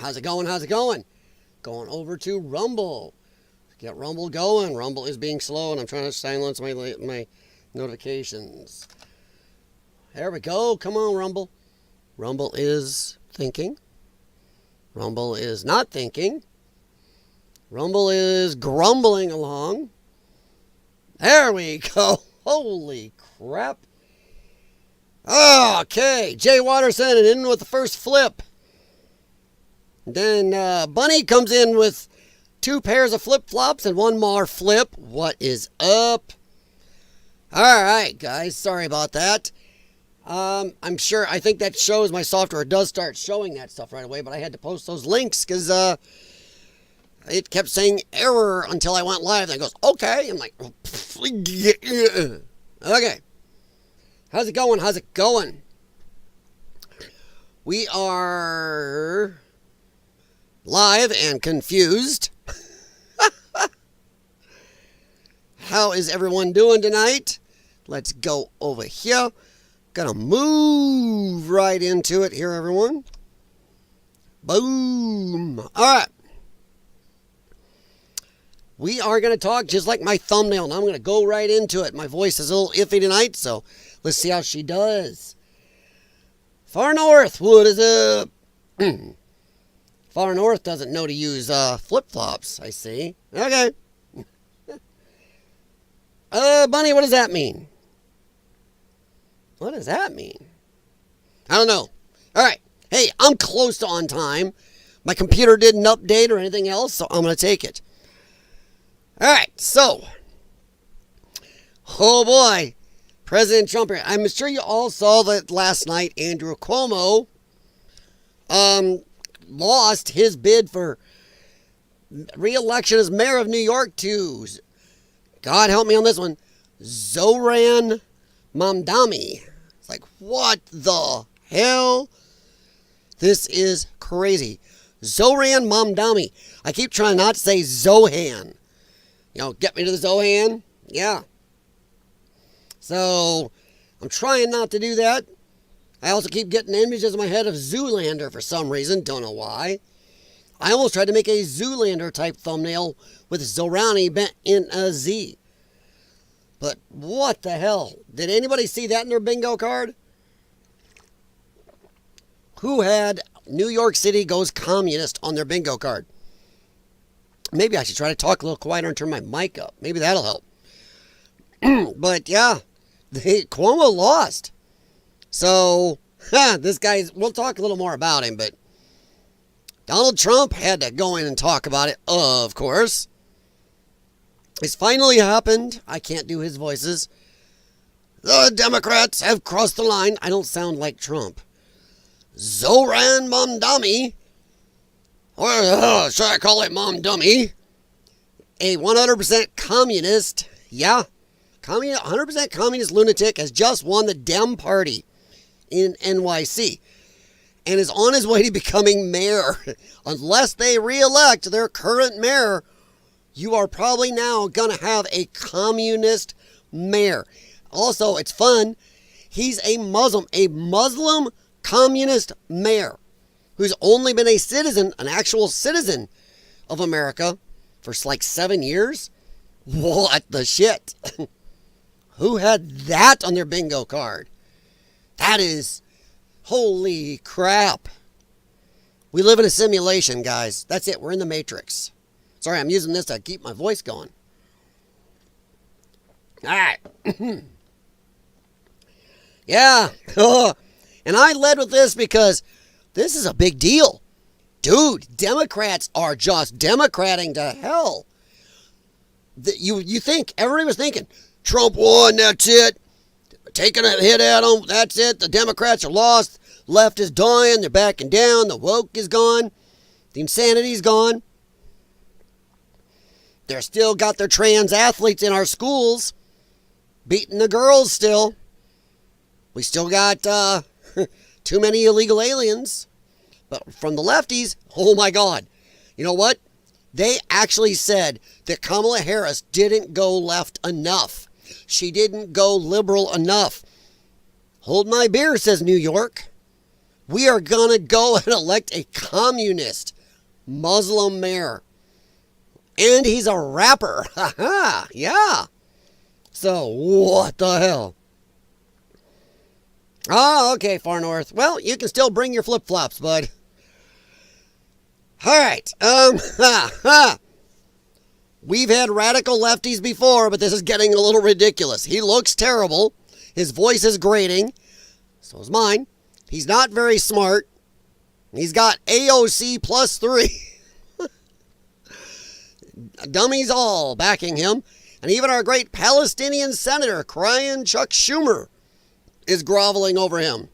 How's it going? How's it going? Going over to Rumble. Get Rumble going. Rumble is being slow, and I'm trying to silence my notifications. There we go. Come on, Rumble. Rumble is thinking. Rumble is not thinking. Rumble is grumbling along. There we go. Holy crap. Okay. Jay Watterson and in with the first flip. Then Bunny comes in with 2 pairs of flip-flops and 1 more flip. What is up? All right, guys. Sorry about that. I'm sure, I think that shows my software does start showing that stuff right away, but I had to post those links because it kept saying error until I went live. And it goes, okay. I'm like, okay. How's it going? How's it going? We are live and confused. How is everyone doing tonight? Let's go over here. Gonna move right into it here, everyone. Boom. All right. We are going to talk just like my thumbnail. Now I'm going to go right into it. My voice is a little iffy tonight, so let's see how she does. Far North, what is up? Far North doesn't know to use flip-flops, I see. Okay. Bunny, what does that mean? What does that mean? I don't know. All right. Hey, I'm close to on time. My computer didn't update or anything else, so I'm going to take it. All right. So, oh boy. President Trump here. I'm sure you all saw that last night Andrew Cuomo lost his bid for re-election as mayor of New York to, God help me on this one, Zohran Mamdani. It's like, what the hell? This is crazy. Zohran Mamdani. I keep trying not to say Zohan. You know, get me to the Zohan. Yeah. So, I'm trying not to do that. I also keep getting images in my head of Zoolander for some reason. Don't know why. I almost tried to make a Zoolander type thumbnail with Zohrani bent in a Z. But what the hell? Did anybody see that in their bingo card? Who had New York City goes communist on their bingo card? Maybe I should try to talk a little quieter and turn my mic up. Maybe that'll help. But yeah, Cuomo lost. So, this guy's, we'll talk a little more about him, but Donald Trump had to go in and talk about it, of course. It's finally happened. I can't do his voices. The Democrats have crossed the line. I don't sound like Trump. Zohran Mamdani, or should I call it Mamdummy, a 100% communist, 100% communist lunatic has just won the Dem Party in NYC and is on his way to becoming mayor. Unless they re-elect their current mayor, you are probably now going to have a communist mayor. Also, it's fun. He's a Muslim communist mayor who's only been a citizen, an actual citizen of America for like 7 years. What the shit? Who had that on their bingo card? That is, holy crap. We live in a simulation, guys. That's it. We're in the Matrix. Sorry, I'm using this to keep my voice going. All right. Yeah. And I led with this because this is a big deal. Dude, Democrats are just democrating to hell. You think, everybody was thinking, Trump won, that's it. Taking a hit at him, that's it. The Democrats are lost. Left is dying, they're backing down. The woke is gone. The insanity's gone. They're still got their trans athletes in our schools, beating the girls still. We still got too many illegal aliens. But from the lefties, oh my God. You know what? They actually said that Kamala Harris didn't go left enough. She didn't go liberal enough. Hold my beer, says New York. We are going to go and elect a communist Muslim mayor. And he's a rapper. Haha, yeah. So, what the hell? Oh, okay, Far North. Well, you can still bring your flip-flops, bud. All right. We've had radical lefties before, but this is getting a little ridiculous. He looks terrible. His voice is grating. So is mine. He's not very smart. He's got AOC +3. Dummies all backing him. And even our great Palestinian senator, crying Chuck Schumer, is groveling over him.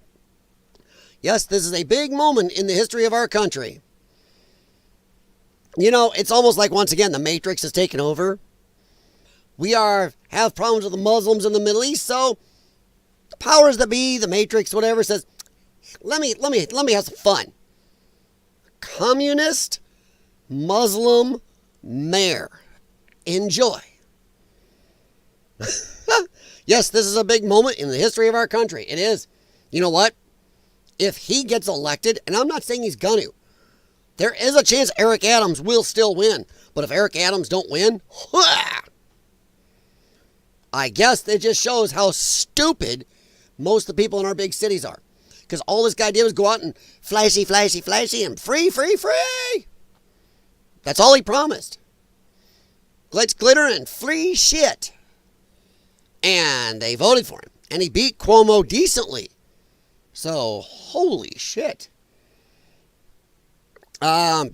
Yes, this is a big moment in the history of our country. You know, it's almost like, once again, the Matrix has taken over. We have problems with the Muslims in the Middle East, so the powers that be, the Matrix, whatever, says, let me have some fun. Communist Muslim mayor. Enjoy. Yes, this is a big moment in the history of our country. It is. You know what? If he gets elected, and I'm not saying he's going to, there is a chance Eric Adams will still win. But if Eric Adams don't win, I guess it just shows how stupid most of the people in our big cities are. Because all this guy did was go out and flashy, flashy, flashy, and free, free, free. That's all he promised. Glitz, glitter, and free shit. And they voted for him. And he beat Cuomo decently. So, holy shit. And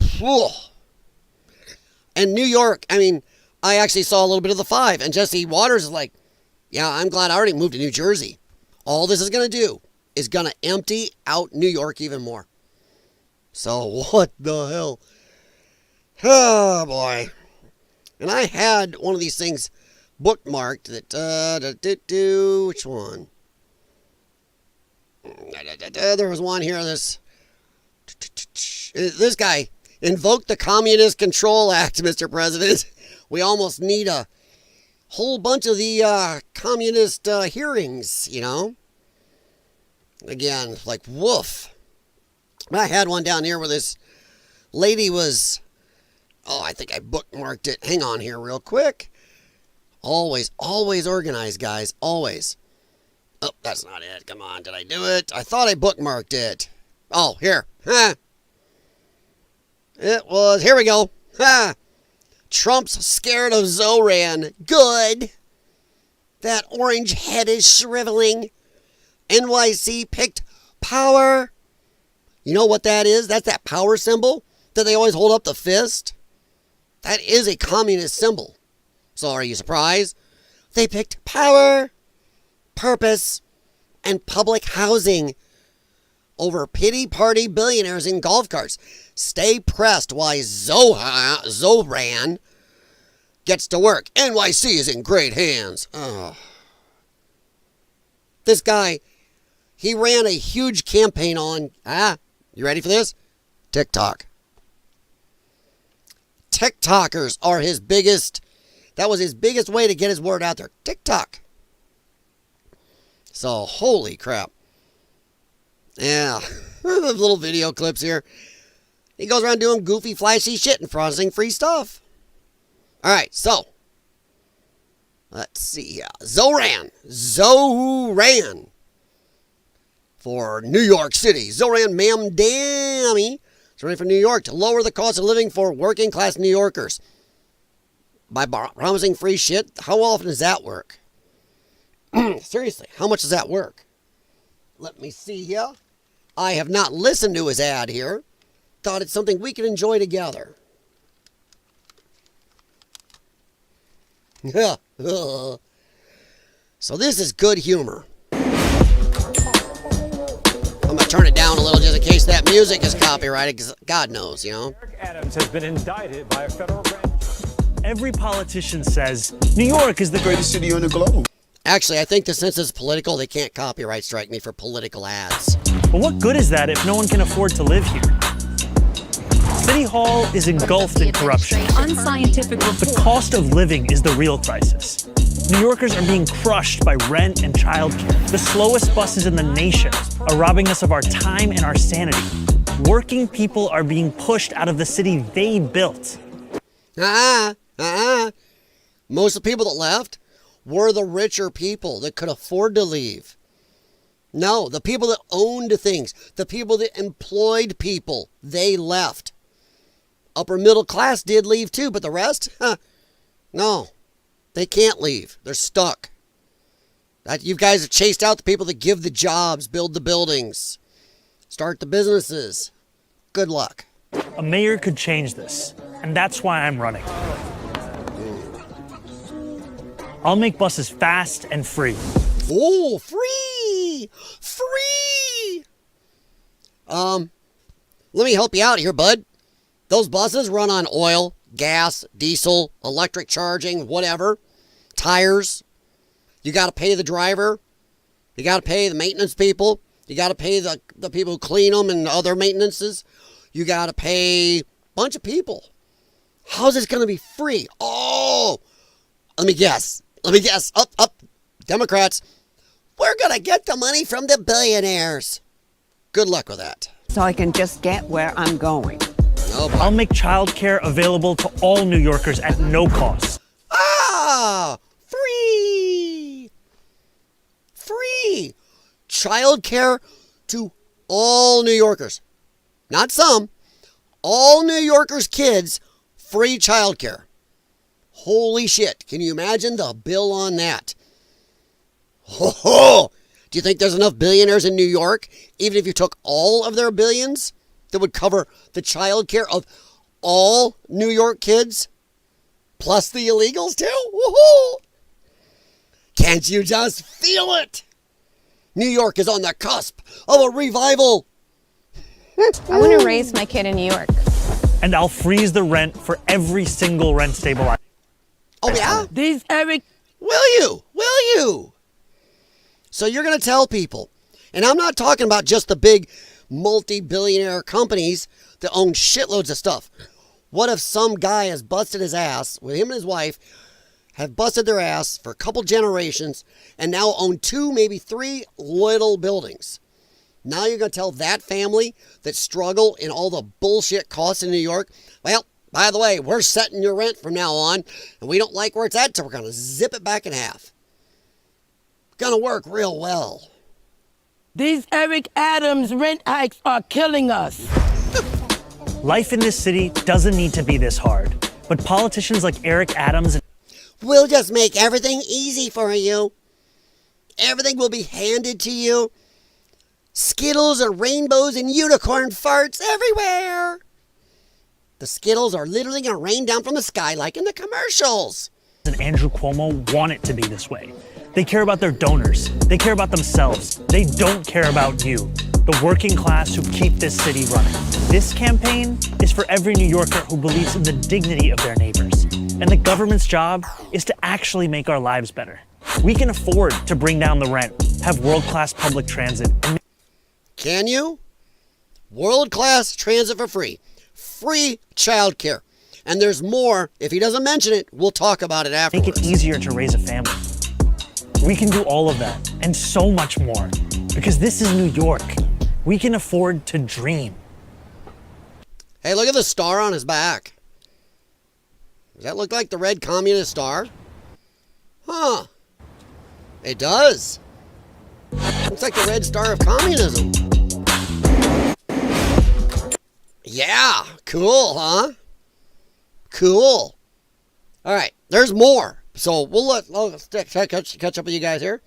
New York, I mean, I actually saw a little bit of the 5. And Jesse Waters is like, yeah, I'm glad I already moved to New Jersey. All this is going to do is going to empty out New York even more. So, what the hell? Oh, boy. And I had one of these things bookmarked that, which one? There was one here, this guy invoked the Communist Control Act, Mr. President. We almost need a whole bunch of the communist hearings, you know? Again, like, woof. I had one down here where this lady was, I think I bookmarked it. Hang on here real quick. Always organized, guys, always. Oh, that's not it. Come on, did I do it? I thought I bookmarked it. Oh, here. It was, here we go. Trump's scared of Zohran. Good. That orange head is shriveling. NYC picked power. You know what that is? That's that power symbol that they always hold up the fist. That is a communist symbol. So are you surprised? They picked power, purpose, and public housing over pity party billionaires in golf carts. Stay pressed while Zohran gets to work. NYC is in great hands. Oh. This guy, he ran a huge campaign on, you ready for this? TikTok. TikTokers are his biggest, that was his biggest way to get his word out there. TikTok. So, holy crap. Yeah. Little video clips here. He goes around doing goofy, flashy shit and promising free stuff. Alright, so. Let's see. Zohran. For New York City. Zohran Mamdani. It's running for New York to lower the cost of living for working class New Yorkers. By promising free shit. How often does that work? Seriously, how much does that work? Let me see here. I have not listened to his ad here. Thought it's something we could enjoy together. So this is good humor. I'm going to turn it down a little just in case that music is copyrighted, because God knows, you know. Eric Adams has been indicted by a federal grand jury. Every politician says New York is the greatest city on the globe. Actually, I think that since it's political, they can't copyright strike me for political ads. But what good is that if no one can afford to live here? City Hall is engulfed in corruption. Unscientific. The cost of living is the real crisis. New Yorkers are being crushed by rent and childcare. The slowest buses in the nation are robbing us of our time and our sanity. Working people are being pushed out of the city they built. Most of the people that left were the richer people that could afford to leave. No, the people that owned things, the people that employed people, they left. Upper middle class did leave too, but the rest, no, they can't leave. They're stuck. You guys have chased out the people that give the jobs, build the buildings, start the businesses. Good luck. A mayor could change this, and that's why I'm running. I'll make buses fast and free. Oh, free! Free! Let me help you out here, bud. Those buses run on oil, gas, diesel, electric charging, whatever. Tires. You got to pay the driver. You got to pay the maintenance people. You got to pay the people who clean them and other maintenances. You got to pay a bunch of people. How's this going to be free? Oh, let me guess. Up. Democrats. We're going to get the money from the billionaires. Good luck with that. So I can just get where I'm going. No, I'll make childcare available to all New Yorkers at no cost. Free! Free! Childcare to all New Yorkers. Not some. All New Yorkers' kids, free childcare. Holy shit. Can you imagine the bill on that? Ho! Do you think there's enough billionaires in New York, even if you took all of their billions, that would cover the childcare of all New York kids? Plus the illegals too? Woohoo! Can't you just feel it? New York is on the cusp of a revival. I want to raise my kid in New York. And I'll freeze the rent for every single rent stabilizer. Oh yeah? These Eric. Will you? So you're going to tell people, and I'm not talking about just the big multi-billionaire companies that own shitloads of stuff. What if some guy has busted his ass, with him and his wife, have busted their ass for a couple generations, and now own 2, maybe 3 little buildings? Now you're going to tell that family that struggle in all the bullshit costs in New York, well, by the way, we're setting your rent from now on, and we don't like where it's at, so we're going to zip it back in half. Gonna work real well. These Eric Adams rent hikes are killing us. Life in this city doesn't need to be this hard, but politicians like Eric Adams. We'll just make everything easy for you. Everything will be handed to you. Skittles and rainbows and unicorn farts everywhere. The Skittles are literally gonna rain down from the sky like in the commercials. And Andrew Cuomo want it to be this way. They care about their donors. They care about themselves. They don't care about you, the working class who keep this city running. This campaign is for every New Yorker who believes in the dignity of their neighbors. And the government's job is to actually make our lives better. We can afford to bring down the rent, have world-class public transit. Can you? World-class transit for free. Free childcare. And there's more. If he doesn't mention it, we'll talk about it afterwards. Make it easier to raise a family. We can do all of that and so much more because this is New York. We can afford to dream. Hey, look at the star on his back. Does that look like the red communist star? Huh. It does. Looks like the red star of communism. Yeah, cool, huh? Cool. All right, there's more. So let's catch up with you guys here.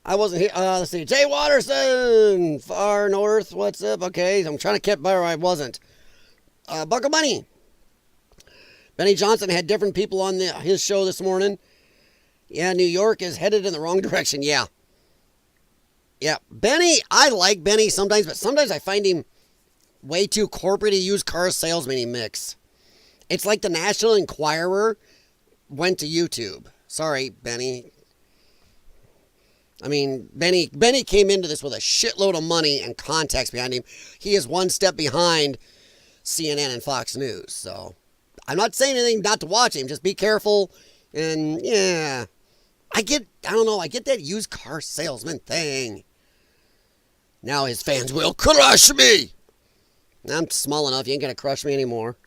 I wasn't here. Let's see. Jay Watterson, far north. What's up? Okay, I'm trying to keep where I wasn't. Buckle Bunny. Benny Johnson had different people on his show this morning. Yeah, New York is headed in the wrong direction. Yeah. Benny, I like Benny sometimes, but sometimes I find him way too corporate-y used car salesman-y mix. It's like the National Enquirer went to YouTube. Sorry, Benny. I mean, Benny came into this with a shitload of money and contacts behind him. He is one step behind CNN and Fox News. So I'm not saying anything not to watch him. Just be careful. And yeah, I get that used car salesman thing. Now his fans will crush me. I'm small enough. You ain't going to crush me anymore.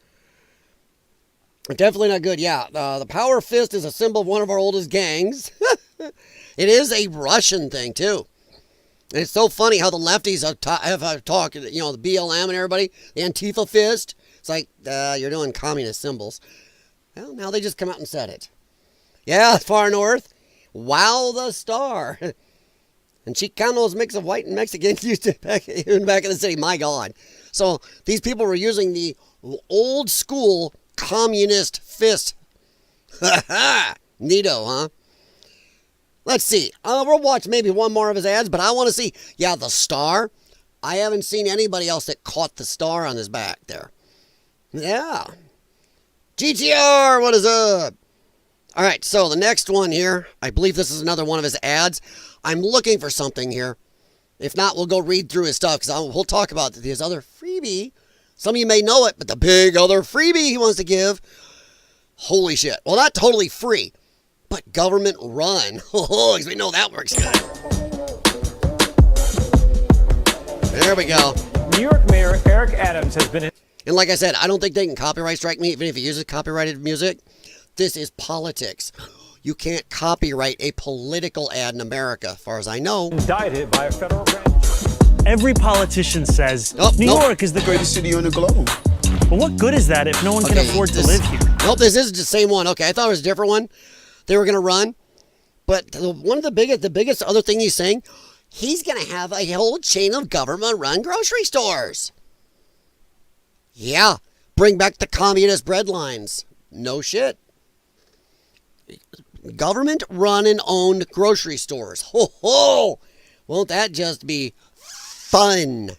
Definitely not good. Yeah, the power fist is a symbol of one of our oldest gangs. It is a Russian thing, too. And it's so funny how the lefties have talked, the BLM and everybody, the Antifa fist. It's like, you're doing communist symbols. Well, now they just come out and said it. Yeah, far north. Wow, the star. And Chicanos, mix of white and Mexican, used to even back in the city. My God. So these people were using the old school communist fist. Ha ha! Neato, huh? Let's see. We'll watch maybe one more of his ads, but I want to see, the star. I haven't seen anybody else that caught the star on his back there. Yeah. GTR, what is up? All right, so the next one here, I believe this is another one of his ads. I'm looking for something here. If not, we'll go read through his stuff because we'll talk about his other freebie. Some of you may know it, but the big other freebie he wants to give. Holy shit. Well, not totally free, but government run. Oh, because we know that works good. There we go. New York Mayor Eric Adams has been... And like I said, I don't think they can copyright strike me, even if he uses copyrighted music. This is politics. You can't copyright a political ad in America, as far as I know. Indicted by a federal grand jury. Every politician says New York is the greatest city on the globe. But what good is that if no one can afford to live here? Nope, this is the same one. Okay, I thought it was a different one they were going to run. But one of the biggest other thing he's saying, he's going to have a whole chain of government-run grocery stores. Yeah, bring back the communist bread lines. No shit. Government-run and owned grocery stores. Ho ho! Won't that just be fun?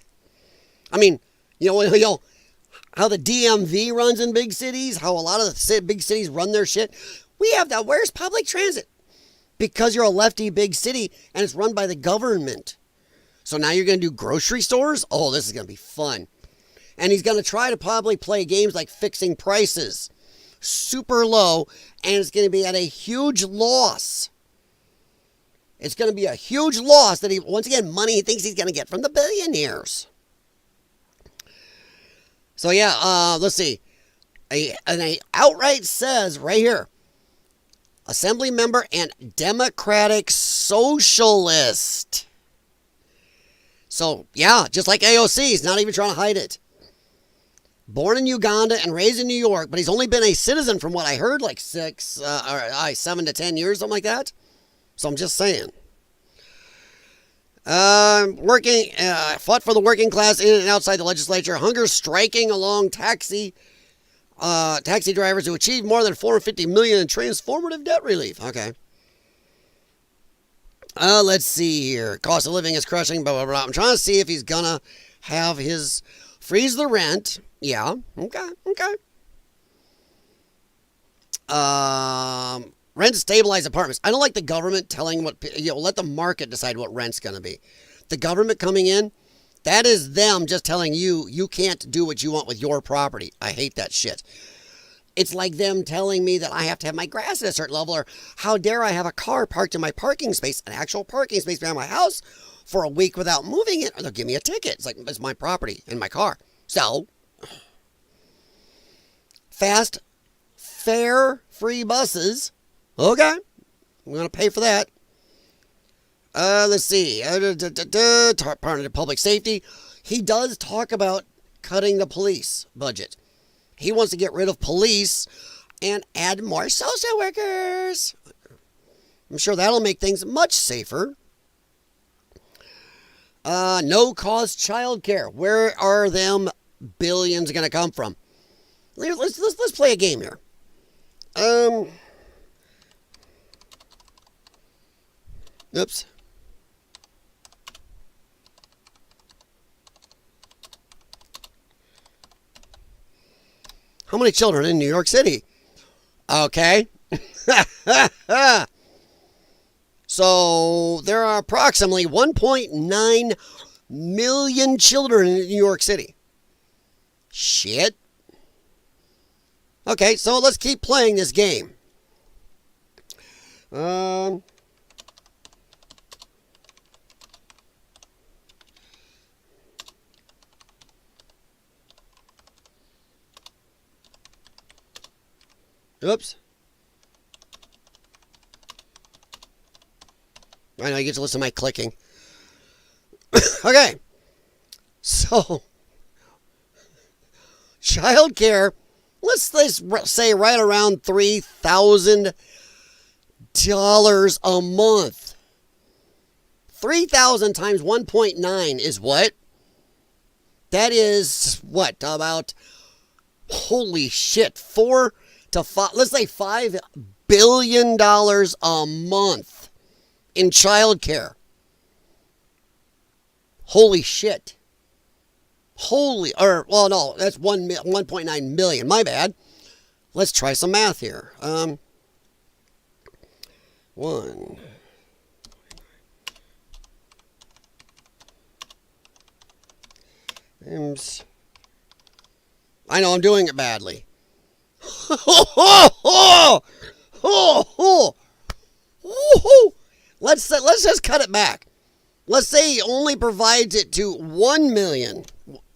I mean, how the DMV runs in big cities, how a lot of the big cities run their shit. We have that. Where's public transit? Because you're a lefty big city and it's run by the government. So now you're going to do grocery stores? Oh, this is going to be fun. And he's going to try to probably play games like fixing prices. Super low, and it's going to be at a huge loss. It's going to be a huge loss that once again, money he thinks he's going to get from the billionaires. So yeah, let's see. An outright says right here, Assembly member and Democratic Socialist. So yeah, just like AOC, he's not even trying to hide it. Born in Uganda and raised in New York, but he's only been a citizen from what I heard, like 7 to 10 years, something like that. So I'm just saying. Fought for the working class in and outside the legislature. Hunger striking along taxi drivers who achieved more than $450 million in transformative debt relief. Okay. Let's see here. Cost of living is crushing, blah, blah, blah. I'm trying to see if he's going to have his freeze the rent. Yeah, okay. Rent stabilized apartments. I don't like the government telling let the market decide what rent's going to be. The government coming in, that is them just telling you can't do what you want with your property. I hate that shit. It's like them telling me that I have to have my grass at a certain level, or how dare I have a car parked in my parking space, an actual parking space behind my house, for a week without moving it, or they'll give me a ticket. It's like, it's my property and my car. So, fast, fare, free buses. Okay, I'm going to pay for that. Let's see. Part of public safety. He does talk about cutting the police budget. He wants to get rid of police and add more social workers. I'm sure that'll make things much safer. No-cost childcare. Where are them billions going to come from? Let's play a game here. Oops. How many children in New York City? Okay. So there are approximately 1.9 million children in New York City. Shit. Okay, so let's keep playing this game. Oops. I know you get to listen to my clicking. Okay. So, childcare, let's say right around $3,000 a month. 3,000 times 1.9 is what? That is what? About, holy shit, 4 to 5, let's say $5 billion a month in childcare. Holy shit. Well, no, that's 1.9 million. My bad. Let's try some math here. 1. I know I'm doing it badly. Let's just cut it back. Let's say he only provides it to 1 million.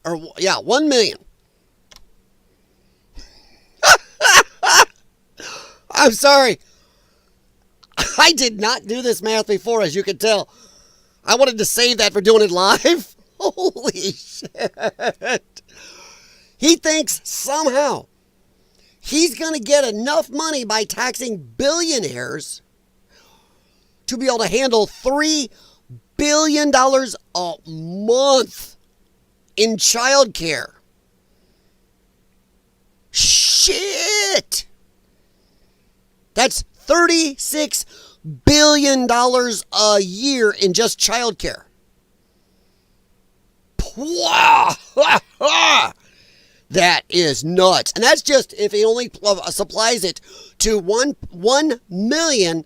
1 million. I'm sorry. I did not do this math before, as you can tell. I wanted to save that for doing it live. Holy shit. He thinks somehow he's going to get enough money by taxing billionaires to be able to handle $3 billion a month in childcare. Shit! That's $36 billion a year in just childcare. Wow! That is nuts. And that's just if he only supplies it to 1 million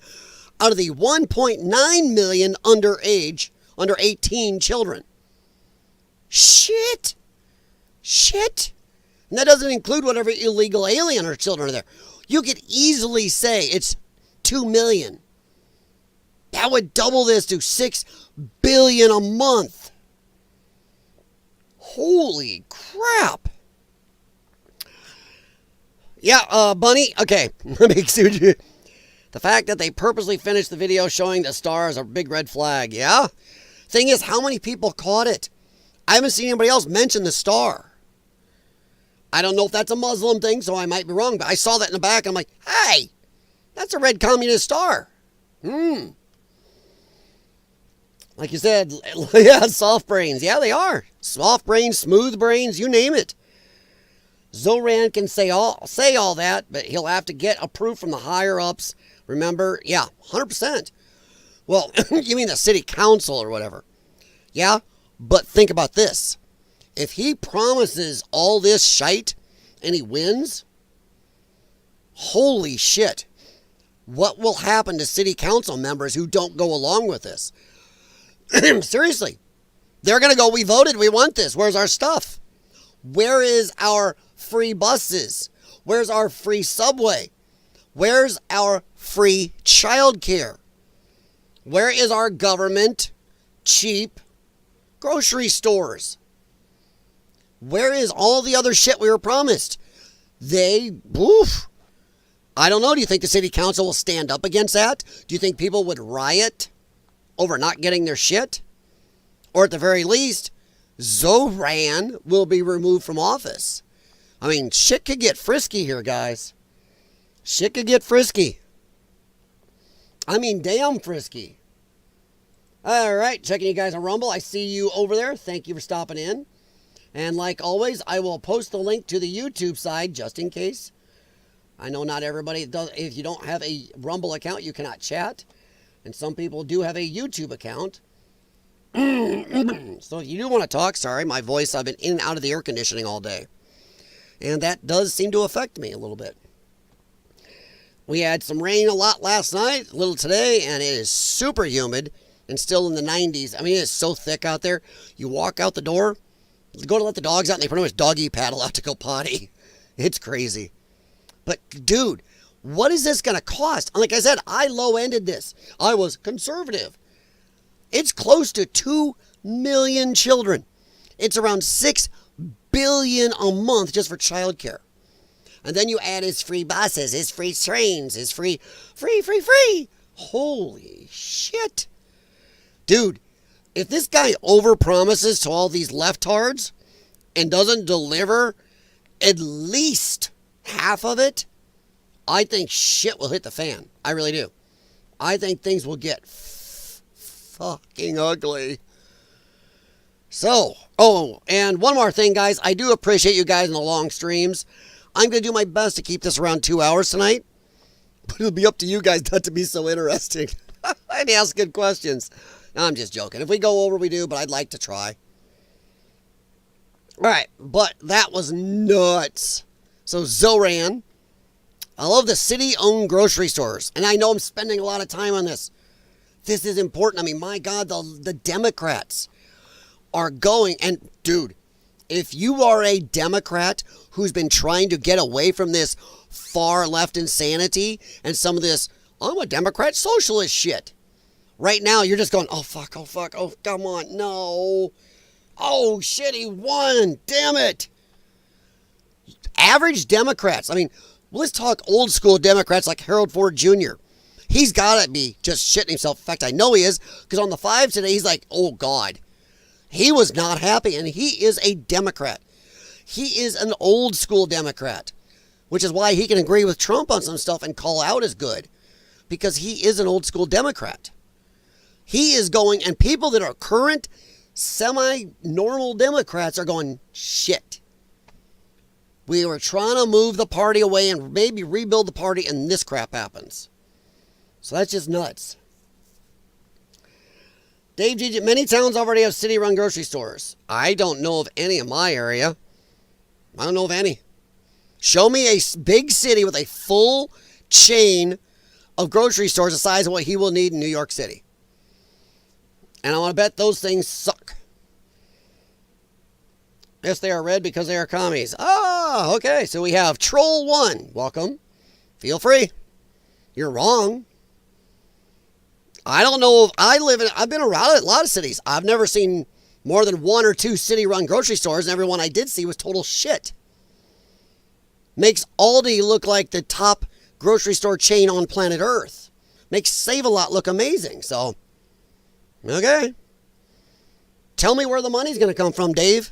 out of the 1.9 million under 18 children. Shit. And that doesn't include whatever illegal alien or children are there. You could easily say it's 2 million. That would double this to 6 billion a month. Holy crap. Yeah, Bunny, okay. Let me excuse you. The fact that they purposely finished the video showing the star is a big red flag, yeah? Thing is, how many people caught it? I haven't seen anybody else mention the star. I don't know if that's a Muslim thing, so I might be wrong, but I saw that in the back, and I'm like, hey, that's a red communist star. Like you said, yeah, soft brains. Yeah, they are. Soft brains, smooth brains, you name it. Zohran can say all that, but he'll have to get approved from the higher ups. Remember? Yeah, 100%. Well, you mean the city council or whatever. Yeah, but think about this. If he promises all this shite and he wins, holy shit. What will happen to city council members who don't go along with this? Seriously. They're going to go, we voted, we want this. Where's our stuff? Where is our free buses? Where's our free subway? Where's our free childcare? Where is our government cheap grocery stores? Where is all the other shit we were promised? I don't know. Do you think the city council will stand up against that? Do you think people would riot over not getting their shit? Or at the very least, Zohran will be removed from office. I mean, shit could get frisky here, guys. Shit could get frisky. I mean, damn frisky. All right, checking you guys on Rumble. I see you over there. Thank you for stopping in. And like always, I will post the link to the YouTube side just in case. I know not everybody does. If you don't have a Rumble account, you cannot chat. And some people do have a YouTube account. So if you do want to talk, sorry, my voice, I've been in and out of the air conditioning all day. And that does seem to affect me a little bit. We had some rain a lot last night, a little today, and it is super humid and still in the 90s. I mean, it is so thick out there. You walk out the door, go to let the dogs out, and they pretty much doggy paddle out to go potty. It's crazy. But, dude, what is this going to cost? Like I said, I low-ended this. I was conservative. It's close to 2 million children. It's around $6 billion a month just for childcare. And then you add his free buses, his free trains, his free. Holy shit. Dude, if this guy overpromises to all these leftards and doesn't deliver at least half of it, I think shit will hit the fan. I really do. I think things will get fucking ugly. So, and one more thing, guys. I do appreciate you guys in the long streams. I'm going to do my best to keep this around 2 hours tonight. But it'll be up to you guys not to be so interesting and ask good questions. No, I'm just joking. If we go over, we do, but I'd like to try. All right, but that was nuts. So, Zohran, I love the city-owned grocery stores. And I know I'm spending a lot of time on this. This is important. I mean, my God, the Democrats are going, and dude, if you are a Democrat who's been trying to get away from this far left insanity and some of this, I'm a Democrat socialist shit. Right now, you're just going, oh, fuck, oh, come on, no. Oh, shit, he won, damn it. Average Democrats, I mean, let's talk old school Democrats like Harold Ford Jr. He's got to be just shitting himself. In fact, I know he is, because on the 5 today, he's like, oh, God. He was not happy, and he is a Democrat. He is an old school Democrat, which is why he can agree with Trump on some stuff and call out as good, because he is an old school Democrat. He is going, and people that are current, semi-normal Democrats are going, shit. We were trying to move the party away and maybe rebuild the party, and this crap happens. So that's just nuts. Dave G, many towns already have city-run grocery stores. I don't know of any in my area. I don't know of any. Show me a big city with a full chain of grocery stores the size of what he will need in New York City. And I want to bet those things suck. Yes, they are red because they are commies. Ah, okay. So we have Troll 1. Welcome. Feel free. You're wrong. I don't know if I've been around a lot of cities. I've never seen more than 1 or 2 city-run grocery stores, and every one I did see was total shit. Makes Aldi look like the top grocery store chain on planet Earth. Makes Save-A-Lot look amazing. So, okay. Tell me where the money's going to come from, Dave.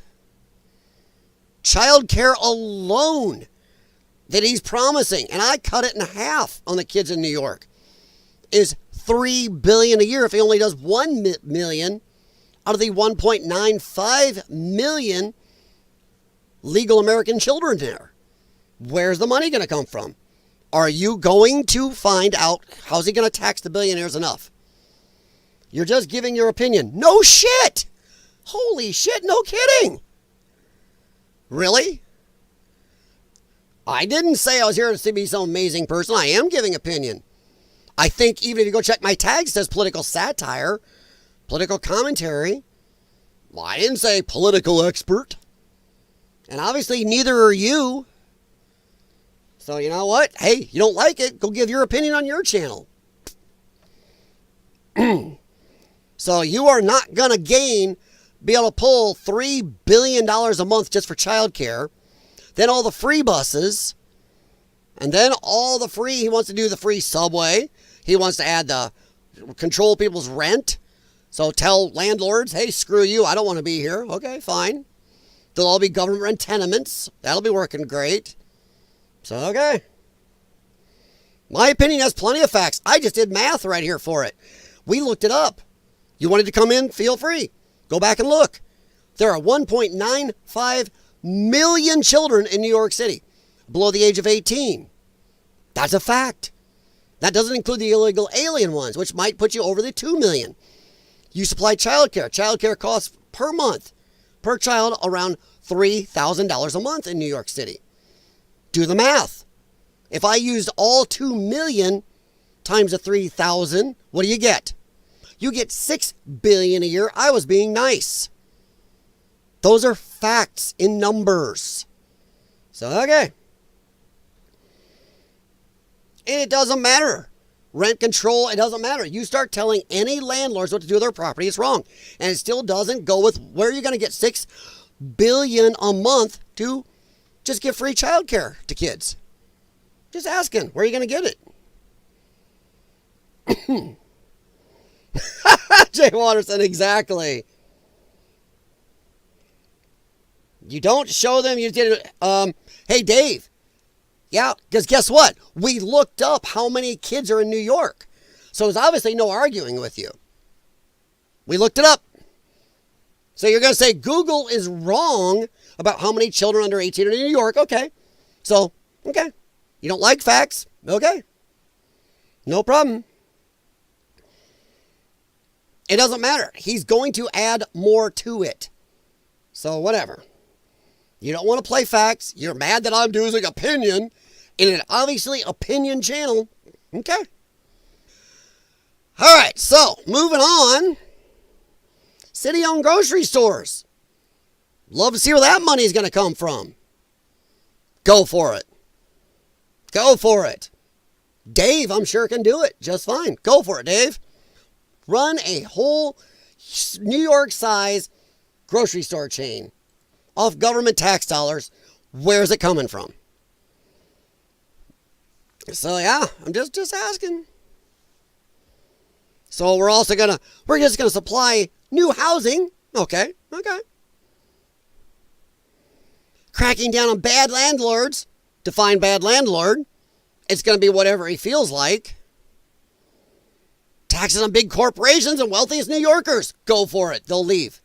Child care alone that he's promising, and I cut it in half on the kids in New York, is $3 billion a year if he only does $1 million out of the 1.95 million legal American children there. Where's the money going to come from? Are you going to find out how's he going to tax the billionaires enough? You're just giving your opinion. No shit. Holy shit, no kidding. Really? I didn't say I was here to be some amazing person. I am giving opinion. I think even if you go check my tag, it says political satire, political commentary. Well, I didn't say political expert. And obviously neither are you. So you know what? Hey, you don't like it, go give your opinion on your channel. So you are not going to be able to pull $3 billion a month just for childcare. Then all the free buses. And then all the free, he wants to do the free subway. He wants to add control people's rent. So tell landlords, hey, screw you, I don't want to be here. Okay, fine. They'll all be government rent tenements. That'll be working great. So, okay. My opinion has plenty of facts. I just did math right here for it. We looked it up. You wanted to come in? Feel free. Go back and look. There are 1.95 million children in New York City below the age of 18. That's a fact. That doesn't include the illegal alien ones, which might put you over the 2 million. You supply childcare. Childcare costs per month, per child, around $3,000 a month in New York City. Do the math. If I used all 2 million times the 3,000, what do you get? You get $6 billion a year. I was being nice. Those are facts in numbers. So, okay. And it doesn't matter. Rent control, it doesn't matter. You start telling any landlords what to do with their property, it's wrong. And it still doesn't go with where you're going to get $6 billion a month to just give free childcare to kids. Just asking, where are you going to get it? Jay Watterson, exactly. You don't show them, you did it. Hey, Dave. Yeah, because guess what? We looked up how many kids are in New York. So there's obviously no arguing with you. We looked it up. So you're going to say Google is wrong about how many children under 18 are in New York. Okay. So, okay. You don't like facts? Okay. No problem. It doesn't matter. He's going to add more to it. So whatever. You don't want to play facts. You're mad that I'm using opinion in an obviously opinion channel. Okay. All right. So moving on. City-owned grocery stores. Love to see where that money is going to come from. Go for it. Go for it. Dave, I'm sure, can do it just fine. Go for it, Dave. Run a whole New York-size grocery store chain off government tax dollars. Where's it coming from? So, yeah, I'm just asking. So we're just going to supply new housing. Okay. Cracking down on bad landlords. Define bad landlord. It's going to be whatever he feels like. Taxes on big corporations and wealthiest New Yorkers. Go for it. They'll leave.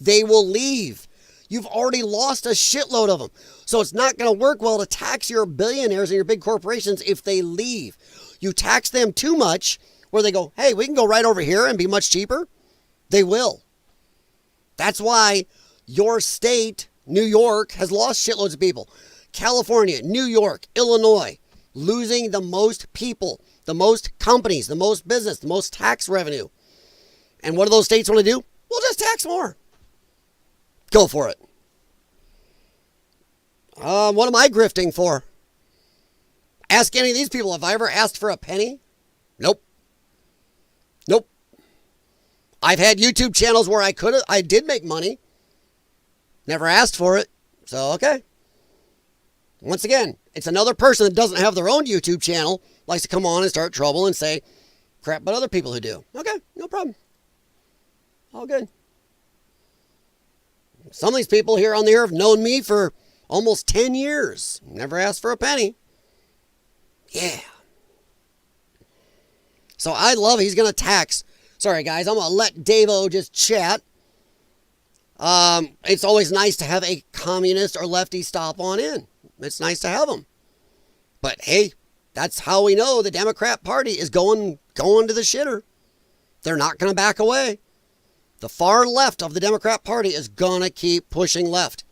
They will leave. You've already lost a shitload of them. So it's not going to work well to tax your billionaires and your big corporations if they leave. You tax them too much where they go, hey, we can go right over here and be much cheaper. They will. That's why your state, New York, has lost shitloads of people. California, New York, Illinois, losing the most people, the most companies, the most business, the most tax revenue. And what do those states want to do? We'll just tax more. Go for it. What am I grifting for? Ask any of these people, have I ever asked for a penny? Nope. I've had YouTube channels where I did make money. Never asked for it. So, okay. Once again, it's another person that doesn't have their own YouTube channel, likes to come on and start trouble and say crap about other people who do. Okay, no problem. All good. Some of these people here on the air have known me for almost 10 years. Never asked for a penny. Yeah. So I love he's going to tax. Sorry, guys. I'm going to let Davo just chat. It's always nice to have a communist or lefty stop on in. It's nice to have them. But hey, that's how we know the Democrat Party is going to the shitter. They're not going to back away. The far left of the Democrat Party is going to keep pushing left.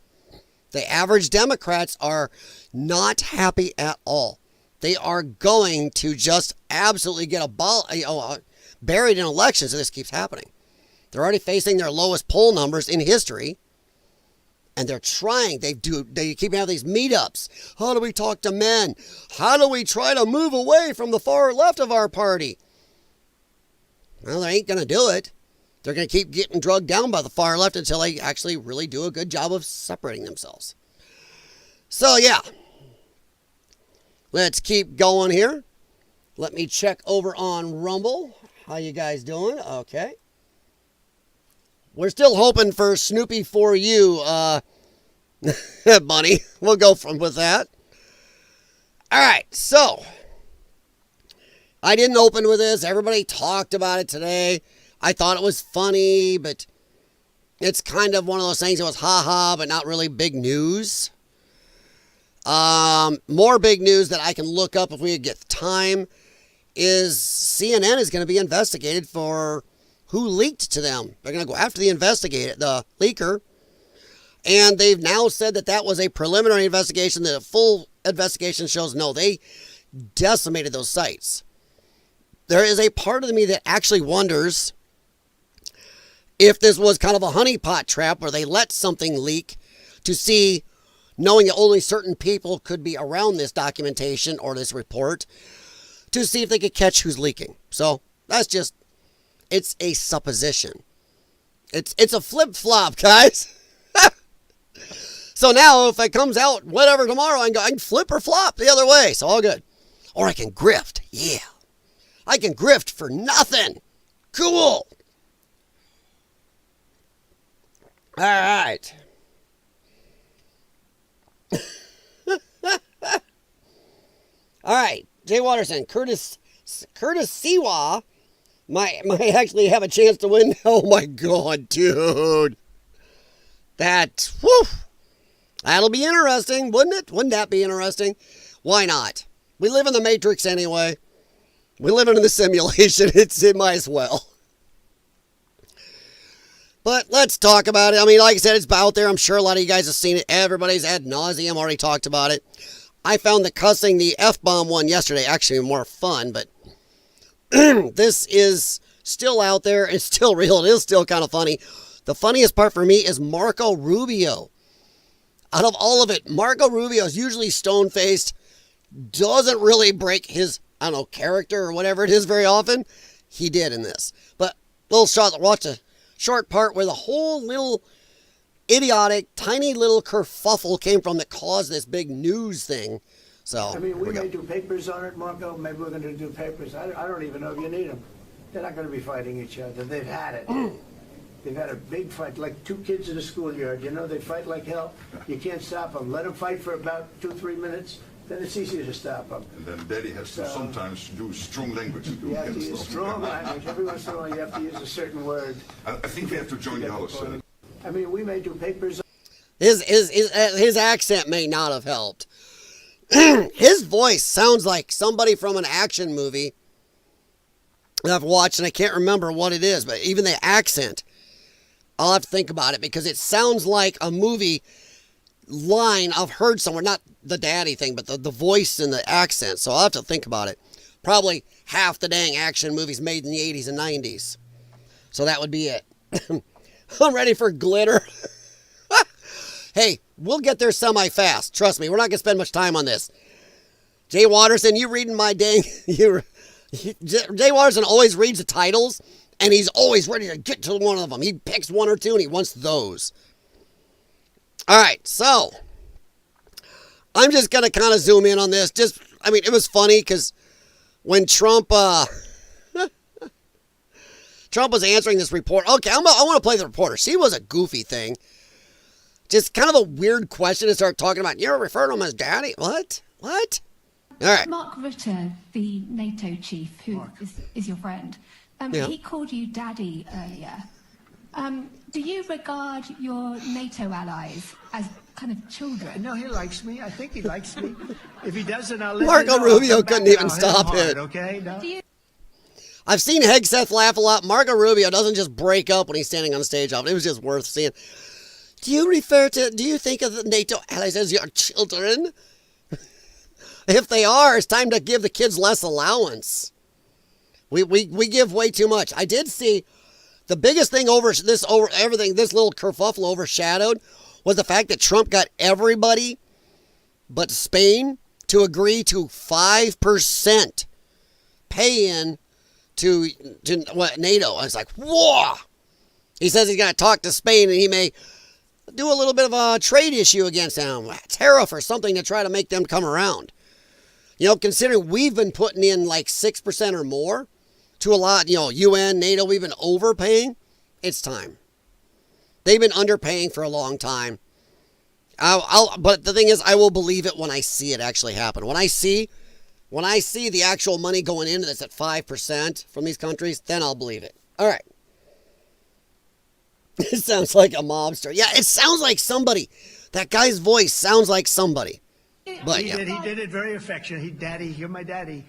The average Democrats are not happy at all. They are going to just absolutely get buried in elections if this keeps happening. They're already facing their lowest poll numbers in history. And they're trying. They keep having these meetups. How do we talk to men? How do we try to move away from the far left of our party? Well, they ain't going to do it. They're going to keep getting drugged down by the far left until they actually really do a good job of separating themselves. So, yeah. Let's keep going here. Let me check over on Rumble. How you guys doing? Okay. We're still hoping for Snoopy for you, Bunny. We'll go with that. All right, so I didn't open with this. Everybody talked about it today. I thought it was funny, but it's kind of one of those things that was ha-ha, but not really big news. More big news that I can look up if we get time is CNN is going to be investigated for who leaked to them. They're going to go after the leaker. And they've now said that was a preliminary investigation. The full investigation shows no, they decimated those sites. There is a part of me that actually wonders if this was kind of a honeypot trap where they let something leak to see, knowing that only certain people could be around this documentation or this report, to see if they could catch who's leaking. So that's just, it's a supposition. It's a flip-flop, guys. So now if it comes out whatever tomorrow, I can flip or flop the other way. So all good. Or I can grift. Yeah. I can grift for nothing. Cool. All right. All right. Jay Watterson, Curtis Siwa might actually have a chance to win. Oh my God, dude. That'll be interesting, wouldn't it? Wouldn't that be interesting? Why not? We live in the Matrix anyway. We live in the simulation. It might as well. But let's talk about it. I mean, like I said, it's out there. I'm sure a lot of you guys have seen it. Everybody's ad nauseum already talked about it. I found the F-bomb one yesterday actually more fun, but this is still out there. It's still real. It is still kind of funny. The funniest part for me is Marco Rubio. Out of all of it, Marco Rubio is usually stone-faced, doesn't really break his, I don't know, character or whatever it is very often. He did in this. But watch a short part where the whole little idiotic, tiny little kerfuffle came from that caused this big news thing. So, I mean, we may do papers on it, Marco. Maybe we're going to do papers. I don't even know if you need them. They're not going to be fighting each other. They've had it. They've had a big fight, like two kids in a schoolyard. You know, they fight like hell. You can't stop them. Let them fight for about 2-3 minutes. Then it's easier to stop them. And then Daddy has to sometimes use strong language. You have to use strong language. Every once in a while, you have to use a certain word. I think we have to join the others. I mean, we may do papers. His accent may not have helped. His voice sounds like somebody from an action movie that I've watched, and I can't remember what it is, but even the accent, I'll have to think about it because it sounds like a movie line I've heard somewhere, not the daddy thing, but the voice and the accent. So I'll have to think about it. Probably half the dang action movies made in the 80s and 90s. So that would be it. I'm ready for glitter. Hey, we'll get there semi-fast. Trust me, we're not going to spend much time on this. Jay Watterson, you reading my dang... Jay Watterson always reads the titles, and he's always ready to get to one of them. He picks one or two, and he wants those. All right, so I'm just going to kind of zoom in on this. It was funny because when Trump was answering this report. Okay, I want to play the reporter. She was a goofy thing. Just kind of a weird question to start talking about. You're referring to him as daddy? What? All right. Mark Rutte, the NATO chief, who is your friend, he called you daddy earlier. Do you regard your NATO allies as kind of children? No, he likes me. I think he likes me. If he doesn't, I'll let Marco you know. Rubio couldn't even stop it. Okay? No? I've seen Hegseth laugh a lot. Marco Rubio doesn't just break up when he's standing on the stage. It was just worth seeing. Do you think of the NATO allies as your children? If they are, it's time to give the kids less allowance. We give way too much. I did see the biggest thing over everything, this little kerfuffle overshadowed, was the fact that Trump got everybody but Spain to agree to 5% pay-in to NATO. I was like, whoa! He says he's going to talk to Spain and he may do a little bit of a trade issue against them, a tariff or something to try to make them come around. You know, considering we've been putting in like 6% or more to a lot, UN, NATO, we've been overpaying. It's time. They've been underpaying for a long time. But the thing is, I will believe it when I see it actually happen. When I see the actual money going into this at 5% from these countries, then I'll believe it. All right. It sounds like a mobster. Yeah, it sounds like somebody. That guy's voice sounds like somebody. But he did it very affectionate. Daddy, you're my daddy.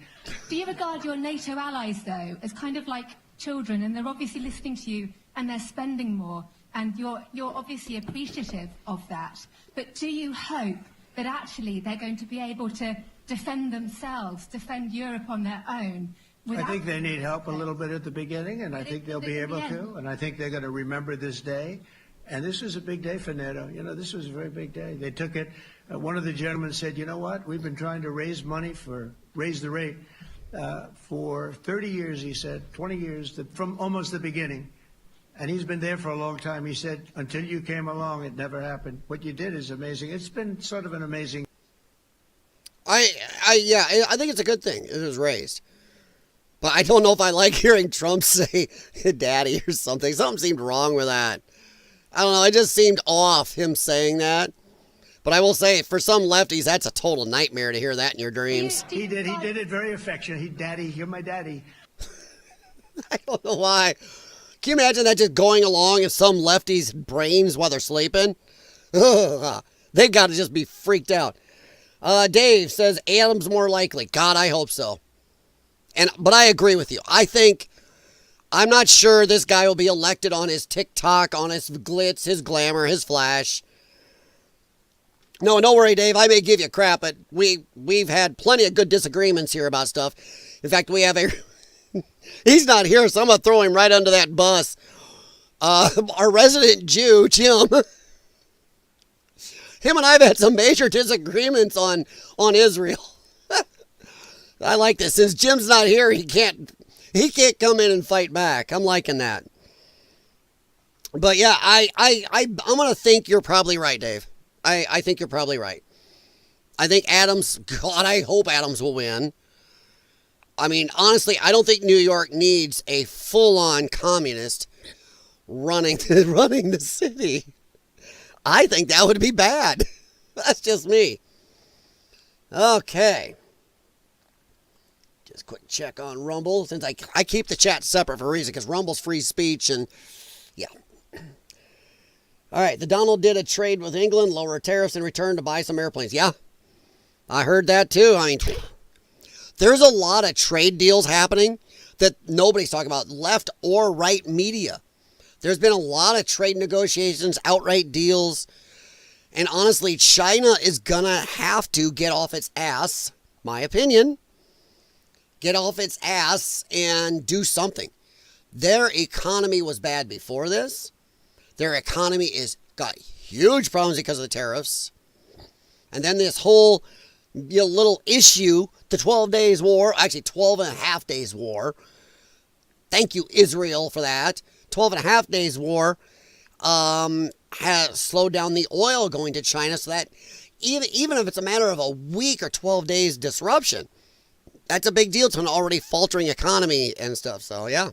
Do you regard your NATO allies, though, as kind of like children, and they're obviously listening to you and they're spending more, and you're obviously appreciative of that. But do you hope that actually they're going to be able to defend themselves, defend Europe on their own? I think they need help a little bit at the beginning, and I think they'll be able to, and I think they're going to remember this day. And this was a big day for NATO. This was a very big day. They took it. One of the gentlemen said, you know what? We've been trying to raise the rate for 30 years, he said, 20 years, from almost the beginning. And he's been there for a long time. He said, until you came along, it never happened. What you did is amazing. It's been sort of an amazing. Yeah, I think it's a good thing it was raised. But I don't know if I like hearing Trump say daddy or something. Something seemed wrong with that. I don't know. It just seemed off, him saying that. But I will say, for some lefties, that's a total nightmare to hear that in your dreams. He did it very affectionate. Daddy, you're my daddy. I don't know why. Can you imagine that just going along in some lefties' brains while they're sleeping? They got to just be freaked out. Dave says Adams more likely. God, I hope so. But I agree with you. I'm not sure this guy will be elected on his TikTok, on his glitz, his glamour, his flash. No, don't worry, Dave. I may give you crap, but we've had plenty of good disagreements here about stuff. In fact, we have a... He's not here, so I'm going to throw him right under that bus. Our resident Jew, Jim. Him and I have had some major disagreements on Israel. I like this. Since Jim's not here, he can't come in and fight back. I'm liking that. But yeah, I'm going to think you're probably right, Dave. I think you're probably right. I think Adams, God, I hope Adams will win. I mean, honestly, I don't think New York needs a full-on communist running the city. I think that would be bad. That's just me. Okay. Just quick check on Rumble, since I keep the chat separate for a reason, because Rumble's free speech, and yeah. All right, the Donald did a trade with England, lower tariffs in return to buy some airplanes. Yeah, I heard that too. I mean, there's a lot of trade deals happening that nobody's talking about, left or right media. There's been a lot of trade negotiations, outright deals, and honestly, China is gonna have to get off its ass, my opinion, get off its ass and do something. Their economy was bad before this. Their economy got huge problems because of the tariffs. And then this whole little issue, the 12 days war, actually 12 and a half days war. Thank you, Israel, for that. 12 and a half days war has slowed down the oil going to China, so that even if it's a matter of a week or 12 days disruption, that's a big deal to an already faltering economy and stuff. So, yeah.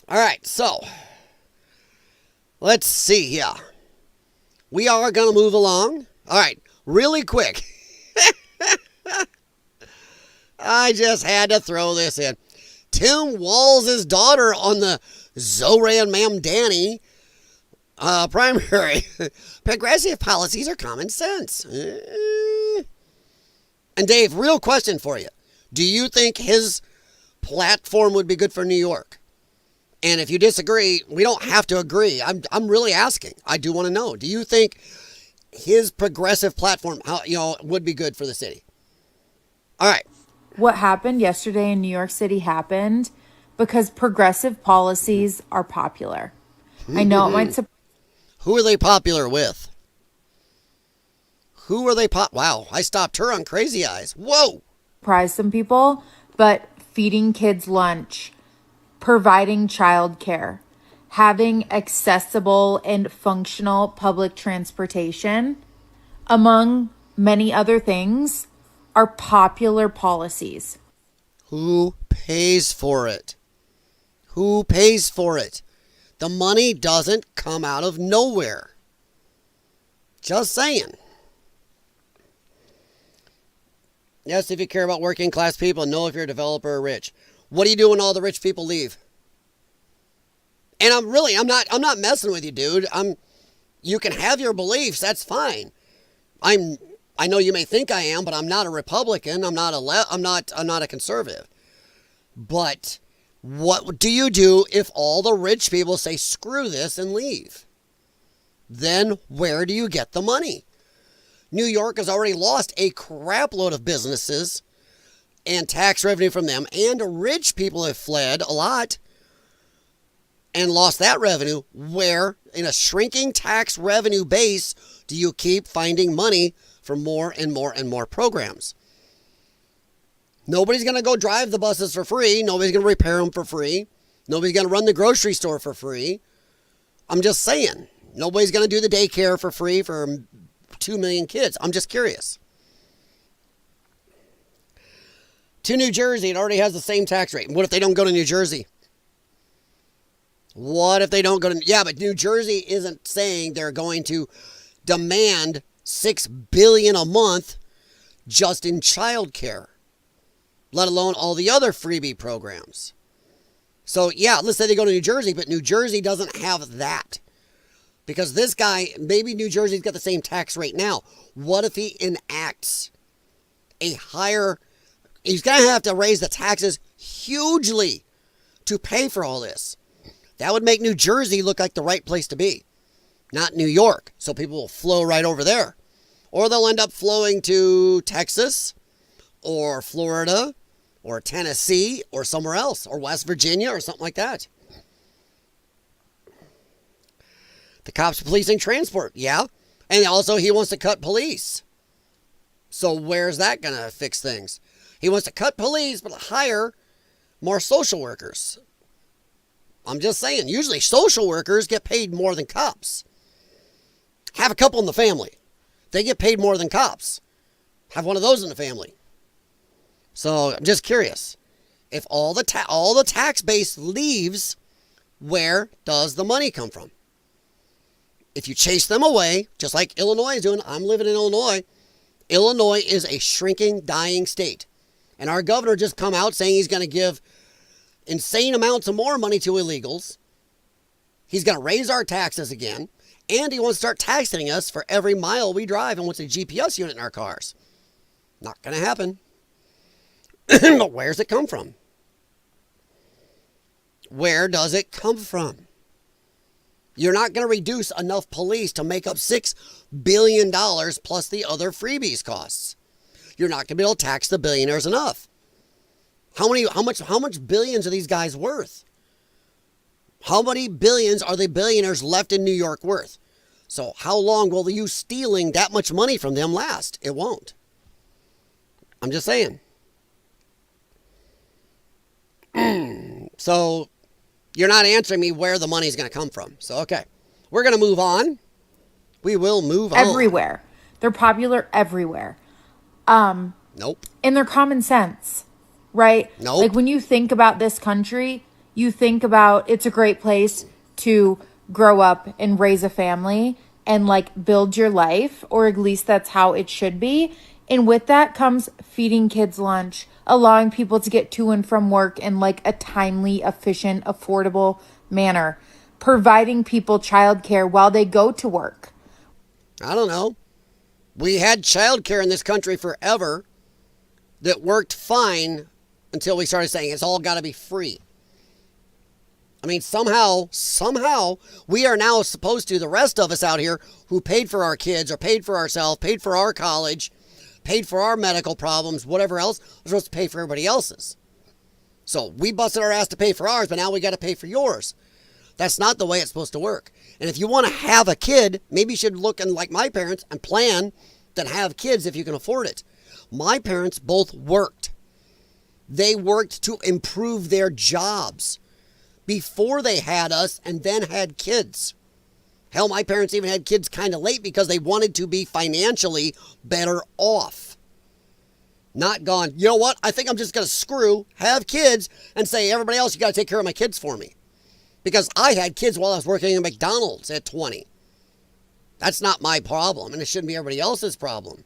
All right, so let's see here. We are going to move along. All right, really quick. I just had to throw this in. Tim Walz' daughter on the Zohran Mamdani primary. Progressive policies are common sense. And Dave, real question for you. Do you think his platform would be good for New York? And if you disagree, we don't have to agree. I'm really asking. I do want to know. Do you think his progressive platform, would be good for the city? All right. What happened yesterday in New York City happened because progressive policies are popular. I know it might surprise. Who are they popular with? Who are they Wow, I stopped her on Crazy Eyes. Whoa. Surprise some people, but feeding kids lunch, providing childcare, having accessible and functional public transportation, among many other things, are popular policies. Who pays for it? Who pays for it? The money doesn't come out of nowhere. Just saying. Yes, if you care about working class people, know if you're a developer or rich. What do you do when all the rich people leave? And I'm not messing with you, dude. You can have your beliefs, that's fine. I know you may think I am, but I'm not a Republican. I'm not a conservative. But what do you do if all the rich people say screw this and leave? Then where do you get the money? New York has already lost a crap load of businesses and tax revenue from them, and rich people have fled a lot and lost that revenue. Where, in a shrinking tax revenue base, do you keep finding money for more and more and more programs? Nobody's going to go drive the buses for free. Nobody's going to repair them for free. Nobody's going to run the grocery store for free. I'm just saying. Nobody's going to do the daycare for free for 2 million kids. I'm just curious. To New Jersey, it already has the same tax rate. And what if they don't go to New Jersey? What if they don't go to... Yeah, but New Jersey isn't saying they're going to demand $6 billion a month just in childcare, let alone all the other freebie programs. So, yeah, let's say they go to New Jersey, but New Jersey doesn't have that. Because this guy, maybe New Jersey's got the same tax rate now. What if he enacts a higher... He's going to have to raise the taxes hugely to pay for all this. That would make New Jersey look like the right place to be, not New York. So people will flow right over there. Or they'll end up flowing to Texas or Florida or Tennessee or somewhere else or West Virginia or something like that. The cops policing transport, yeah. And also he wants to cut police. So where's that going to fix things? He wants to cut police but hire more social workers. I'm just saying, usually social workers get paid more than cops. Have a couple in the family. They get paid more than cops. Have one of those in the family. So I'm just curious. If all the tax base leaves, where does the money come from? If you chase them away, just like Illinois is doing, I'm living in Illinois. Illinois is a shrinking, dying state. And our governor just come out saying he's going to give insane amounts of more money to illegals. He's going to raise our taxes again. And he wants to start taxing us for every mile we drive and wants a GPS unit in our cars. Not going to happen. But where's it come from? Where does it come from? You're not going to reduce enough police to make up $6 billion plus the other freebies costs. You're not going to be able to tax the billionaires enough. How much billions are these guys worth? How many billions are the billionaires left in New York worth? So how long will you stealing that much money from them last? It won't. I'm just saying. So you're not answering me where the money's going to come from. So, okay. We're going to move on. We will move on. Everywhere. They're popular everywhere. Nope. And they're common sense, right? Nope. Like when you think about this country, you think about it's a great place to grow up and raise a family and like build your life, or at least that's how it should be. And with that comes feeding kids lunch, allowing people to get to and from work in like a timely, efficient, affordable manner, providing people childcare while they go to work. I don't know. We had childcare in this country forever that worked fine until we started saying it's all got to be free. I mean, somehow, we are now supposed to, the rest of us out here who paid for our kids or paid for ourselves, paid for our college, paid for our medical problems, whatever else, we're supposed to pay for everybody else's. So we busted our ass to pay for ours, but now we got to pay for yours. That's not the way it's supposed to work. And if you want to have a kid, maybe you should look like my parents and plan to have kids if you can afford it. My parents both worked. They worked to improve their jobs before they had us and then had kids. Hell, my parents even had kids kind of late because they wanted to be financially better off. Not gone, you know what, I think I'm just going to have kids and say, everybody else, you got to take care of my kids for me. Because I had kids while I was working at McDonald's at 20. That's not my problem, and it shouldn't be everybody else's problem.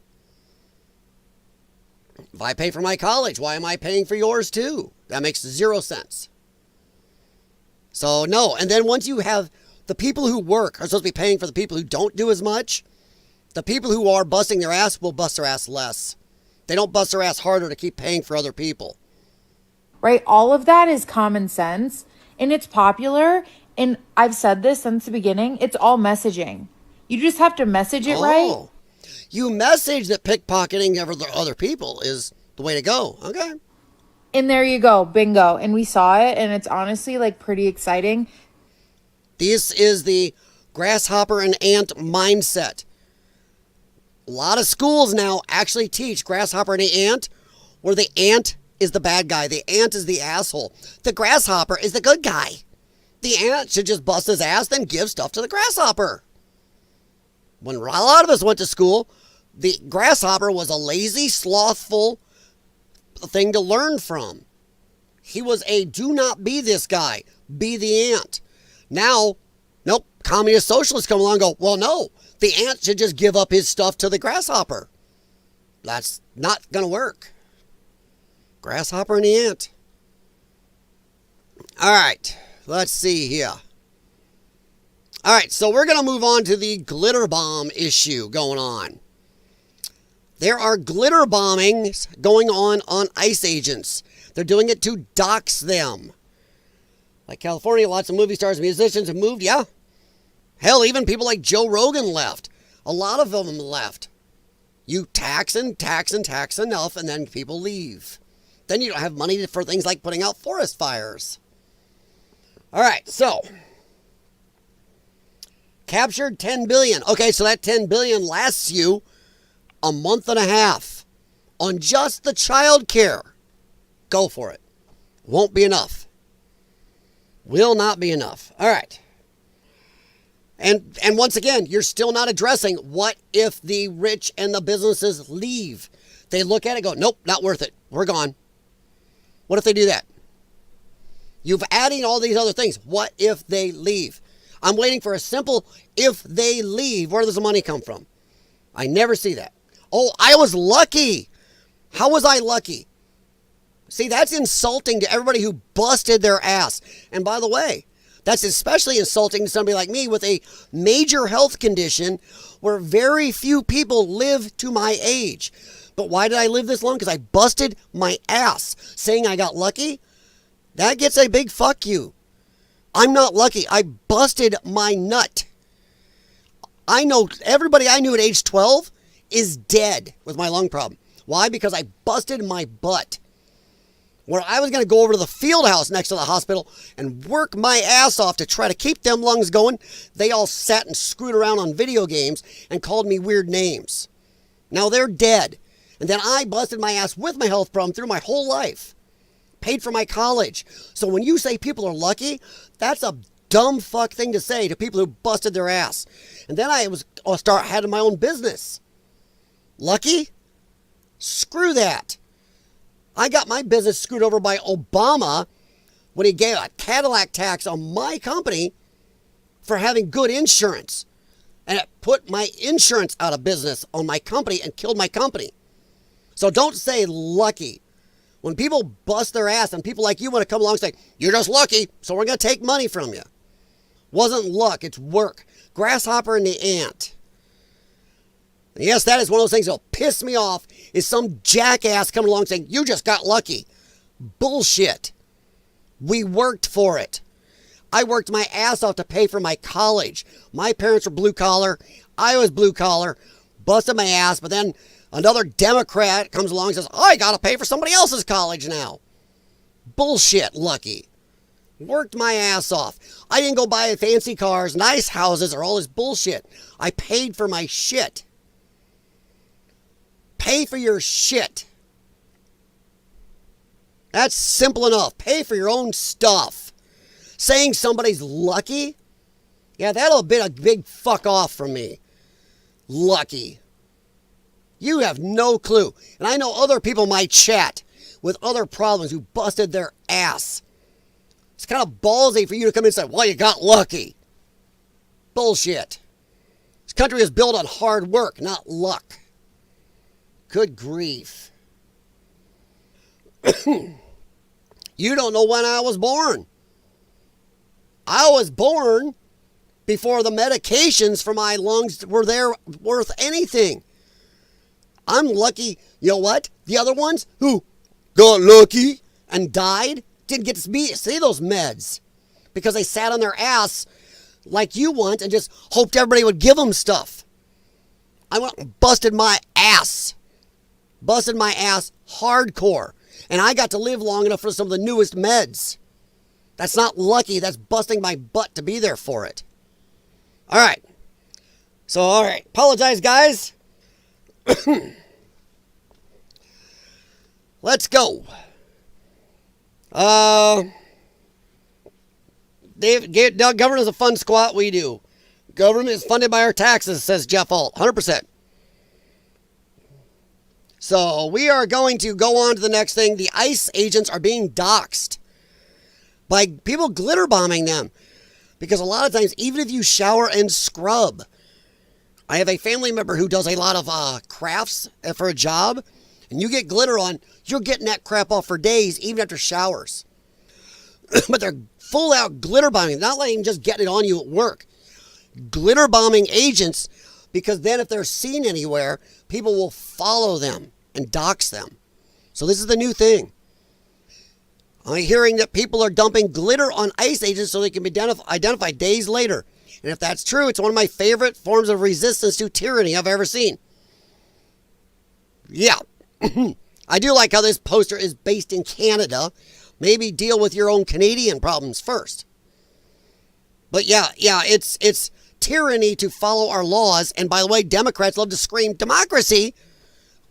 If I pay for my college, why am I paying for yours too? That makes 0 sense. So no, and then once you have the people who work are supposed to be paying for the people who don't do as much, the people who are busting their ass will bust their ass less. They don't bust their ass harder to keep paying for other people. Right? All of that is common sense and it's popular. And I've said this since the beginning. It's all messaging. You just have to message it right. You message that pickpocketing other people is the way to go. Okay. And there you go. Bingo. And we saw it. And it's honestly like pretty exciting. This is the grasshopper and ant mindset. A lot of schools now actually teach grasshopper and ant, where the ant is the bad guy. The ant is the asshole. The grasshopper is the good guy. The ant should just bust his ass, then give stuff to the grasshopper. When a lot of us went to school, the grasshopper was a lazy, slothful thing to learn from. He was a do not be this guy, be the ant. Now, nope, communist socialists come along and go, well, no, the ant should just give up his stuff to the grasshopper. That's not going to work. Grasshopper and the ant. All right, let's see here. All right, so we're going to move on to the glitter bomb issue going on. There are glitter bombings going on ICE agents. They're doing it to dox them. Like California, lots of movie stars and musicians have moved, yeah. Hell, even people like Joe Rogan left. A lot of them left. You tax and tax and tax enough, and then people leave. Then you don't have money for things like putting out forest fires. All right, so captured 10 billion. Okay, so that 10 billion lasts you a month and a half on just the child care. Go for it. Won't be enough. Will not be enough. All right. And once again, you're still not addressing what if the rich and the businesses leave. They look at it and go, nope, not worth it. We're gone. What if they do that? You've adding all these other things. What if they leave? I'm waiting for a simple if they leave. Where does the money come from? I never see that. Oh, I was lucky. How was I lucky? See, that's insulting to everybody who busted their ass. And by the way, that's especially insulting to somebody like me with a major health condition where very few people live to my age. But why did I live this long? Because I busted my ass. Saying I got lucky, that gets a big fuck you. I'm not lucky. I busted my nut. I know everybody I knew at age 12 is dead with my lung problem. Why? Because I busted my butt. Where I was going to go over to the field house next to the hospital and work my ass off to try to keep them lungs going, they all sat and screwed around on video games and called me weird names. Now they're dead. And then I busted my ass with my health problem through my whole life. Paid for my college. So when you say people are lucky, that's a dumb fuck thing to say to people who busted their ass. And then I had my own business. Lucky? Screw that. I got my business screwed over by Obama when he gave a Cadillac tax on my company for having good insurance. And it put my insurance out of business on my company and killed my company. So don't say lucky. When people bust their ass and people like you want to come along and say, you're just lucky, so we're going to take money from you. Wasn't luck, it's work. Grasshopper and the ant. And yes, that is one of those things that'll piss me off, is some jackass coming along saying, you just got lucky. Bullshit. We worked for it. I worked my ass off to pay for my college. My parents were blue collar. I was blue collar. Busted my ass, but then another Democrat comes along and says, I got to pay for somebody else's college now. Bullshit, lucky. Worked my ass off. I didn't go buy fancy cars, nice houses, or all this bullshit. I paid for my shit. Pay for your shit. That's simple enough. Pay for your own stuff. Saying somebody's lucky? Yeah, that'll be a big fuck off from me. Lucky. You have no clue. And I know other people might chat with other problems who busted their ass. It's kind of ballsy for you to come in and say, well, you got lucky. Bullshit. This country is built on hard work, not luck. Good grief. You don't know when I was born. I was born before the medications for my lungs were there worth anything. I'm lucky. You know what? The other ones who got lucky and died didn't get to see those meds because they sat on their ass like you want and just hoped everybody would give them stuff. I went and busted my ass. Busted my ass hardcore. And I got to live long enough for some of the newest meds. That's not lucky. That's busting my butt to be there for it. All right. So, all right. Apologize, guys. Let's go. Government is a fun squat. We do. Government is funded by our taxes, says Jeff Alt. 100%. So we are going to go on to the next thing. The ICE agents are being doxed by people glitter bombing them. Because a lot of times, even if you shower and scrub, I have a family member who does a lot of crafts for a job, and you get glitter on, you're getting that crap off for days, even after showers. But they're full out glitter bombing, not letting just get it on you at work. Glitter bombing agents, because then if they're seen anywhere, people will follow them and dox them. So this is the new thing. I'm hearing that people are dumping glitter on ICE agents so they can be identified days later. And if that's true, it's one of my favorite forms of resistance to tyranny I've ever seen. Yeah. I do like how this poster is based in Canada. Maybe deal with your own Canadian problems first. But yeah, it's tyranny to follow our laws. And by the way, Democrats love to scream democracy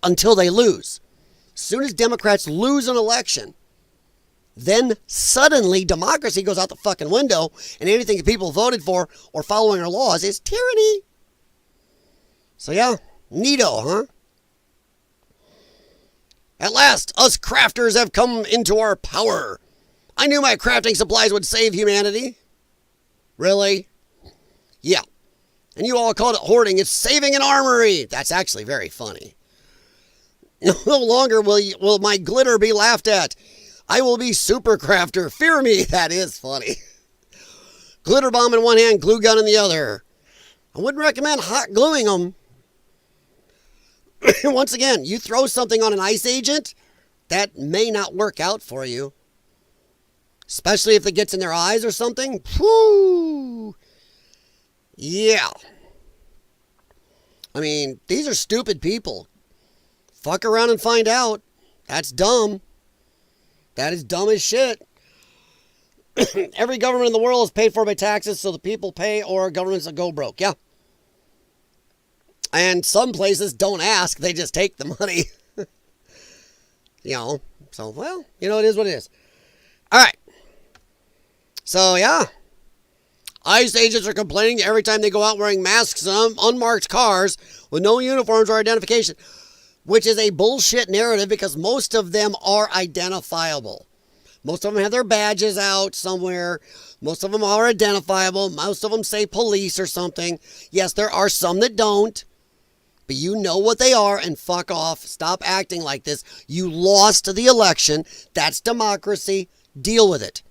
until they lose. As soon as Democrats lose an election, then suddenly democracy goes out the fucking window, and anything that people voted for or following our laws is tyranny. So yeah, neato, huh? At last, us crafters have come into our power. I knew my crafting supplies would save humanity. Really? Yeah. And you all called it hoarding. It's saving an armory. That's actually very funny. No longer will my glitter be laughed at. I will be super crafter. Fear me. That is funny. Glitter bomb in one hand, glue gun in the other. I wouldn't recommend hot gluing them. Once again, you throw something on an ICE agent, that may not work out for you. Especially if it gets in their eyes or something. Whoo! Yeah. I mean, these are stupid people. Fuck around and find out. That's dumb. That is dumb as shit. Every government in the world is paid for by taxes, so the people pay or governments will go broke. Yeah. And some places don't ask, they just take the money. So, well, it is what it is. All right. So, yeah. ICE agents are complaining every time they go out wearing masks on unmarked cars with no uniforms or identification, which is a bullshit narrative because most of them are identifiable. Most of them have their badges out somewhere. Most of them are identifiable. Most of them say police or something. Yes, there are some that don't. But you know what they are, and fuck off. Stop acting like this. You lost the election. That's democracy. Deal with it.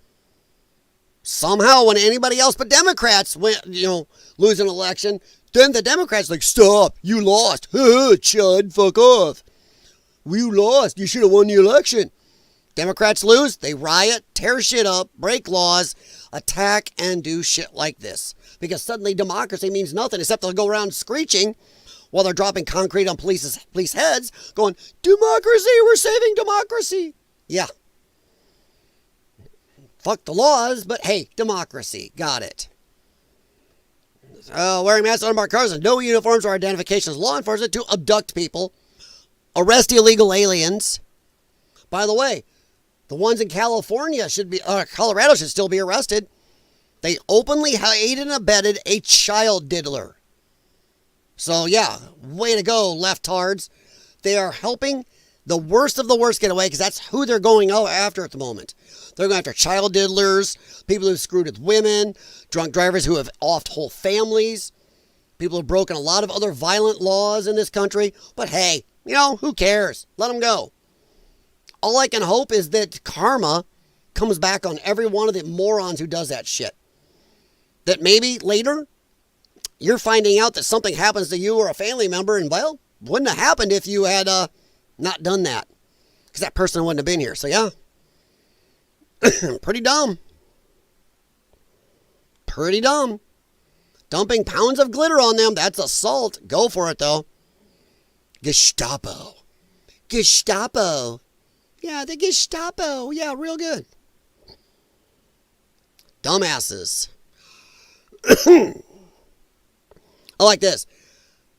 Somehow, when anybody else but Democrats lose an election, then the Democrats like, stop, you lost. Chud, fuck off. You lost. You should have won the election. Democrats lose, they riot, tear shit up, break laws, attack, and do shit like this. Because suddenly democracy means nothing except they'll go around screeching while they're dropping concrete on police heads, going, democracy, we're saving democracy. Yeah. Fuck the laws, but hey, democracy. Got it. Wearing masks on unmarked cars and no uniforms or identifications. Law enforcement to abduct people, arrest illegal aliens. By the way, the ones in California Colorado should still be arrested. They openly aided and abetted a child diddler. So yeah, way to go, leftards. They are helping the worst of the worst get away because that's who they're going after at the moment. They're going after child diddlers, people who've screwed with women, drunk drivers who have offed whole families, people who've broken a lot of other violent laws in this country. But hey, who cares? Let them go. All I can hope is that karma comes back on every one of the morons who does that shit. That maybe later, you're finding out that something happens to you or a family member, and well, wouldn't have happened if you had not done that. Because that person wouldn't have been here. So yeah. Pretty dumb. Pretty dumb. Dumping pounds of glitter on them, that's assault. Go for it, though. Gestapo. Gestapo. Yeah, the Gestapo. Yeah, real good. Dumbasses. I like this.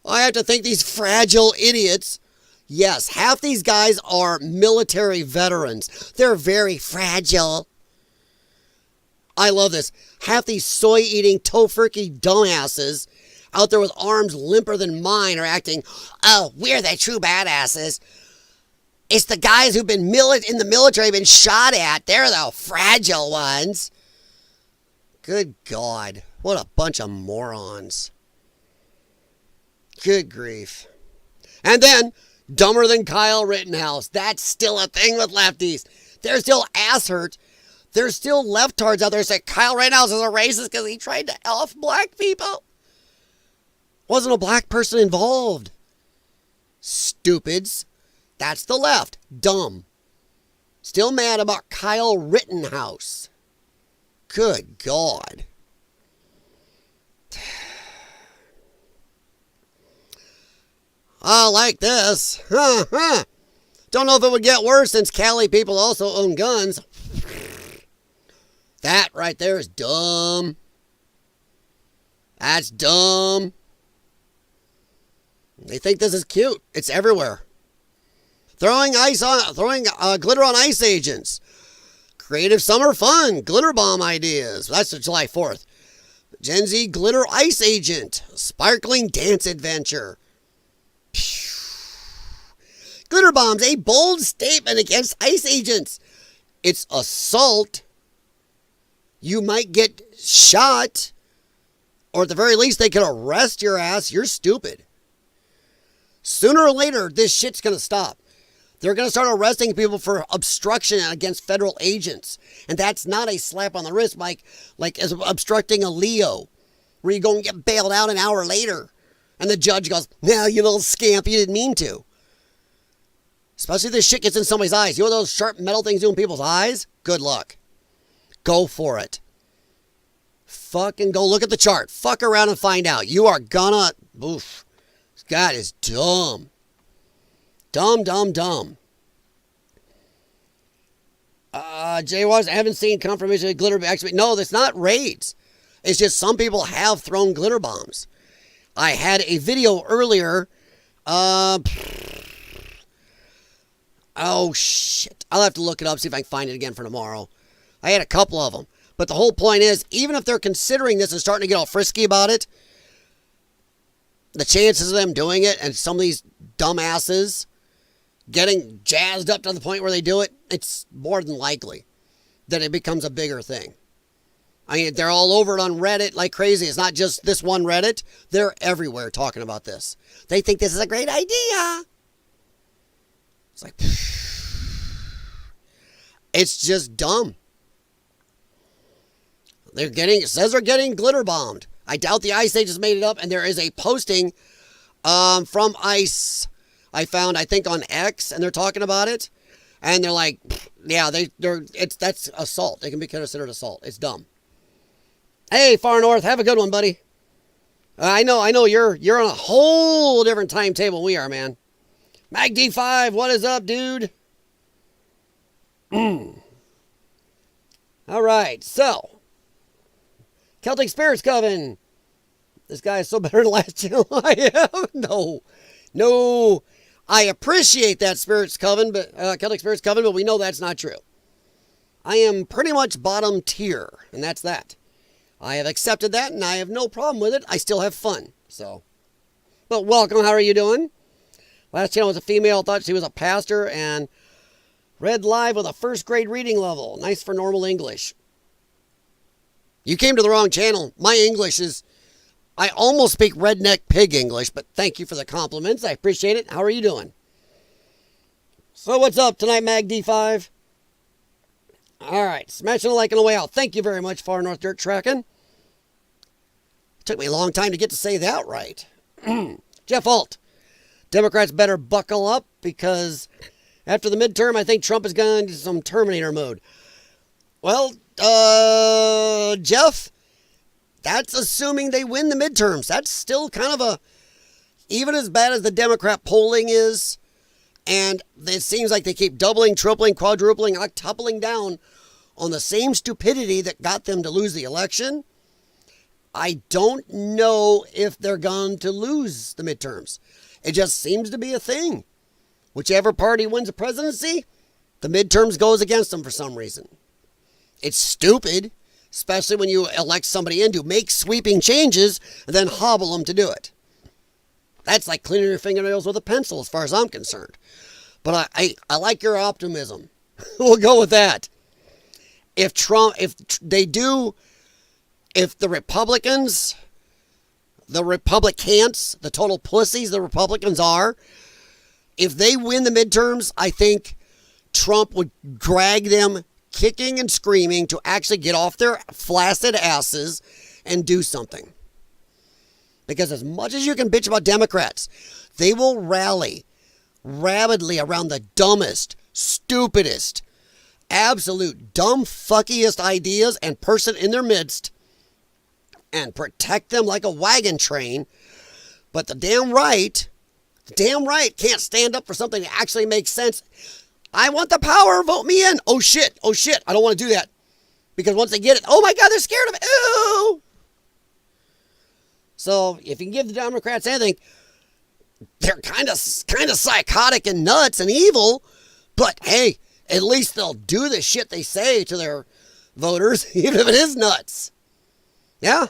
I have to think these fragile idiots Yes, half these guys are military veterans. They're very fragile. I love this. Half these soy-eating, tofurkey dumbasses out there with arms limper than mine are acting, oh, we're the true badasses. It's the guys who've been in the military, been shot at. They're the fragile ones. Good God. What a bunch of morons. Good grief. And then, dumber than Kyle Rittenhouse. That's still a thing with lefties. They're still ass hurt. There's still leftards out there saying Kyle Rittenhouse is a racist because he tried to off black people. Wasn't a black person involved. Stupids. That's the left. Dumb. Still mad about Kyle Rittenhouse. Good God. I like this. Don't know if it would get worse since Cali people also own guns. That right there is dumb. That's dumb. They think this is cute. It's everywhere. Throwing glitter on ice agents. Creative summer fun. Glitter bomb ideas. That's July 4th. Gen Z glitter ice agent. Sparkling dance adventure. Glitter bombs, a bold statement against ice agents. It's assault. You might get shot. Or at the very least, they could arrest your ass. You're stupid. Sooner or later, this shit's going to stop. They're going to start arresting people for obstruction against federal agents. And that's not a slap on the wrist, like as obstructing a Leo, where you go and get bailed out an hour later. And the judge goes, "No, you little scamp, you didn't mean to." Especially if this shit gets in somebody's eyes. You know those sharp metal things doing people's eyes? Good luck. Go for it. Fucking go look at the chart. Fuck around and find out. You are gonna... Oof. This guy is dumb. Dumb, dumb, dumb. Jay was, I haven't seen confirmation of glitter. Actually, no, that's not raids. It's just some people have thrown glitter bombs. I had a video earlier. Oh, shit. I'll have to look it up, see if I can find it again for tomorrow. I had a couple of them. But the whole point is, even if they're considering this and starting to get all frisky about it, the chances of them doing it and some of these dumbasses getting jazzed up to the point where they do it, it's more than likely that it becomes a bigger thing. I mean, they're all over it on Reddit like crazy. It's not just this one Reddit. They're everywhere talking about this. They think this is a great idea. It's like, it's just dumb. It says they're getting glitter bombed. I doubt the Ice Age has made it up, and there is a posting from ICE I found, I think, on X, and they're talking about it, and they're like, yeah, that's assault. It can be considered assault. It's dumb. Hey, Far North, have a good one, buddy. I know you're on a whole different timetable than we are, man. Mag D5, what is up, dude? All right, so Celtic Spirits Coven. This guy is so better than last channel I am. No. I appreciate that Spirits Coven, but Celtic Spirits Coven, but we know that's not true. I am pretty much bottom tier, and that's that. I have accepted that, and I have no problem with it. I still have fun, so. But welcome, how are you doing? Last channel was a female, thought she was a pastor, and read live with a first grade reading level. Nice for normal English. You came to the wrong channel. My English is, I almost speak redneck pig English, but thank you for the compliments. I appreciate it. How are you doing? So what's up tonight, Mag D5? All right, smashing a like on the way out. Thank you very much, Far North Dirt Tracking. Took me a long time to get to say that right. Jeff Alt. Democrats better buckle up because after the midterm, I think Trump is going into some Terminator mode. Well, Jeff, that's assuming they win the midterms. That's still kind of a, even as bad as the Democrat polling is, and it seems like they keep doubling, tripling, quadrupling, octupling down on the same stupidity that got them to lose the election. I don't know if they're going to lose the midterms. It just seems to be a thing. whichever party wins the presidency, the midterms goes against them for some reason. It's stupid, especially when you elect somebody in to make sweeping changes and then hobble them to do it. That's like cleaning your fingernails with a pencil as far as I'm concerned. But I like your optimism. We'll go with that. If the Republicans, the total pussies the Republicans are, if they win the midterms, I think Trump would drag them kicking and screaming to actually get off their flaccid asses and do something. Because as much as you can bitch about Democrats, they will rally rabidly around the dumbest, stupidest, absolute dumb fuckiest ideas and person in their midst and protect them like a wagon train. But the damn right can't stand up for something that actually makes sense. I want the power, vote me in. Oh shit, I don't want to do that. Because once they get it, oh my God, they're scared of it. Ooh. So if you can give the Democrats anything, they're kind of psychotic and nuts and evil, but hey, at least they'll do the shit they say to their voters, even if it is nuts. Yeah.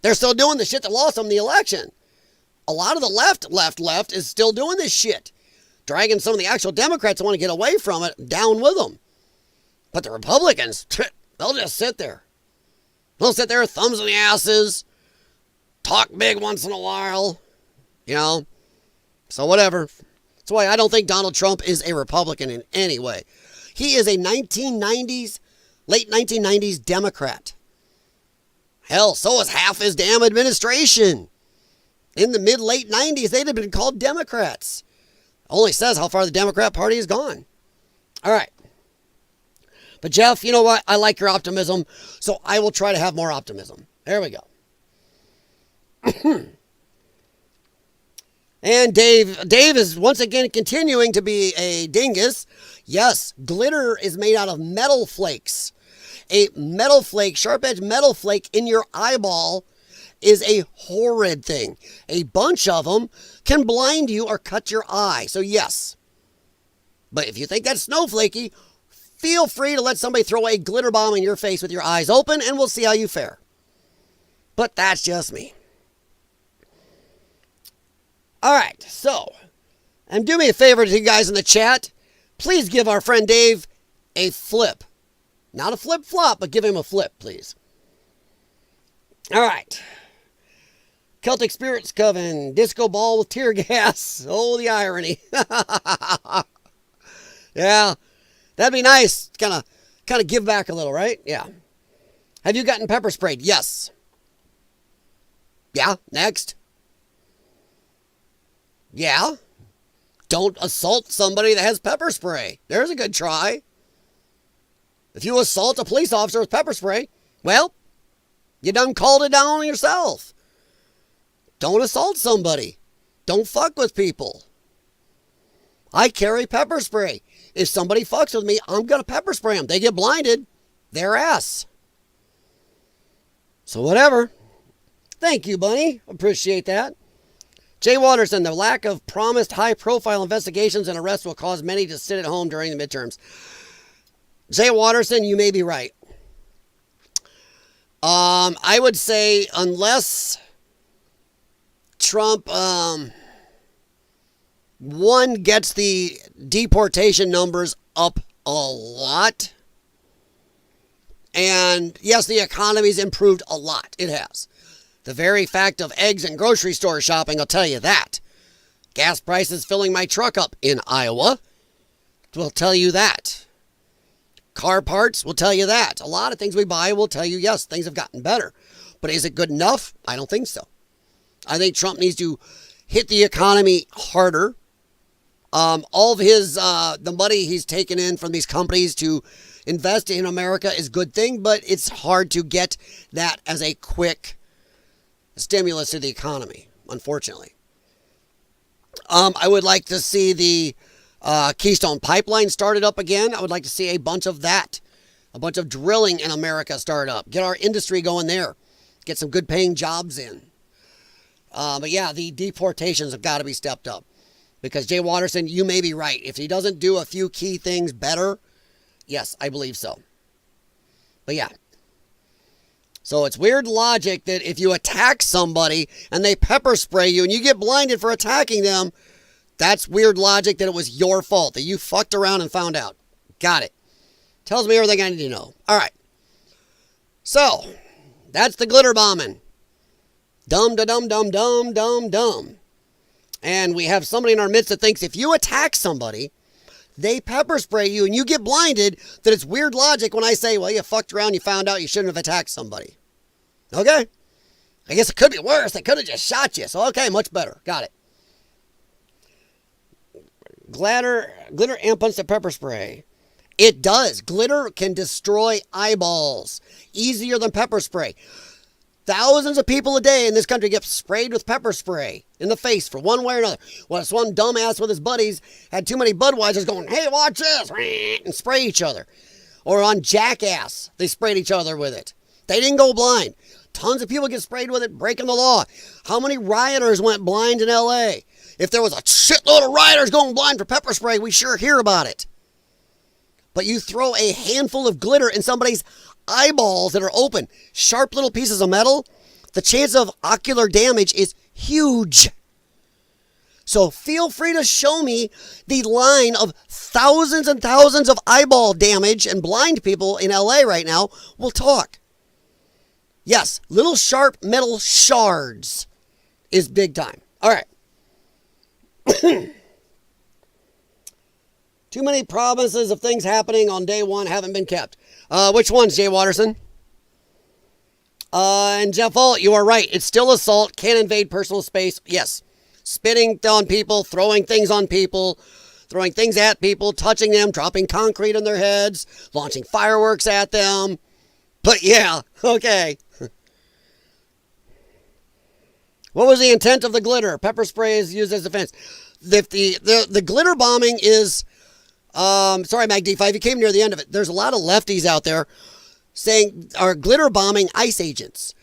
They're still doing the shit that lost them the election. A lot of the left is still doing this shit. Dragging some of the actual Democrats that want to get away from it down with them. But the Republicans, they'll just sit there. They'll sit there, thumbs in the asses, talk big once in a while, you know. So whatever. That's why I don't think Donald Trump is a Republican in any way. He is a late 1990s Democrat. Hell, so is half his damn administration. In the mid-late 90s, they'd have been called Democrats. Only says how far the Democrat Party has gone. All right. But Jeff, you know what? I like your optimism, so I will try to have more optimism. There we go. And Dave is once again continuing to be a dingus. Yes, glitter is made out of metal flakes. A metal flake, sharp-edged metal flake in your eyeball is a horrid thing. A bunch of them can blind you or cut your eye. So yes. But if you think that's snowflakey, feel free to let somebody throw a glitter bomb in your face with your eyes open and we'll see how you fare. But that's just me. Alright, so, and do me a favor to you guys in the chat. Please give our friend Dave a flip. Not a flip-flop, but give him a flip, please. Alright. Celtic Spirits Coven, disco ball with tear gas. Oh, the irony. Yeah, that'd be nice. Kind of give back a little, right? Yeah. Have you gotten pepper sprayed? Yes. Yeah, next. Yeah. Don't assault somebody that has pepper spray. There's a good try. If you assault a police officer with pepper spray, well, you done called it down on yourself. Don't assault somebody. Don't fuck with people. I carry pepper spray. If somebody fucks with me, I'm going to pepper spray them. They get blinded, their ass. So whatever. Thank you, Bunny. Appreciate that. Jay Waterson, the lack of promised high-profile investigations and arrests will cause many to sit at home during the midterms. Jay Waterson, you may be right. I would say unless Trump, one, gets the deportation numbers up a lot. And yes, the economy's improved a lot. It has. The very fact of eggs and grocery store shopping will tell you that. Gas prices filling my truck up in Iowa will tell you that. Car parts will tell you that. A lot of things we buy will tell you, yes, things have gotten better. But is it good enough? I don't think so. I think Trump needs to hit the economy harder. All of his, the money he's taken in from these companies to invest in America is a good thing, but it's hard to get that as a quick stimulus to the economy, unfortunately. I would like to see the Keystone Pipeline started up again. I would like to see a bunch of that. A bunch of drilling in America start up. Get our industry going there. Get some good paying jobs in. But yeah, the deportations have got to be stepped up. Because Jay Watterson, you may be right. If he doesn't do a few key things better, yes, I believe so. But yeah. So it's weird logic that if you attack somebody and they pepper spray you and you get blinded for attacking them, that's weird logic that it was your fault, that you fucked around and found out. Got it. Tells me everything I need to know. All right. So, that's the glitter bombing. Dumb. And we have somebody in our midst that thinks if you attack somebody, they pepper spray you and you get blinded, that it's weird logic when I say, well, you fucked around, you found out you shouldn't have attacked somebody. Okay? I guess it could be worse. They could have just shot you. So, okay, much better. Got it. Glitter implements the pepper spray. It does. Glitter can destroy eyeballs easier than pepper spray. Thousands of people a day in this country get sprayed with pepper spray in the face for one way or another. Well, this one dumbass with his buddies had too many Budweisers going, hey, watch this, and spray each other. Or on Jackass, they sprayed each other with it. They didn't go blind. Tons of people get sprayed with it, breaking the law. How many rioters went blind in L.A.? If there was a shitload of rioters going blind for pepper spray, we sure hear about it. But you throw a handful of glitter in somebody's eyeballs that are open, sharp little pieces of metal, the chance of ocular damage is huge. So feel free to show me the line of thousands and thousands of eyeball damage and blind people in LA right now. We'll talk. Yes, little sharp metal shards is big time. All right. Too many promises of things happening on day one haven't been kept. Which ones, Jay Watterson? And Jeff Alt, you are right. It's still assault. Can invade personal space. Yes. Spitting on people, throwing things on people, throwing things at people, touching them, dropping concrete on their heads, launching fireworks at them. But yeah, okay. What was the intent of the glitter? Pepper spray is used as defense. The glitter bombing is... sorry, Mag D5, you came near the end of it. There's a lot of lefties out there saying are glitter bombing ICE agents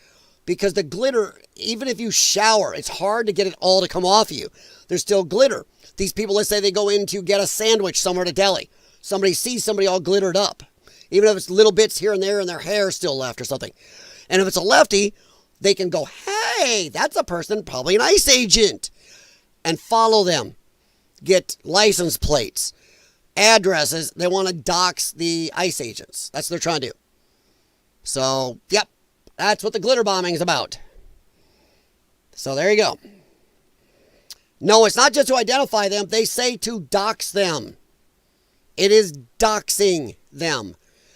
because the glitter, even if you shower, it's hard to get it all to come off you. There's still glitter. These people, let's say they go in to get a sandwich somewhere to deli. Somebody sees somebody all glittered up, even if it's little bits here and there and their hair still left or something. And if it's a lefty, they can go, hey, that's a person, probably an ICE agent, and follow them. Get license plates. Addresses, they want to dox the ICE agents. That's what they're trying to do. So, yep, that's what the glitter bombing is about. So there you go. No, it's not just to identify them. They say to dox them. It is doxing them,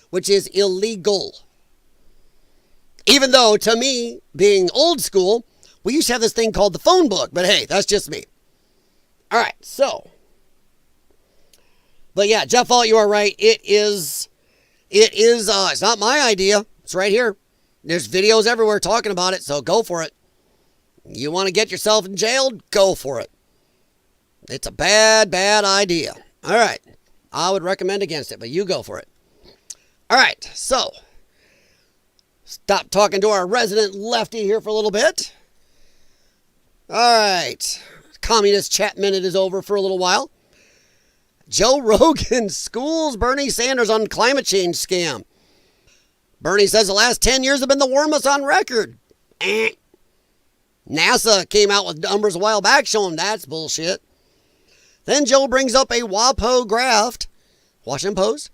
which is illegal. Even though, to me, being old school, we used to have this thing called the phone book. But hey, that's just me. All right, so... But yeah, Jeff Alt, you are right. It's not my idea. It's right here. There's videos everywhere talking about it, so go for it. You want to get yourself in jail? Go for it. It's a bad, bad idea. All right. I would recommend against it, but you go for it. All right, so stop talking to our resident lefty here for a little bit. All right. Communist chat minute is over for a little while. Joe Rogan schools Bernie Sanders on climate change scam. Bernie says the last 10 years have been the warmest on record. NASA came out with numbers a while back showing that's bullshit. Then Joe brings up a WAPO graph, Washington Post,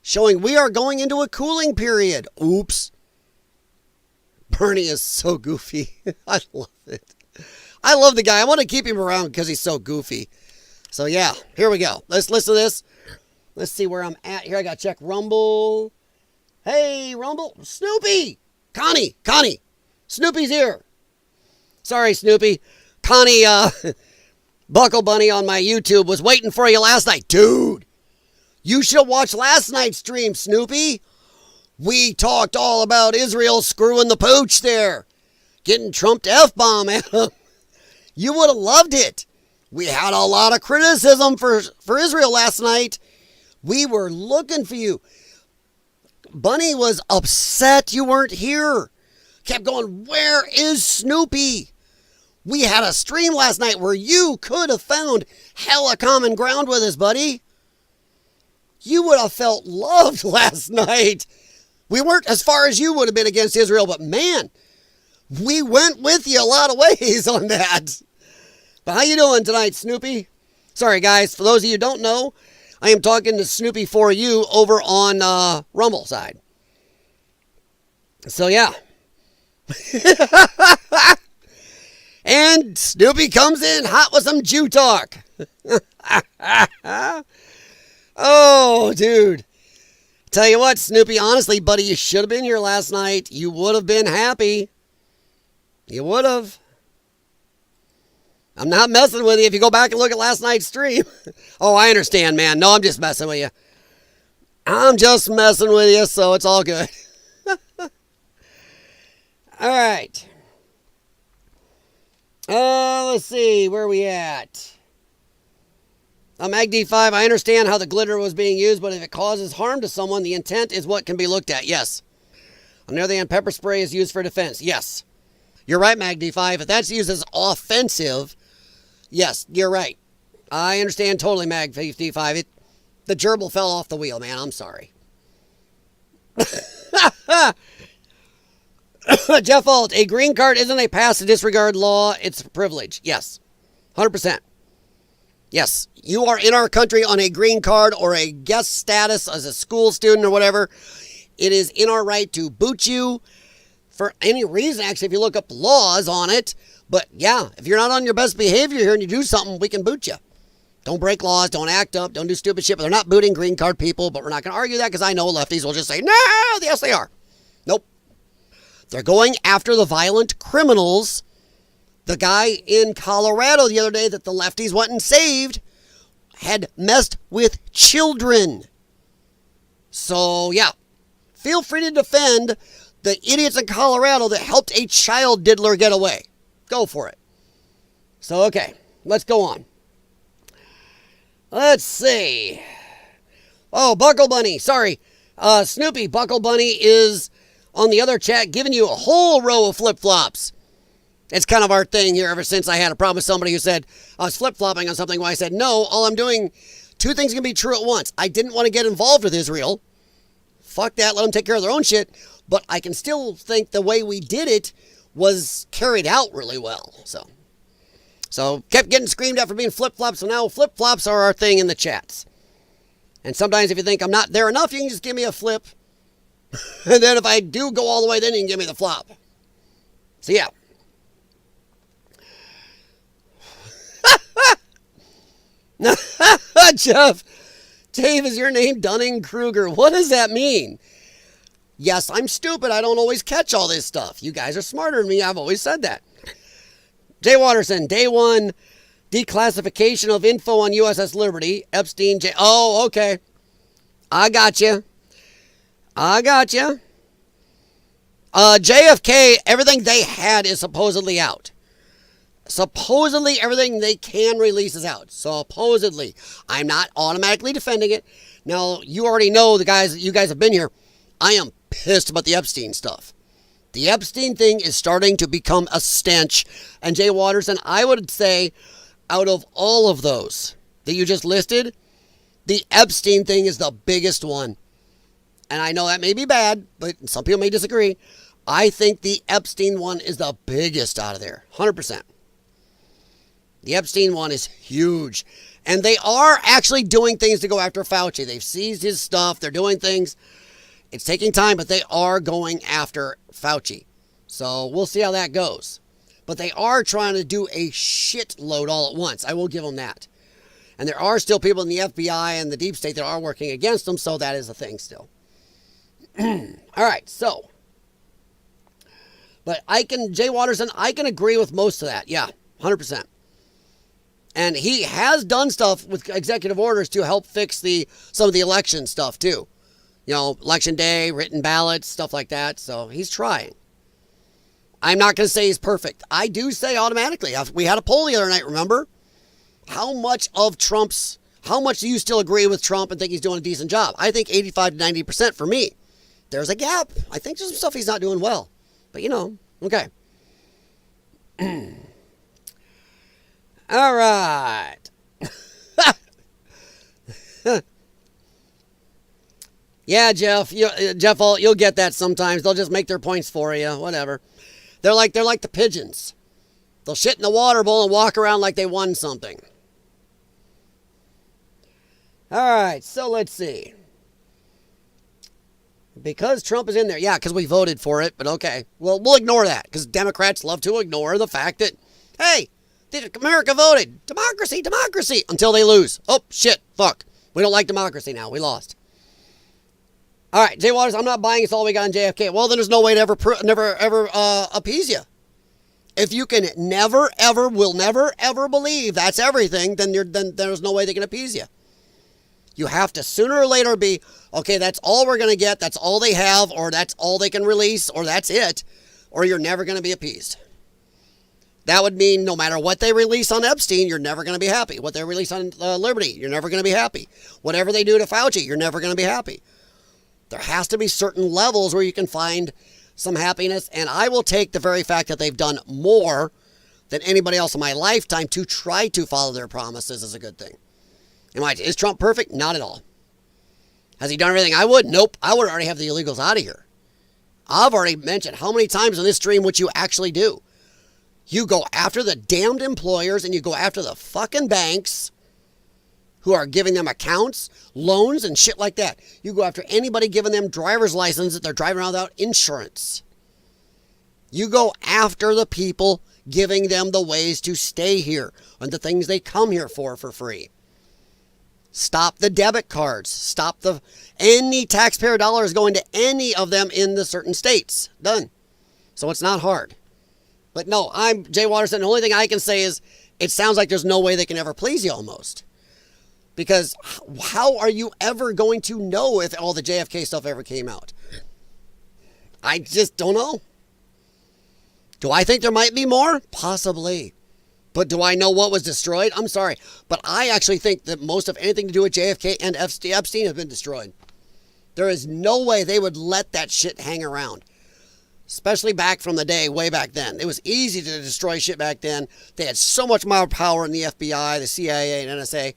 showing we are going into a cooling period. Oops. Bernie is so goofy. I love it. I love the guy. I want to keep him around because he's so goofy. So yeah, here we go. Let's listen to this. Let's see where I'm at here. I got to check Rumble. Hey, Rumble. Snoopy. Connie. Snoopy's here. Sorry, Snoopy. Connie, Buckle Bunny on my YouTube was waiting for you last night. Dude, you should watch last night's stream, Snoopy. We talked all about Israel screwing the pooch there. Getting Trump to F-bomb at him. You would have loved it. We had a lot of criticism for Israel last night. We were looking for you. Bunny was upset you weren't here. Kept going, where is Snoopy? We had a stream last night where you could have found hella common ground with us, buddy. You would have felt loved last night. We weren't as far as you would have been against Israel, but man, we went with you a lot of ways on that. But how you doing tonight, Snoopy? Sorry, guys. For those of you who don't know, I am talking to Snoopy for you over on Rumble side. So, yeah. And Snoopy comes in hot with some Jew talk. Oh, dude. Tell you what, Snoopy, honestly, buddy, you should have been here last night. You would have been happy. You would have. I'm not messing with you if you go back and look at last night's stream. Oh, I understand, man. No, I'm just messing with you. I'm just messing with you, so it's all good. All right. Let's see. Where are we at? Mag D5, I understand how the glitter was being used, but if it causes harm to someone, the intent is what can be looked at. Yes. On the other hand, pepper spray is used for defense. Yes. You're right, Mag D5. If that's used as offensive, yes, you're right. I understand totally, Mag D5. The gerbil fell off the wheel, man. I'm sorry. Jeff Alt, a green card isn't a pass to disregard law. It's a privilege. Yes. 100%. Yes. You are in our country on a green card or a guest status as a school student or whatever. It is in our right to boot you for any reason, actually, if you look up laws on it. But yeah, if you're not on your best behavior here and you do something, we can boot you. Don't break laws, don't act up, don't do stupid shit. But they're not booting green card people, but we're not going to argue that because I know lefties will just say, no, yes they are. Nope. They're going after the violent criminals. The guy in Colorado the other day that the lefties went and saved had messed with children. So yeah, feel free to defend the idiots in Colorado that helped a child diddler get away. Go for it. So, okay, let's go on. Let's see. Oh, Buckle Bunny. Sorry. Snoopy, Buckle Bunny is on the other chat giving you a whole row of flip-flops. It's kind of our thing here ever since I had a problem with somebody who said I was flip-flopping on something where I said, no, all I'm doing, two things can be true at once. I didn't want to get involved with Israel. Fuck that, let them take care of their own shit. But I can still think the way we did it was carried out really well. So kept getting screamed at for being flip-flops, so now flip-flops are our thing in the chats. And sometimes if you think I'm not there enough, you can just give me a flip. And then if I do go all the way, then you can give me the flop. So yeah. Jeff, Dave, is your name Dunning-Kruger? What does that mean? Yes, I'm stupid. I don't always catch all this stuff. You guys are smarter than me. I've always said that. Jay Watterson, day one, declassification of info on USS Liberty. Epstein, oh, okay. I got you. JFK, everything they had is supposedly out. Supposedly, everything they can release is out. Supposedly. I'm not automatically defending it. Now, you already know you guys have been here. I am pissed about the Epstein stuff. The Epstein thing is starting to become a stench. And Jay Watterson, I would say, out of all of those that you just listed, the Epstein thing is the biggest one. And I know that may be bad, but some people may disagree. I think the Epstein one is the biggest out of there. 100%. The Epstein one is huge. And they are actually doing things to go after Fauci. They've seized his stuff. They're doing things. It's taking time, but they are going after Fauci. So we'll see how that goes. But they are trying to do a shitload all at once. I will give them that. And there are still people in the FBI and the deep state that are working against them, so that is a thing still. All right, so. But Jay Watterson, I can agree with most of that. Yeah, 100%. And he has done stuff with executive orders to help fix some of the election stuff too. You know, election day, written ballots, stuff like that. So he's trying. I'm not going to say he's perfect. I do say automatically. We had a poll the other night, remember? How much do you still agree with Trump and think he's doing a decent job? I think 85 to 90% for me. There's a gap. I think there's some stuff he's not doing well. But, okay. All right. Yeah, Jeff. Jeff, you'll get that sometimes. They'll just make their points for you. Whatever. They're like the pigeons. They'll shit in the water bowl and walk around like they won something. All right. So let's see. Because Trump is in there. Yeah, because we voted for it. But okay. Well, we'll ignore that because Democrats love to ignore the fact that, hey, America voted. Democracy, democracy. Until they lose. Oh, shit. Fuck. We don't like democracy now. We lost. All right, Jay Waters, I'm not buying it's all we got in JFK. Well, then there's no way to ever appease you. If you can never, ever, will never, ever believe that's everything, then there's no way they can appease you. You have to sooner or later be, okay, that's all we're going to get, that's all they have, or that's all they can release, or that's it, or you're never going to be appeased. That would mean no matter what they release on Epstein, you're never going to be happy. What they release on Liberty, you're never going to be happy. Whatever they do to Fauci, you're never going to be happy. There has to be certain levels where you can find some happiness, and I will take the very fact that they've done more than anybody else in my lifetime to try to follow their promises as a good thing. Is Trump perfect? Not at all. Has he done everything I would? Nope. I would already have the illegals out of here. I've already mentioned how many times on this stream what you actually do. You go after the damned employers and you go after the fucking banks who are giving them accounts, loans, and shit like that. You go after anybody giving them driver's license that they're driving around without insurance. You go after the people giving them the ways to stay here and the things they come here for free. Stop the debit cards. Stop any taxpayer dollars going to any of them in the certain states. Done. So it's not hard. But no, I'm Jay Watterson. The only thing I can say is it sounds like there's no way they can ever please you almost. Because how are you ever going to know if all the JFK stuff ever came out? I just don't know. Do I think there might be more? Possibly. But do I know what was destroyed? I'm sorry. But I actually think that most of anything to do with JFK and Epstein has been destroyed. There is no way they would let that shit hang around. Especially back from the day, way back then. It was easy to destroy shit back then. They had so much more power in the FBI, the CIA, and NSA.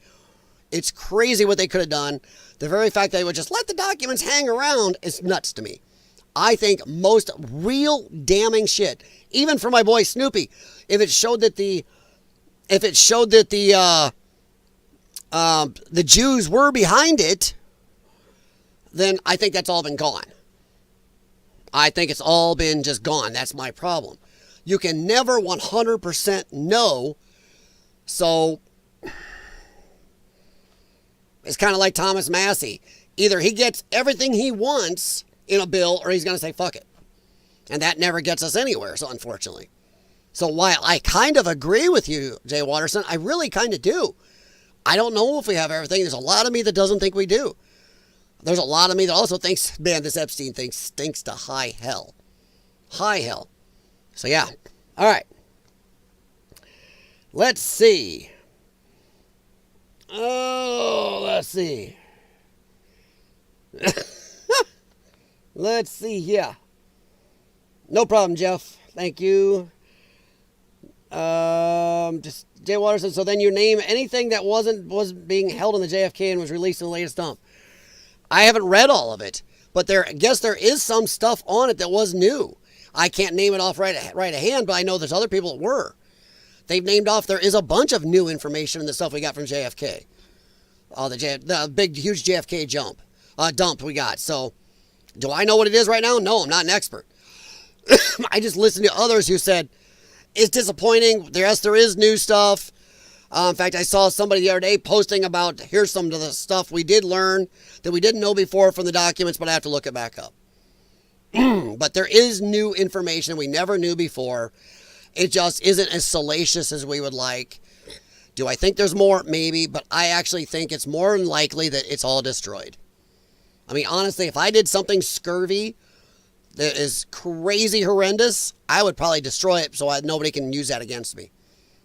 It's crazy what they could have done. The very fact that they would just let the documents hang around is nuts to me. I think most real damning shit, even for my boy Snoopy, if it showed that the Jews were behind it, then I think that's all been gone. I think it's all been just gone. That's my problem. You can never 100% know. So it's kind of like Thomas Massey. Either he gets everything he wants in a bill or he's going to say, fuck it. And that never gets us anywhere, so unfortunately. So while I kind of agree with you, Jay Watterson, I really kind of do. I don't know if we have everything. There's a lot of me that doesn't think we do. There's a lot of me that also thinks, man, this Epstein thing stinks to high hell. High hell. So yeah. All right. Let's see. Oh, let's see. Let's see here. No problem, Jeff. Thank you. Just Jay Watterson. So then you name anything that was being held in the JFK and was released in the latest dump. I haven't read all of it, but I guess there is some stuff on it that was new. I can't name it off right at hand, but I know there's other people that were. They've named off, there is a bunch of new information in the stuff we got from JFK. The big, huge JFK dump we got. So, do I know what it is right now? No, I'm not an expert. I just listened to others who said, it's disappointing. Yes, there is new stuff. In fact, I saw somebody the other day posting about, here's some of the stuff we did learn that we didn't know before from the documents, but I have to look it back up. But there is new information we never knew before. It just isn't as salacious as we would like. Do I think there's more? Maybe, but I actually think it's more than likely that it's all destroyed. I mean, honestly, if I did something scurvy that is crazy horrendous, I would probably destroy it so nobody can use that against me.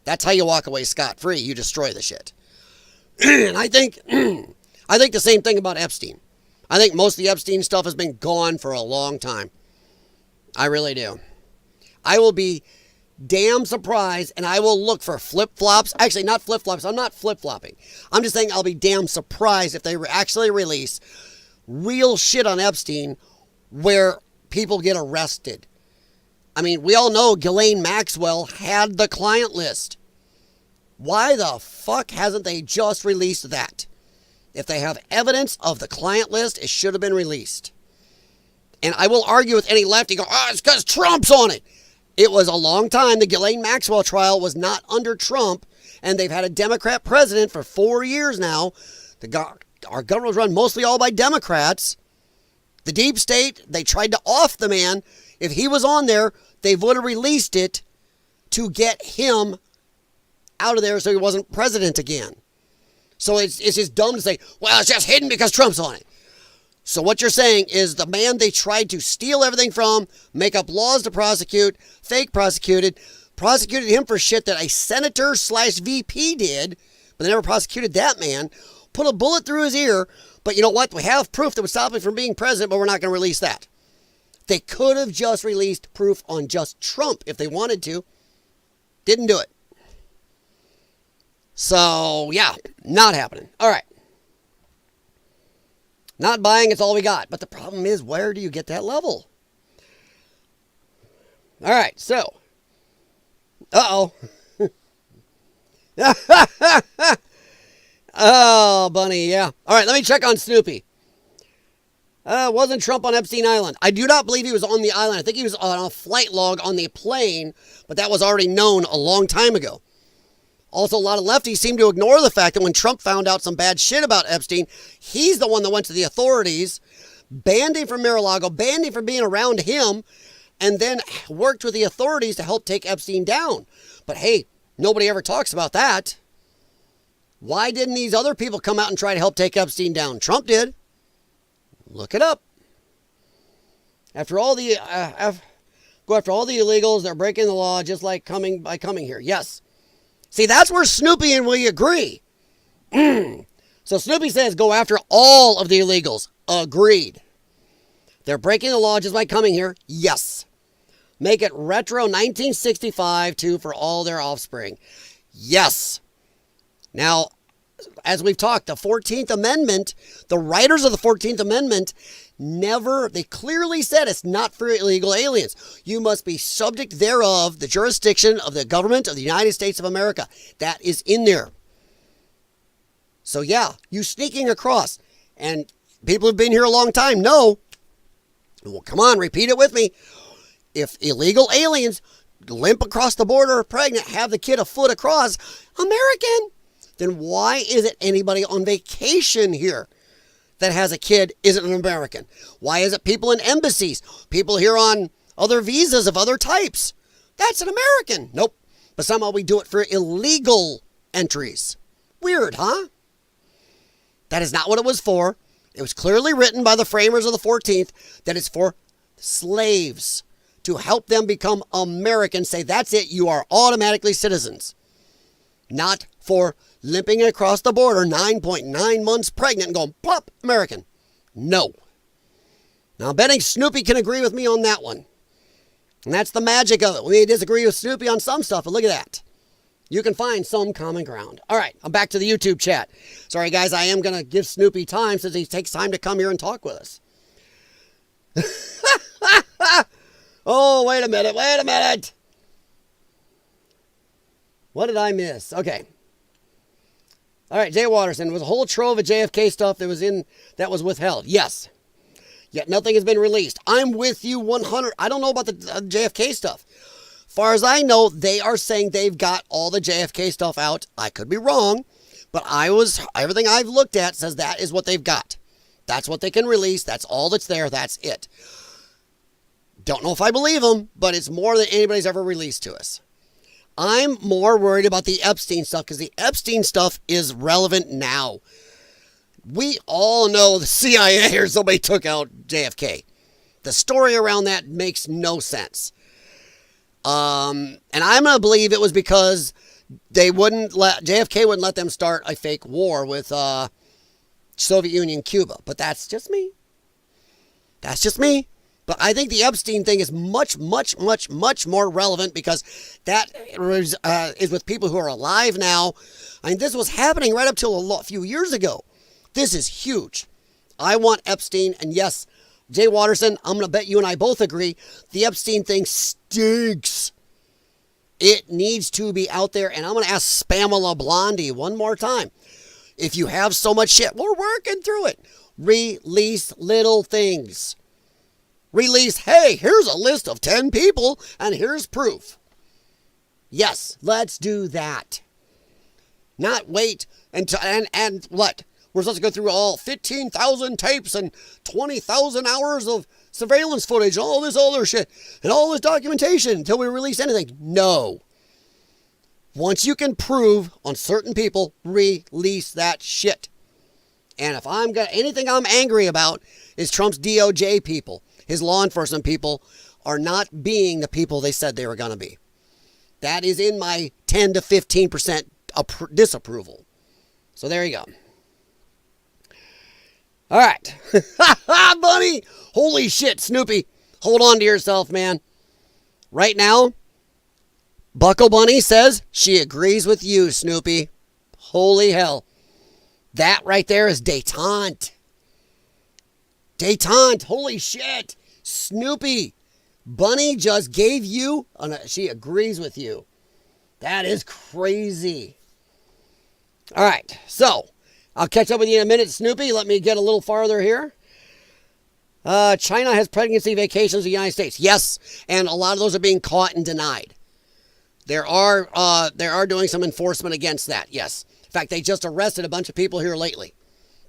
That's how you walk away scot-free. You destroy the shit. And I think the same thing about Epstein. I think most of the Epstein stuff has been gone for a long time. I really do. I will be damn surprised, and I will look for flip-flops. Actually, not flip-flops. I'm not flip-flopping. I'm just saying I'll be damn surprised if they actually release real shit on Epstein where people get arrested. I mean, we all know Ghislaine Maxwell had the client list. Why the fuck hasn't they just released that? If they have evidence of the client list, it should have been released. And I will argue with any lefty, go, it's because Trump's on it. It was a long time. The Ghislaine Maxwell trial was not under Trump, and they've had a Democrat president for 4 years now. Our government was run mostly all by Democrats. The deep state, they tried to off the man. If he was on there, they would have released it to get him out of there so he wasn't president again. So it's just dumb to say, well, it's just hidden because Trump's on it. So what you're saying is the man they tried to steal everything from, make up laws to prosecute, fake prosecuted him for shit that a senator/VP did, but they never prosecuted that man, put a bullet through his ear, but you know what? We have proof that would stop him from being president, but we're not going to release that. They could have just released proof on just Trump if they wanted to. Didn't do it. So, yeah, not happening. All right. Not buying, it's all we got. But the problem is, where do you get that level? All right, so. Uh-oh. Oh, bunny, yeah. All right, let me check on Snoopy. Wasn't Trump on Epstein Island? I do not believe he was on the island. I think he was on a flight log on the plane, but that was already known a long time ago. Also, a lot of lefties seem to ignore the fact that when Trump found out some bad shit about Epstein, he's the one that went to the authorities, banned him from Mar-a-Lago, banned him from being around him, and then worked with the authorities to help take Epstein down. But hey, nobody ever talks about that. Why didn't these other people come out and try to help take Epstein down? Trump did. Look it up. After all the go after all the illegals, they're breaking the law just like coming here. Yes. See, that's where Snoopy and we agree. So Snoopy says go after all of the illegals. Agreed. They're breaking the law just by coming here. Yes. Make it retro 1965 too for all their offspring. Yes. Now, as we've talked, the 14th Amendment, the writers of the 14th Amendment they clearly said it's not for illegal aliens. You must be subject thereof, the jurisdiction of the government of the United States of America. That is in there. So yeah, you sneaking across, and people who've been here a long time know, well, come on, repeat it with me. If illegal aliens limp across the border pregnant, have the kid a foot across, American, then why is it anybody on vacation here that has a kid isn't an American? Why is it people in embassies, people here on other visas of other types? That's an American. Nope. But somehow we do it for illegal entries. Weird, huh? That is not what it was for. It was clearly written by the framers of the 14th that it's for slaves to help them become Americans. Say, that's it, you are automatically citizens. Not for limping across the border 9.9 months pregnant and going, plop, American. No. Now, I'm betting Snoopy can agree with me on that one. And that's the magic of it. We may disagree with Snoopy on some stuff, but look at that. You can find some common ground. All right, I'm back to the YouTube chat. Sorry, guys, I am going to give Snoopy time since he takes time to come here and talk with us. Oh, wait a minute. What did I miss? Okay. All right, Jay Watterson, was a whole trove of JFK stuff that was withheld. Yes. Yet nothing has been released. I'm with you 100. I don't know about the JFK stuff. Far as I know, they are saying they've got all the JFK stuff out. I could be wrong, but everything I've looked at says that is what they've got. That's what they can release. That's all that's there. That's it. Don't know if I believe them, but it's more than anybody's ever released to us. I'm more worried about the Epstein stuff because the Epstein stuff is relevant now. We all know the CIA or somebody took out JFK. The story around that makes no sense. And I'm going to believe it was because JFK wouldn't let them start a fake war with Soviet Union, Cuba. But that's just me. But I think the Epstein thing is much, much, much, much more relevant because that is with people who are alive now. I mean, this was happening right up till a few years ago. This is huge. I want Epstein, and yes, Jay Watterson, I'm going to bet you and I both agree, the Epstein thing stinks. It needs to be out there, and I'm going to ask Spamela Blondie one more time. If you have so much shit, we're working through it. Release little things. Release, hey, here's a list of 10 people, and here's proof. Yes, let's do that. Not wait until, and what? We're supposed to go through all 15,000 tapes and 20,000 hours of surveillance footage, all this other shit, and all this documentation until we release anything. No. Once you can prove on certain people, release that shit. And if I'm got anything I'm angry about is Trump's DOJ people. His law enforcement people are not being the people they said they were going to be. That is in my 10 to 15% disapproval. So there you go. All right. Bunny. Holy shit, Snoopy. Hold on to yourself, man. Right now, Buckle Bunny says she agrees with you, Snoopy. Holy hell. That right there is detente. Detente. Holy shit. Snoopy. Bunny just gave you, she agrees with you. That is crazy. All right. So, I'll catch up with you in a minute, Snoopy. Let me get a little farther here. China has pregnancy vacations in the United States. Yes, and a lot of those are being caught and denied. There are doing some enforcement against that, yes. In fact, they just arrested a bunch of people here lately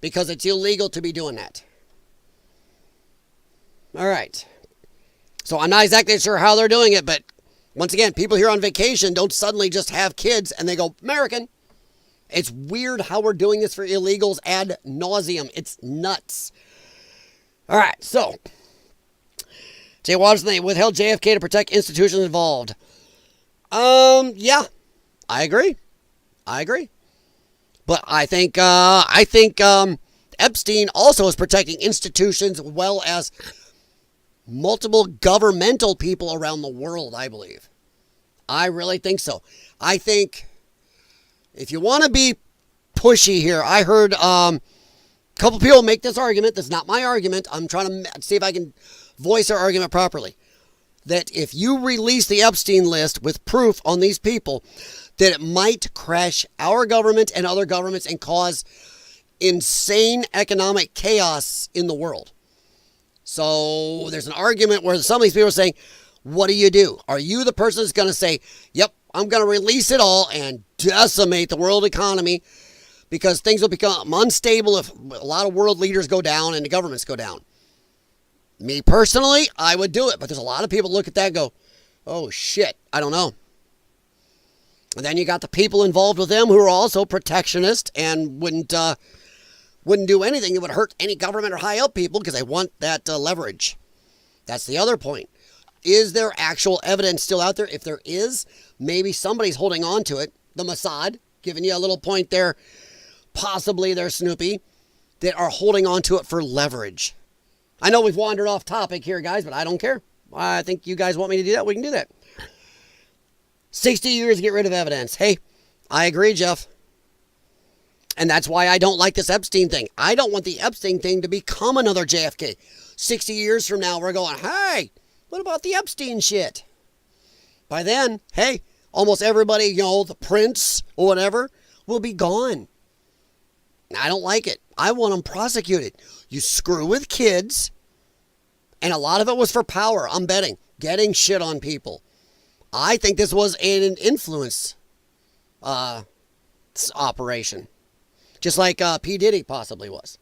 because it's illegal to be doing that. All right. So I'm not exactly sure how they're doing it, but once again, people here on vacation don't suddenly just have kids and they go, American. It's weird how we're doing this for illegals ad nauseum. It's nuts. All right, so Jay Watterson, they withheld JFK to protect institutions involved. Yeah, I agree. But I think Epstein also is protecting institutions as well as multiple governmental people around the world, I believe. I really think so. I think if you want to be pushy here, I heard a couple people make this argument. That's not my argument. I'm trying to see if I can voice our argument properly. That if you release the Epstein list with proof on these people, that it might crash our government and other governments and cause insane economic chaos in the world. So there's an argument where some of these people are saying, what do? Are you the person that's going to say, yep, I'm going to release it all and decimate the world economy because things will become unstable if a lot of world leaders go down and the governments go down? Me personally, I would do it, but there's a lot of people look at that and go, oh shit, I don't know. And then you got the people involved with them who are also protectionist and wouldn't do anything that would hurt any government or high up people because they want that leverage. That's the other point. Is there actual evidence still out there? If there is, maybe somebody's holding on to it. The Mossad, giving you a little point there, possibly they're Snoopy, that are holding on to it for leverage. I know we've wandered off topic here, guys, but I don't care. I think you guys want me to do that. We can do that. 60 years to get rid of evidence. Hey, I agree, Jeff. And that's why I don't like this Epstein thing. I don't want the Epstein thing to become another JFK. 60 years from now, we're going, hey, what about the Epstein shit? By then, hey, almost everybody, the prince or whatever, will be gone. I don't like it. I want them prosecuted. You screw with kids, and a lot of it was for power, I'm betting. Getting shit on people. I think this was an influence operation. Just like P. Diddy possibly was.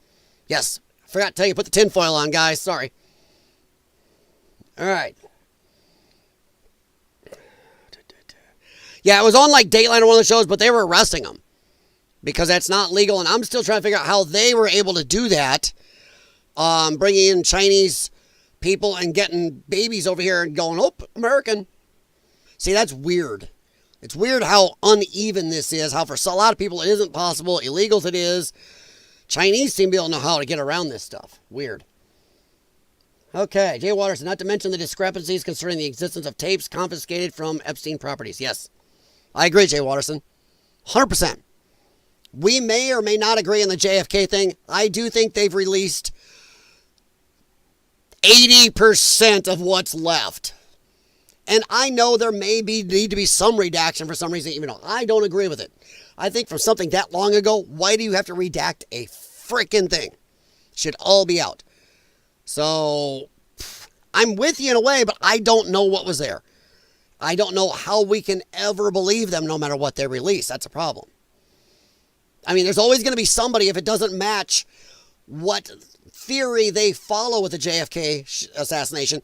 Yes, I forgot to tell you, put the tinfoil on, guys. Sorry. All right. Yeah, it was on like Dateline or one of the shows, but they were arresting him because that's not legal. And I'm still trying to figure out how they were able to do that. Bringing in Chinese people and getting babies over here and going, oh, American. See, that's weird. It's weird how uneven this is, how for a lot of people it isn't possible, illegals it is. Chinese seem to be able to know how to get around this stuff. Weird. Okay, Jay Waters, not to mention the discrepancies concerning the existence of tapes confiscated from Epstein properties. Yes, I agree, Jay Watterson. 100%. We may or may not agree on the JFK thing. I do think they've released 80% of what's left. And I know there may need to be some redaction for some reason, even though I don't agree with it. I think from something that long ago, why do you have to redact a freaking thing? Should all be out. So, I'm with you in a way, but I don't know what was there. I don't know how we can ever believe them no matter what they release. That's a problem. I mean, there's always going to be somebody, if it doesn't match what theory they follow with the JFK assassination,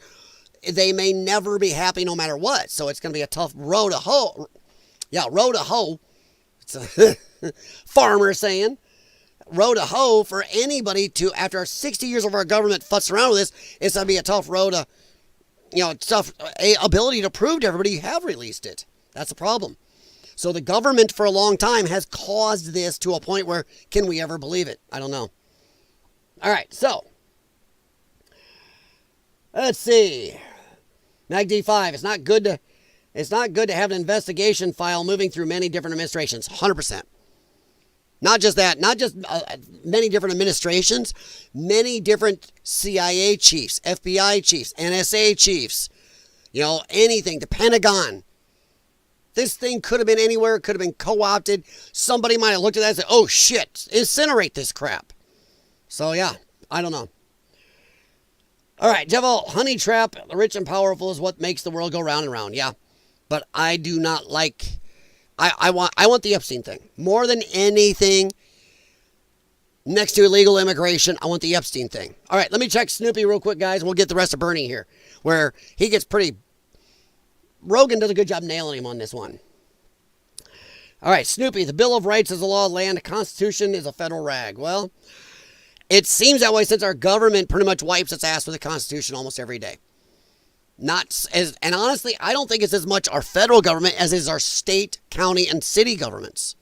they may never be happy no matter what. So it's going to be a tough road to hoe. Yeah, road to hoe. It's a farmer saying. Road to hoe for anybody to, after 60 years of our government futzing around with this, it's going to be a tough road to, tough ability to prove to everybody you have released it. That's the problem. So the government for a long time has caused this to a point where, can we ever believe it? I don't know. All right, so let's see. MAGD5, it's not good to have an investigation file moving through many different administrations. 100%. Not just that, not just many different administrations, many different CIA chiefs, FBI chiefs, NSA chiefs, anything, the Pentagon. This thing could have been anywhere. It could have been co-opted. Somebody might have looked at that and said, oh shit, incinerate this crap. So yeah, I don't know. All right, Devil, honey trap, the rich and powerful is what makes the world go round and round. Yeah, but I do not like, I want the Epstein thing. More than anything, next to illegal immigration, I want the Epstein thing. All right, let me check Snoopy real quick, guys, and we'll get the rest of Bernie here, where he gets pretty, Rogan does a good job nailing him on this one. All right, Snoopy, the Bill of Rights is a law of land, the Constitution is a federal rag. Well, it seems that way since our government pretty much wipes its ass with the Constitution almost every day. And honestly, I don't think it's as much our federal government as is our state, county, and city governments.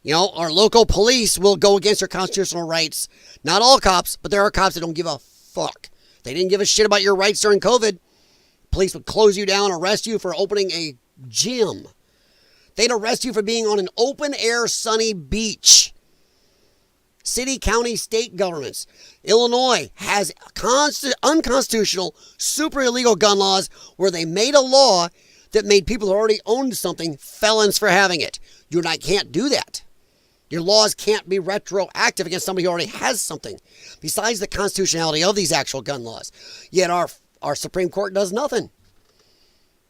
Our local police will go against their constitutional rights. Not all cops, but there are cops that don't give a fuck. They didn't give a shit about your rights during COVID. Police would close you down, arrest you for opening a gym. They'd arrest you for being on an open-air sunny beach. City, county, state governments. Illinois has unconstitutional, super illegal gun laws where they made a law that made people who already owned something felons for having it. You and I can't do that. Your laws can't be retroactive against somebody who already has something. Besides the constitutionality of these actual gun laws. Yet our Supreme Court does nothing.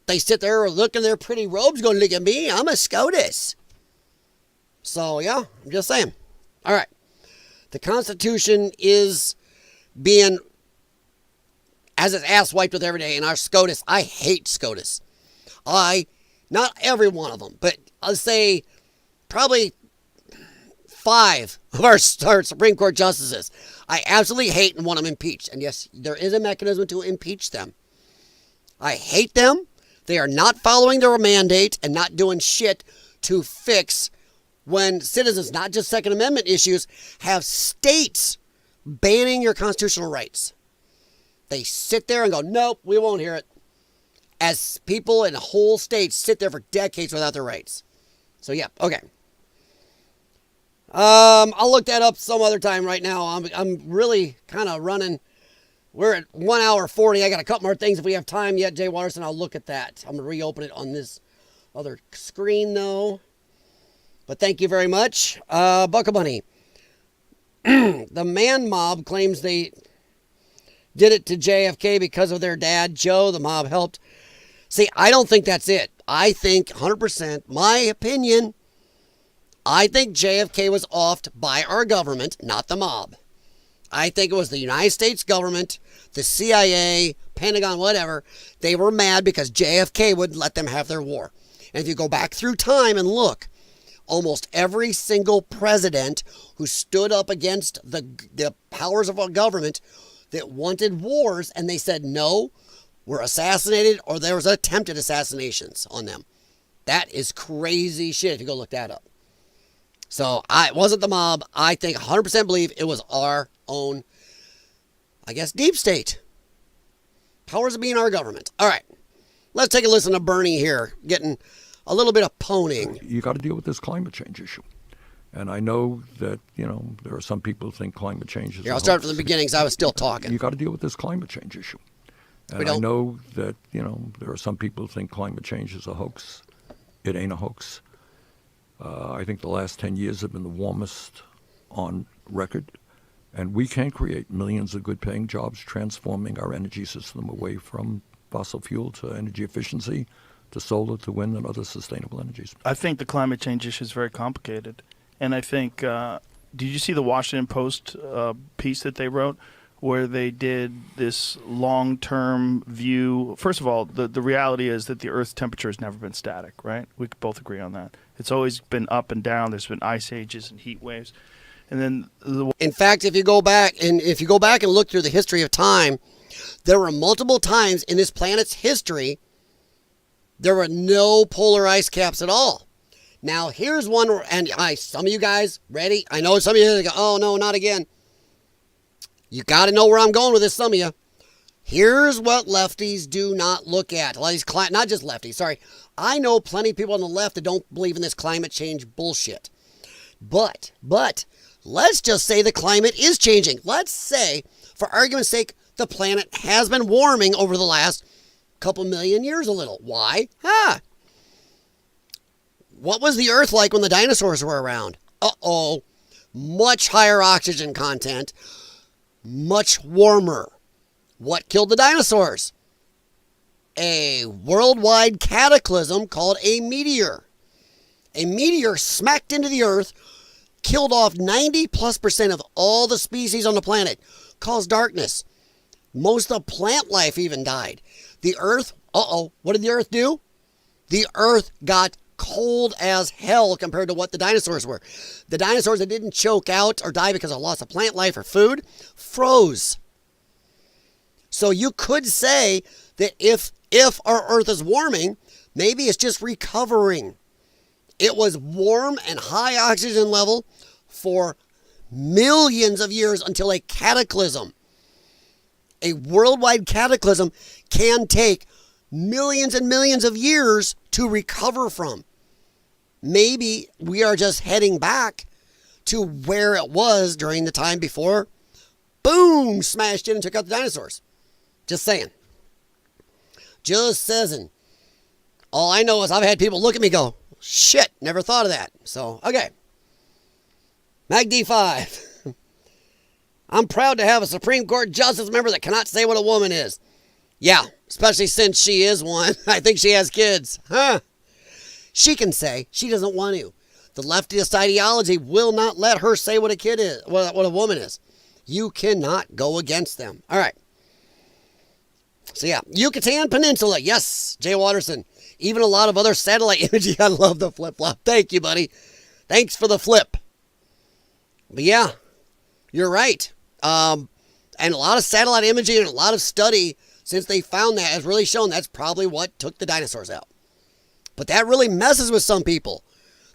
They sit there looking in their pretty robes going, look at me, I'm a SCOTUS. So, yeah, I'm just saying. All right. The Constitution is being, as its ass wiped with every day, and our SCOTUS, I hate SCOTUS. Not every one of them, but I'll say probably 5 of our Supreme Court justices I absolutely hate and want them impeached. And yes, there is a mechanism to impeach them. I hate them. They are not following their mandate and not doing shit to fix when citizens, not just Second Amendment issues, have states banning your constitutional rights. They sit there and go, nope, we won't hear it. As people in whole states sit there for decades without their rights. So yeah, okay. I'll look that up some other time. Right now I'm really kind of running. We're at 1 hour 40. I got a couple more things if we have time yet, Jay Watterson. I'll look at that. I'm going to reopen it on this other screen though. But thank you very much. Bucka Bunny. The man mob claims they did it to JFK because of their dad, Joe. The mob helped. See, I don't think that's it. I think 100%, my opinion, I think JFK was offed by our government, not the mob. I think it was the United States government, the CIA, Pentagon, whatever. They were mad because JFK wouldn't let them have their war. And if you go back through time and look, almost every single president who stood up against the powers of our government that wanted wars, and they said no, were assassinated, or there was attempted assassinations on them. That is crazy shit if you go look that up. So it wasn't the mob. I think 100% believe it was our own, I guess, deep state. Powers that be in our government. All right. Let's take a listen to Bernie here, getting a little bit of poning. You got to deal with this climate change issue. And I know that, there are some people who think climate change is Here, I'll start from the beginning because I was still talking. You got to deal with this climate change issue. And I know that, there are some people who think climate change is a hoax. It ain't a hoax. I think the last 10 years have been the warmest on record. And we can create millions of good-paying jobs transforming our energy system away from fossil fuel to energy efficiency, to solar, to wind, and other sustainable energies. I think the climate change issue is very complicated. And I think, did you see the Washington Post piece that they wrote where they did this long-term view? First of all, the reality is that the Earth's temperature has never been static, right? We could both agree on that. It's always been up and down. There's been ice ages and heat waves. And then in fact, if you go back and look through the history of time, there were multiple times in this planet's history there were no polar ice caps at all. Now, here's one, and some of you guys, ready? I know some of you go, oh, no, not again. You got to know where I'm going with this, some of you. Here's what lefties do not look at. A lot of these not just lefties, sorry. I know plenty of people on the left that don't believe in this climate change bullshit. But, let's just say the climate is changing. Let's say, for argument's sake, the planet has been warming over the last couple million years a little. Why? What was the Earth like when the dinosaurs were around? Much higher oxygen content, much warmer. What killed the dinosaurs? A worldwide cataclysm called a meteor. A meteor smacked into the Earth, killed off 90+% of all the species on the planet, caused darkness. Most of the plant life even died. The Earth, what did the Earth do? The Earth got cold as hell compared to what the dinosaurs were. The dinosaurs that didn't choke out or die because of loss of plant life or food froze. So you could say that if our Earth is warming, maybe it's just recovering. It was warm and high oxygen level for millions of years until a cataclysm. A worldwide cataclysm can take millions and millions of years to recover from. Maybe we are just heading back to where it was during the time before, boom, smashed in and took out the dinosaurs. Just saying. Just saying. All I know is I've had people look at me go, shit, never thought of that. So, okay. Mag D5. I'm proud to have a Supreme Court justice member that cannot say what a woman is. Yeah, especially since she is one. I think she has kids. She can say. She doesn't want to. The leftist ideology will not let her say what a kid is, what a woman is. You cannot go against them. All right. So yeah, Yucatan Peninsula. Yes, Jay Watterson. Even a lot of other satellite imaging. I love the flip-flop. Thank you, buddy. Thanks for the flip. But yeah, you're right. And a lot of satellite imaging and a lot of study since they found that has really shown that's probably what took the dinosaurs out. But that really messes with some people.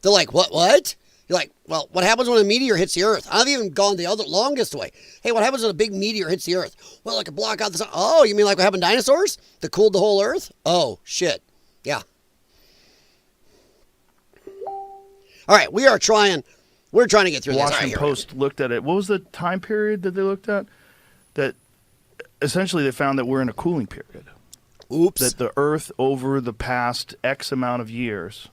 They're like, what? You're like, well, what happens when a meteor hits the Earth? I've even gone the other longest way. Hey, what happens when a big meteor hits the Earth? Well, it could block out the sun. Oh, you mean like what happened to dinosaurs? That cooled the whole Earth? Oh, shit. Yeah. All right, we're trying to get through this. Washington Post looked at it. What was the time period that they looked at? That essentially they found that we're in a cooling period. Oops. That the Earth over the past X amount of years,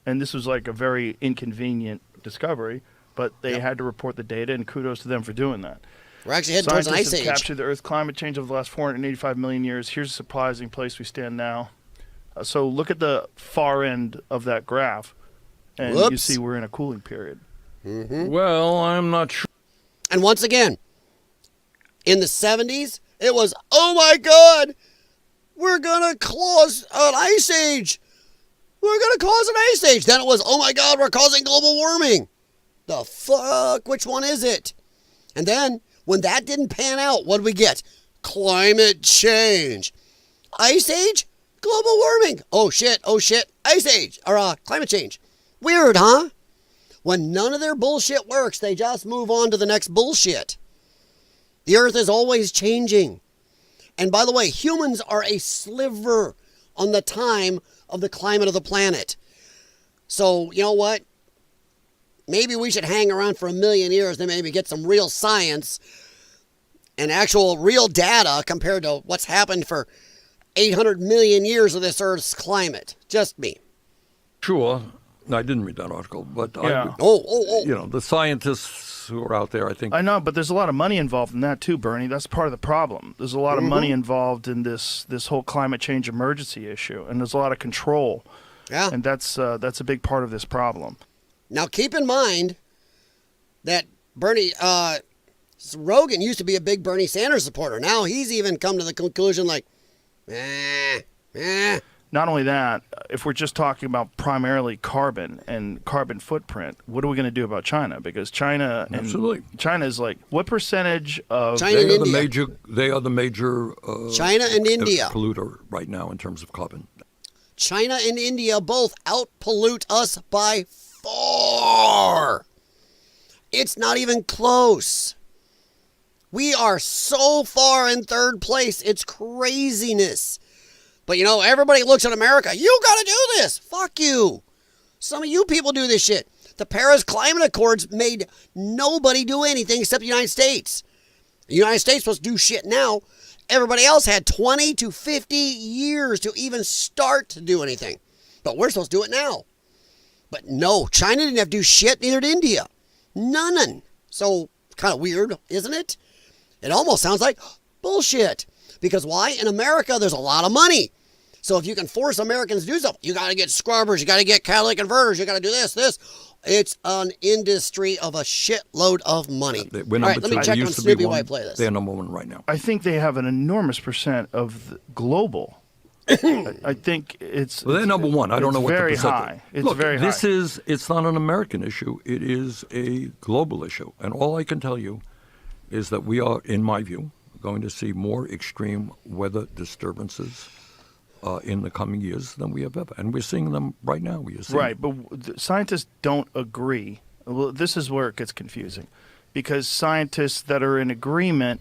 and this was like a very inconvenient discovery, but they had to report the data, and kudos to them for doing that. We're actually heading towards an ice age. Scientists have captured the Earth's climate change over the last 485 million years. Here's a surprising place we stand now. So look at the far end of that graph, and you see we're in a cooling period. Mm-hmm. Well, I'm not sure. And once again, in the 70s, it was, oh my God, we're going to cause an ice age. We're going to cause an ice age. Then it was, oh my God, we're causing global warming. The fuck? Which one is it? And then, when that didn't pan out, what did we get? Climate change. Ice age? Global warming. Oh shit, ice age. Or climate change. Weird, huh? When none of their bullshit works, they just move on to the next bullshit. The Earth is always changing. And by the way, humans are a sliver on the time of the climate of the planet. So, you know what? Maybe we should hang around for 1 million years and maybe get some real science and actual real data compared to what's happened for 800 million years of this Earth's climate. Just me. Sure. No, I didn't read that article, but Yeah. you know, the scientists who are out there, I think. I know, but there's a lot of money involved in that too, Bernie. That's part of the problem. There's a lot of money involved in this whole climate change emergency issue, and there's a lot of control. Yeah. And that's a big part of this problem. Now, keep in mind that Bernie, Rogan used to be a big Bernie Sanders supporter. Now he's even come to the conclusion like, Not only that, if we're just talking about primarily carbon and carbon footprint, what are we going to do about China? Because China is like, what percentage of China and India. They are the major China and India polluter right now in terms of carbon. China and India both out-pollute us by far. It's not even close. We are so far in third place. It's craziness. But, you know, everybody looks at America. You got to do this. Fuck you. Some of you people do this shit. The Paris Climate Accords made nobody do anything except the United States. The United States was supposed to do shit now. Everybody else had 20 to 50 years to even start to do anything. But we're supposed to do it now. But no, China didn't have to do shit, neither did India. None. So, kind of weird, isn't it? It almost sounds like bullshit. Because why? In America, there's a lot of money. So if you can force Americans to do something, you got to get scrubbers, you got to get catalytic converters, you got to do this. It's an industry of a shitload of money. All right, let me check on Snoopy while I play this. They're number one right now. I think they have an enormous percent of the global. I think it's... Well, they're number one. I don't know what the percent high. is. It's very high. It's not an American issue. It is a global issue. And all I can tell you is that we are, in my view, going to see more extreme weather disturbances in the coming years than we have ever. And we're seeing them right now. Right, but scientists don't agree. Well, this is where it gets confusing. Because scientists that are in agreement,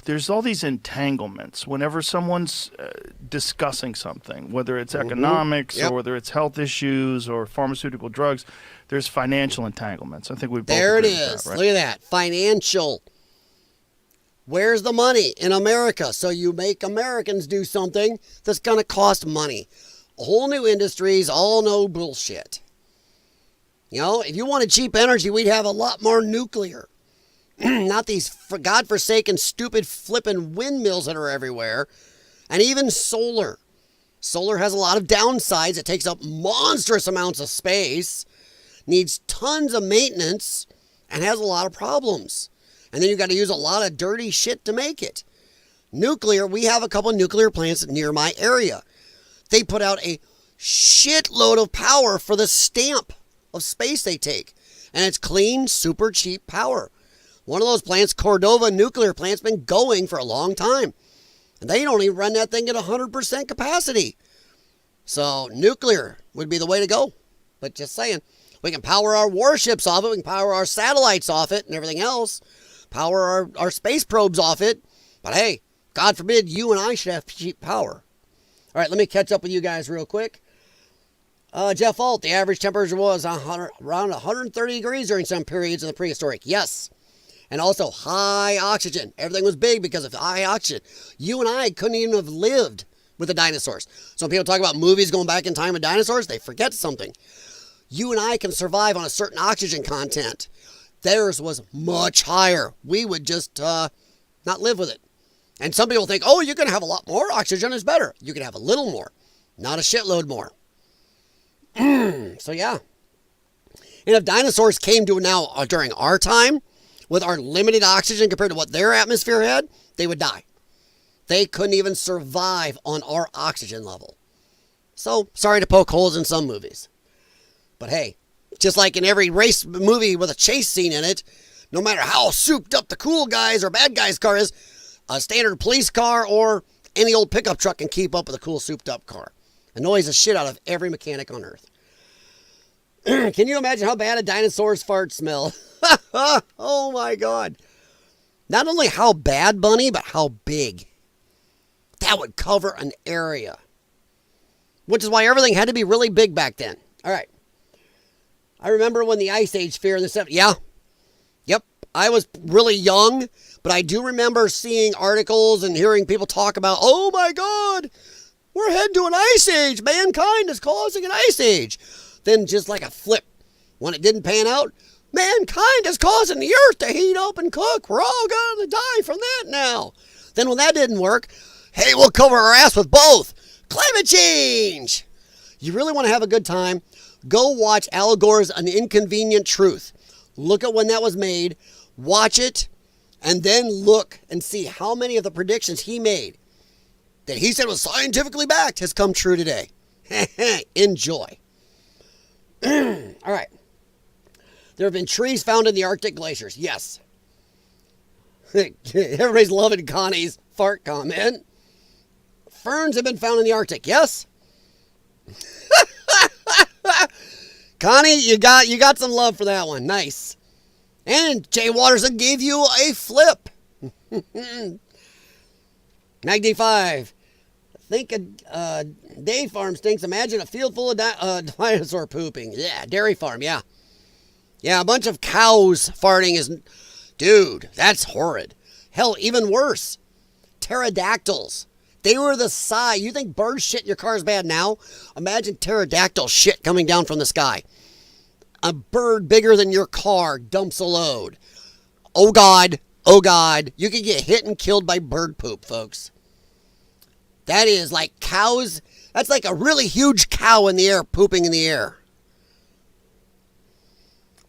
there's all these entanglements. Whenever someone's discussing something, whether it's economics or whether it's health issues or pharmaceutical drugs, there's financial entanglements. I think we both There it agree with is. that, right? Look at that. Financial. Where's the money? In America. So you make Americans do something that's going to cost money. Whole new industries, all no bullshit. You know, if you wanted cheap energy, we'd have a lot more nuclear. Not these godforsaken, stupid, flippin' windmills that are everywhere. And even solar. Solar has a lot of downsides. It takes up monstrous amounts of space, needs tons of maintenance, and has a lot of problems. And then you got to use a lot of dirty shit to make it. Nuclear, we have a couple of nuclear plants near my area. They put out a shitload of power for the stamp of space they take. And it's clean, super cheap power. One of those plants, Cordova nuclear plant's been going for a long time. And they don't even run that thing at 100% capacity. So nuclear would be the way to go. But just saying, we can power our warships off it. We can power our satellites off it and everything else. Power our space probes off it. But hey, God forbid you and I should have cheap power. All right, let me catch up with you guys real quick. Jeff Alt, the average temperature was around 130 degrees during some periods of the prehistoric. Yes. And also high oxygen. Everything was big because of high oxygen. You and I couldn't even have lived with the dinosaurs. So when people talk about movies going back in time with dinosaurs, they forget something. You and I can survive on a certain oxygen content. Theirs was much higher. We would just not live with it. And some people think, oh, you can have a lot more. Oxygen is better. You can have a little more, not a shitload more. So yeah. And if dinosaurs came to now during our time, with our limited oxygen compared to what their atmosphere had, they would die. They couldn't even survive on our oxygen level. So, sorry to poke holes in some movies. But hey, just like in every race movie with a chase scene in it, no matter how souped up the cool guys or bad guys' car is, a standard police car or any old pickup truck can keep up with a cool souped up car. Annoys the shit out of every mechanic on Earth. Can you imagine how bad a dinosaur's fart smell? Oh my God. Not only how bad, Bunny, but how big. That would cover an area. Which is why everything had to be really big back then. All right. I remember when the Ice Age fear in the 70s. Yeah. Yep. I was really young, but I do remember seeing articles and hearing people talk about, oh my God, we're heading to an ice age. Mankind is causing an ice age. Then just like a flip, when it didn't pan out, mankind is causing the earth to heat up and cook. We're all going to die from that now. Then when that didn't work, hey, we'll cover our ass with both. Climate change. You really want to have a good time? Go watch Al Gore's An Inconvenient Truth. Look at when that was made. Watch it. And then look and see how many of the predictions he made that he said was scientifically backed has come true today. Enjoy. All right. There have been trees found in the Arctic glaciers. Yes. Everybody's loving Connie's fart comment. Ferns have been found in the Arctic. Yes. Connie, you got some love for that one. Nice. And Jay Watterson gave you a flip. Magdy 5. I think a dairy farm stinks. Imagine a field full of dinosaur pooping. Yeah, dairy farm, yeah. Yeah, a bunch of cows farting is... Dude, that's horrid. Hell, even worse. Pterodactyls. They were the size. You think bird shit in your car is bad now? Imagine pterodactyl shit coming down from the sky. A bird bigger than your car dumps a load. Oh, God. Oh, God. You could get hit and killed by bird poop, folks. That is like cows. That's like a really huge cow in the air pooping in the air.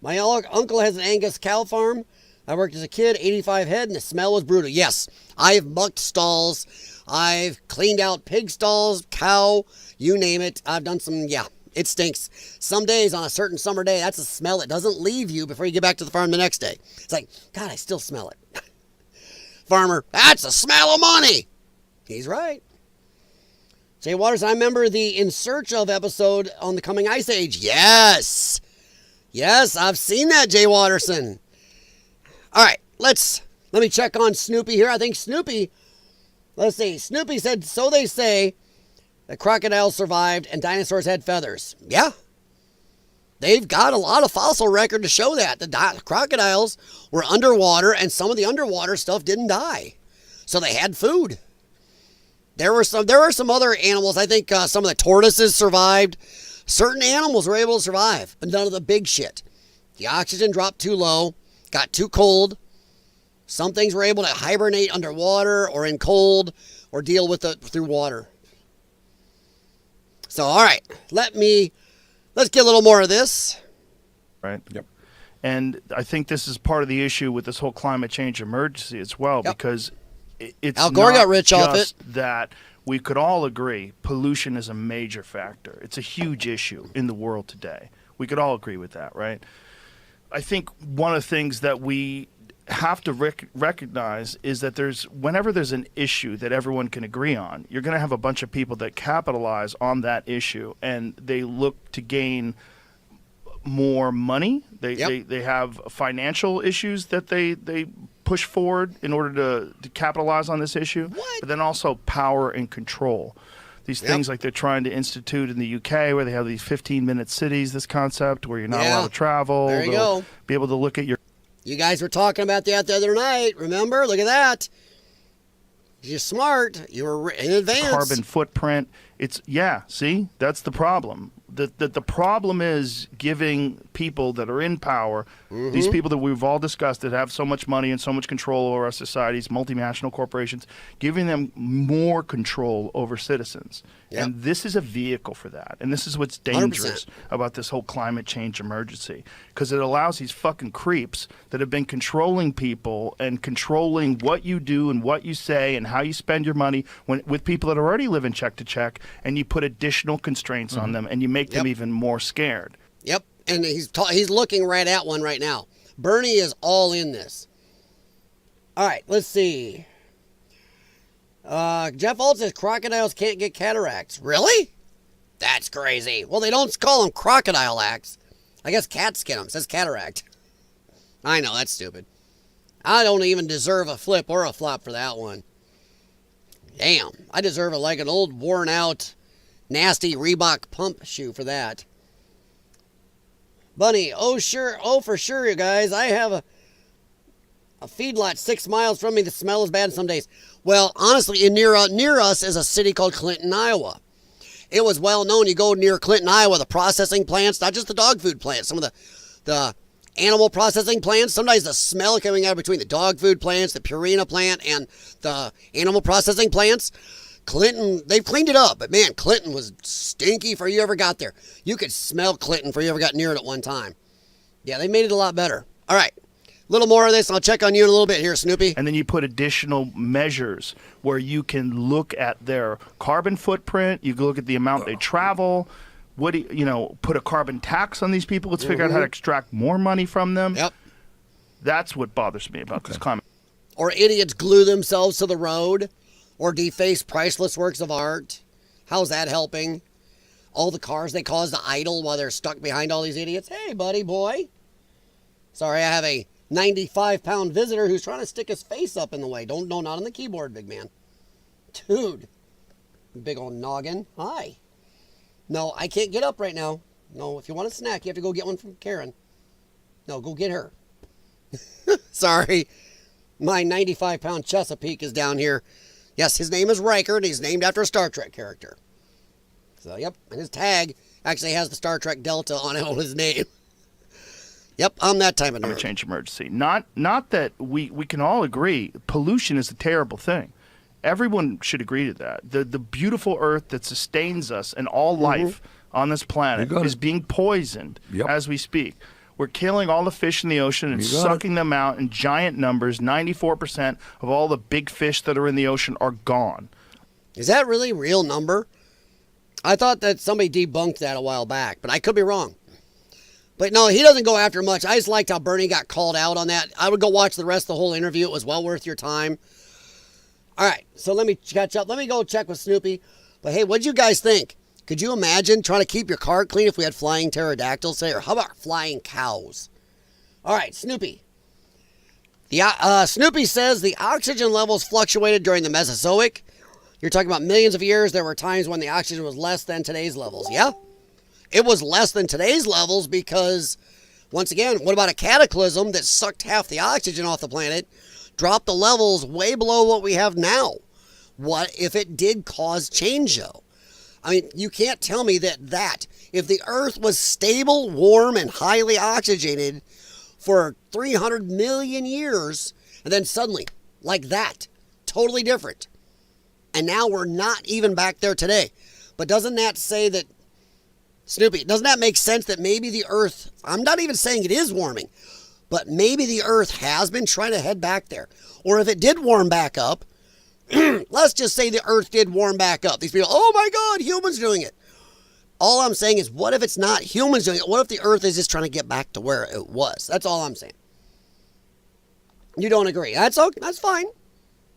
My uncle has an Angus cow farm. I worked as a kid, 85 head, and the smell was brutal. Yes, I've mucked stalls. I've cleaned out pig stalls, cow, you name it. I've done some, yeah, it stinks. Some days on a certain summer day, that's a smell that doesn't leave you before you get back to the farm the next day. It's like, God, I still smell it. Farmer, that's the smell of money. He's right. Jay Waters, I remember the In Search Of episode on the coming Ice Age. Yes. Yes, I've seen that, Jay Watterson. All right, let me check on Snoopy here. I think Snoopy, let's see. Snoopy said, so they say that crocodiles survived and dinosaurs had feathers. Yeah. They've got a lot of fossil record to show that. The crocodiles were underwater and some of the underwater stuff didn't die. So they had food. There were some other animals. I think some of the tortoises survived. Certain animals were able to survive, but none of the big shit. The oxygen dropped too low, got too cold. Some things were able to hibernate underwater or in cold or deal with it through water. So, all right, let's get a little more of this. Right. Yep. And I think this is part of the issue with this whole climate change emergency as well, because it's Al Gore got rich not off it. just that we could all agree pollution is a major factor. It's a huge issue in the world today. We could all agree with that, right? I think one of the things that we have to recognize is that whenever there's an issue that everyone can agree on, you're going to have a bunch of people that capitalize on that issue and they look to gain more money. They have financial issues that they push forward in order to capitalize on this issue. But then also power and control. These things like they're trying to institute in the UK where they have these 15-minute cities, this concept where you're not allowed to travel. There you go. Be able to look at your... You guys were talking about that the other night. Remember? Look at that. You're smart. You were in advance. Carbon footprint. See, that's the problem. The problem is giving people that are in power, these people that we've all discussed that have so much money and so much control over our societies, multinational corporations, giving them more control over citizens. Yep. And this is a vehicle for that. And this is what's dangerous 100%. About this whole climate change emergency. Because it allows these fucking creeps that have been controlling people and controlling what you do and what you say and how you spend your money with people that are already living check to check, and you put additional constraints on them and you make them even more scared. Yep, and he's looking right at one right now. Bernie is all in this. All right, let's see. Jeff Alt says crocodiles can't get cataracts. Really? That's crazy. Well, they don't call them crocodile acts. I guess cats get them. It says cataract. I know, that's stupid. I don't even deserve a flip or a flop for that one. Damn, I deserve like an old worn out, nasty Reebok pump shoe for that. Bunny, oh sure, oh for sure, you guys. I have a feedlot 6 miles from me. The smell is bad some days. Well, honestly, near us is a city called Clinton, Iowa. It was well known. You go near Clinton, Iowa, the processing plants, not just the dog food plants, some of the animal processing plants. Sometimes the smell coming out between the dog food plants, the Purina plant, and the animal processing plants. Clinton, they've cleaned it up, but man, Clinton was stinky before you ever got there. You could smell Clinton before you ever got near it at one time. Yeah, they made it a lot better. All right. A little more of this. I'll check on you in a little bit here, Snoopy. And then you put additional measures where you can look at their carbon footprint. You can look at the amount they travel. What do you put a carbon tax on these people? Let's figure out how to extract more money from them. Yep. That's what bothers me about this comment. Or idiots glue themselves to the road or deface priceless works of art. How's that helping? All the cars they cause to idle while they're stuck behind all these idiots. Hey, buddy boy. Sorry, I have a 95-pound visitor who's trying to stick his face up in the way. No, not on the keyboard, big man. Dude. Big old noggin. Hi. No, I can't get up right now. No, if you want a snack, you have to go get one from Karen. No, go get her. Sorry. My 95-pound Chesapeake is down here. Yes, his name is Riker, and he's named after a Star Trek character. So, yep, and his tag actually has the Star Trek Delta on it on his name. Yep, I'm that type of nerd. Climate change emergency. Not that we can all agree pollution is a terrible thing. Everyone should agree to that. The beautiful earth that sustains us and all life on this planet is being poisoned as we speak. We're killing all the fish in the ocean and sucking them out in giant numbers. 94% of all the big fish that are in the ocean are gone. Is that really a real number? I thought that somebody debunked that a while back, but I could be wrong. But no, he doesn't go after much. I just liked how Bernie got called out on that. I would go watch the rest of the whole interview. It was well worth your time. All right, so let me catch up. Let me go check with Snoopy. But hey, what'd you guys think? Could you imagine trying to keep your car clean if we had flying pterodactyls, say? Or how about flying cows? All right, Snoopy. Snoopy says the oxygen levels fluctuated during the Mesozoic. You're talking about millions of years. There were times when the oxygen was less than today's levels. Yeah? It was less than today's levels because, once again, what about a cataclysm that sucked half the oxygen off the planet, dropped the levels way below what we have now? What if it did cause change, though? I mean, you can't tell me that if the Earth was stable, warm, and highly oxygenated for 300 million years, and then suddenly, like that, totally different. And now we're not even back there today. But doesn't that say that, Snoopy, doesn't that make sense that maybe the Earth, I'm not even saying it is warming, but maybe the Earth has been trying to head back there. Or if it did warm back up, let's just say the Earth did warm back up. These people, oh my God, humans doing it. All I'm saying is, what if it's not humans doing it? What if the Earth is just trying to get back to where it was? That's all I'm saying. You don't agree. That's okay. That's fine.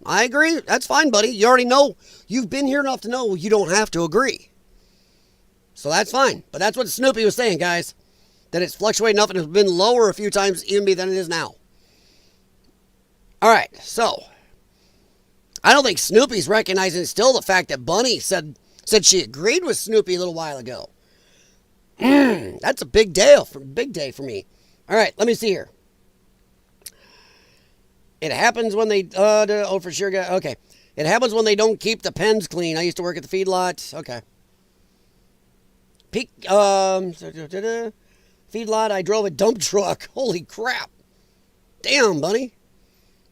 I agree. That's fine, buddy. You already know. You've been here enough to know you don't have to agree. So that's fine. But that's what Snoopy was saying, guys. That it's fluctuated enough and it's been lower a few times even than it is now. All right. So, I don't think Snoopy's recognizing still the fact that Bunny said she agreed with Snoopy a little while ago. That's a big day for me. All right. Let me see here. It happens when they, for sure, okay. It happens when they don't keep the pens clean. I used to work at the feedlot. Okay. Feedlot, I drove a dump truck. Holy crap. Damn, Bunny.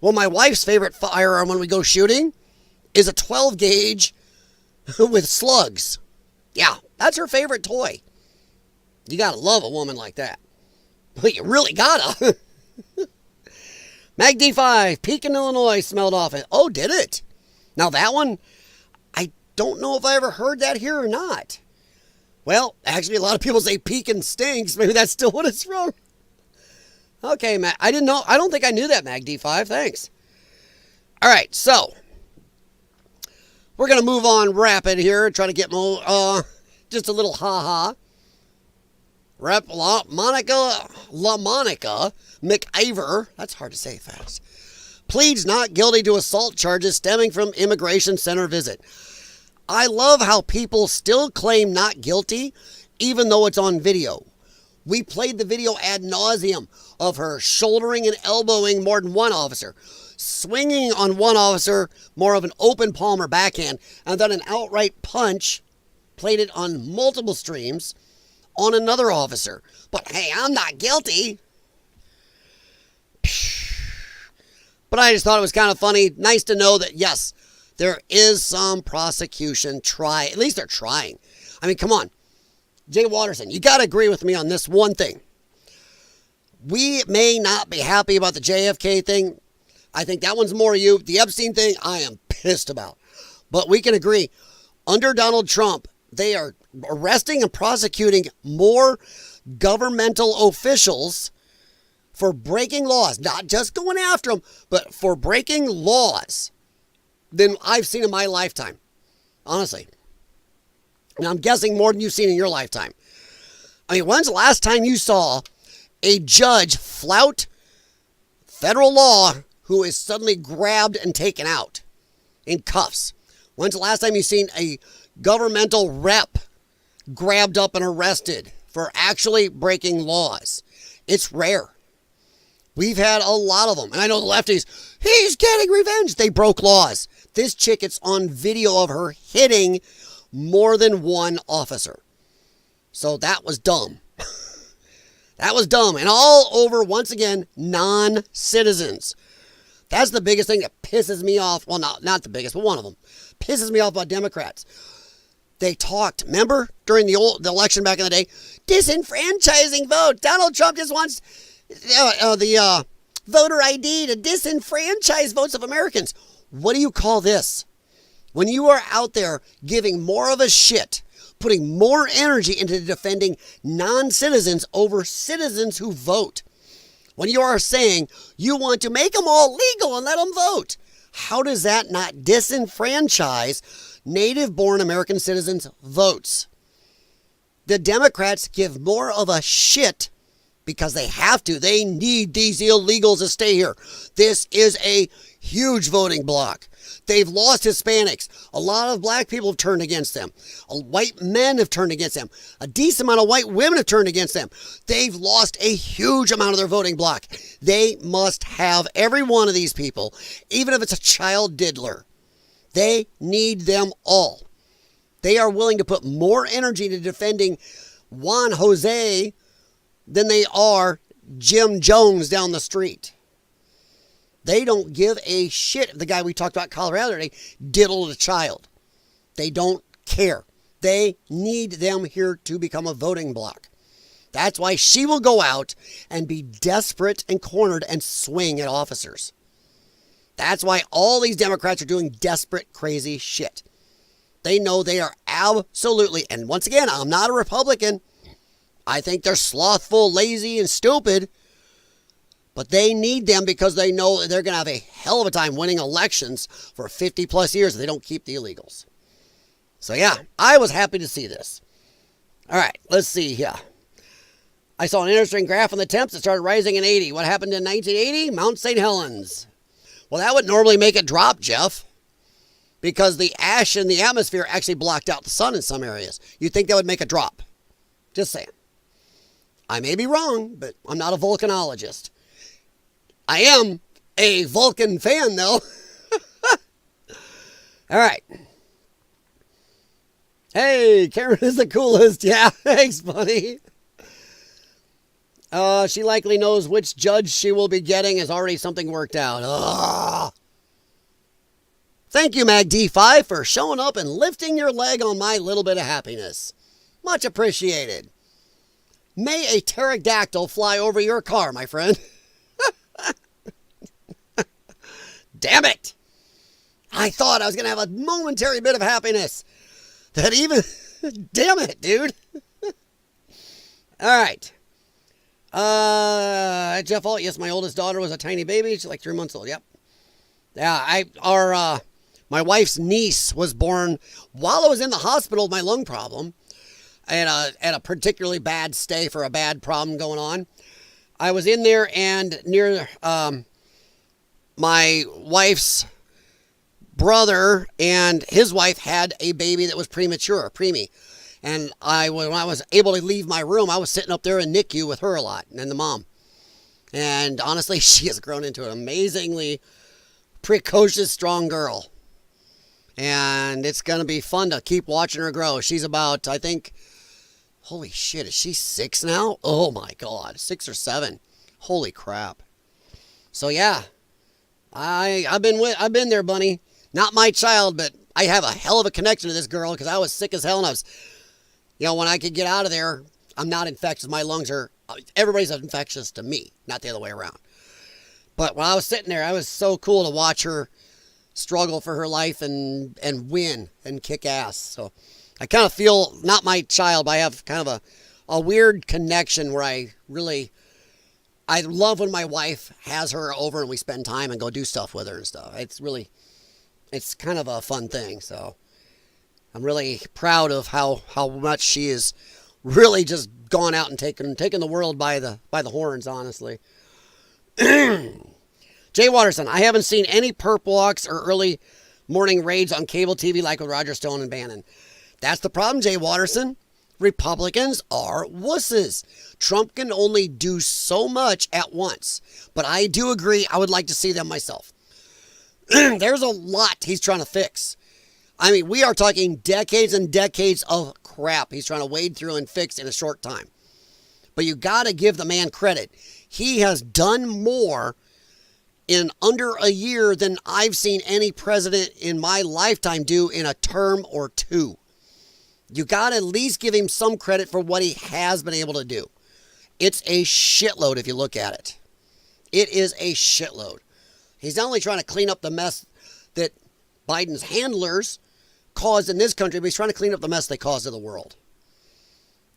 Well, my wife's favorite firearm when we go shooting is a 12 gauge with slugs. Yeah, that's her favorite toy. You gotta love a woman like that. But you really gotta. Mag D5, Pekin, Illinois, smelled off it. Oh, did it? Now that one, I don't know if I ever heard that here or not. Well, actually, a lot of people say Pekin stinks. Maybe that's still what it's from. Okay, Matt. I didn't know. I don't think I knew that, Mag D5. Thanks. All right, so we're going to move on rapid here. Try to get more, just a little ha-ha. LaMonica McIver. That's hard to say fast. pleads not guilty to assault charges stemming from immigration center visit. I love how people still claim not guilty, even though it's on video. We played the video ad nauseum of her shouldering and elbowing more than one officer, swinging on one officer, more of an open palm or backhand, and then an outright punch, played it on multiple streams, on another officer. But hey, I'm not guilty. But I just thought it was kind of funny. Nice to know that, yes, there is some prosecution at least they're trying. I mean, come on. Jay Watterson, you got to agree with me on this one thing. We may not be happy about the JFK thing. I think that one's more you. The Epstein thing, I am pissed about. But we can agree, under Donald Trump, they are arresting and prosecuting more governmental officials for breaking laws. Not just going after them, but for breaking laws than I've seen in my lifetime. Honestly. And I'm guessing more than you've seen in your lifetime. I mean, when's the last time you saw a judge flout federal law who is suddenly grabbed and taken out in cuffs? When's the last time you've seen a governmental rep grabbed up and arrested for actually breaking laws? It's rare. We've had a lot of them. And I know the lefties, he's getting revenge. They broke laws. This chick, it's on video of her hitting more than one officer. So that was dumb. That was dumb. And all over, once again, non-citizens. That's the biggest thing that pisses me off. Well, not the biggest, but one of them. Pisses me off about Democrats. They talked, remember, during the election back in the day, disenfranchising vote. Donald Trump just wants the voter ID to disenfranchise votes of Americans. What do you call this? When you are out there giving more of a shit, putting more energy into defending non-citizens over citizens who vote. When you are saying you want to make them all legal and let them vote. How does that not disenfranchise native-born American citizens' votes? The Democrats give more of a shit because they have to. They need these illegals to stay here. This is a huge voting bloc. They've lost Hispanics. A lot of black people have turned against them. White men have turned against them. A decent amount of white women have turned against them. They've lost a huge amount of their voting bloc. They must have every one of these people, even if it's a child diddler. They need them all. They are willing to put more energy into defending Juan Jose than they are Jim Jones down the street. They don't give a shit if the guy we talked about Colorado today diddled a child. They don't care. They need them here to become a voting bloc. That's why she will go out and be desperate and cornered and swing at officers. That's why all these Democrats are doing desperate, crazy shit. They know they are absolutely, and once again, I'm not a Republican. I think they're slothful, lazy, and stupid. But they need them because they know that they're going to have a hell of a time winning elections for 50 plus years if they don't keep the illegals. So yeah, I was happy to see this. All right, let's see here. I saw an interesting graph on the temps that started rising in 80. What happened in 1980? Mount St. Helens. Well, that would normally make it drop, Jeff, because the ash in the atmosphere actually blocked out the sun in some areas. You'd think that would make a drop. Just saying. I may be wrong, but I'm not a volcanologist. I am a Vulcan fan, though. All right. Hey, Karen is the coolest. Yeah, thanks, buddy. She likely knows which judge she will be getting. Has already something worked out. Ugh. Thank you, Mag D5, for showing up and lifting your leg on my little bit of happiness. Much appreciated. May a pterodactyl fly over your car, my friend. Damn it! I thought I was going to have a momentary bit of happiness. That even... Damn it, dude. All right. Jeff Alt, yes, my oldest daughter was a tiny baby. She's like 3 months old, yep. Yeah, my wife's niece was born while I was in the hospital with my lung problem. At a particularly bad stay for a bad problem going on. I was in there and near... my wife's brother and his wife had a baby that was premature, preemie. And when I was able to leave my room, I was sitting up there in NICU with her a lot, and the mom. And honestly, she has grown into an amazingly precocious, strong girl. And it's going to be fun to keep watching her grow. She's about, I think, holy shit, is she 6 now? Oh my God, 6 or 7. Holy crap. So yeah, I've been there, Bunny. Not my child, but I have a hell of a connection to this girl because I was sick as hell, and I was, when I could get out of there, I'm not infectious. My lungs are, everybody's infectious to me, not the other way around. But when I was sitting there, I was so cool to watch her struggle for her life and win and kick ass. So I kind of feel, not my child, but I have kind of a weird connection where I love when my wife has her over and we spend time and go do stuff with her and stuff. It's kind of a fun thing. So I'm really proud of how much she has really just gone out and taken the world by the horns, honestly. Jay Watterson, I haven't seen any perp walks or early morning raids on cable TV like with Roger Stone and Bannon. That's the problem, Jay Watterson. Republicans are wusses. Trump can only do so much at once. But I do agree, I would like to see them myself. There's a lot he's trying to fix. I mean, we are talking decades and decades of crap he's trying to wade through and fix in a short time. But you got to give the man credit. He has done more in under a year than I've seen any president in my lifetime do in a term or two. You got to at least give him some credit for what he has been able to do. It's a shitload if you look at it. It is a shitload. He's not only trying to clean up the mess that Biden's handlers caused in this country, but he's trying to clean up the mess they caused in the world.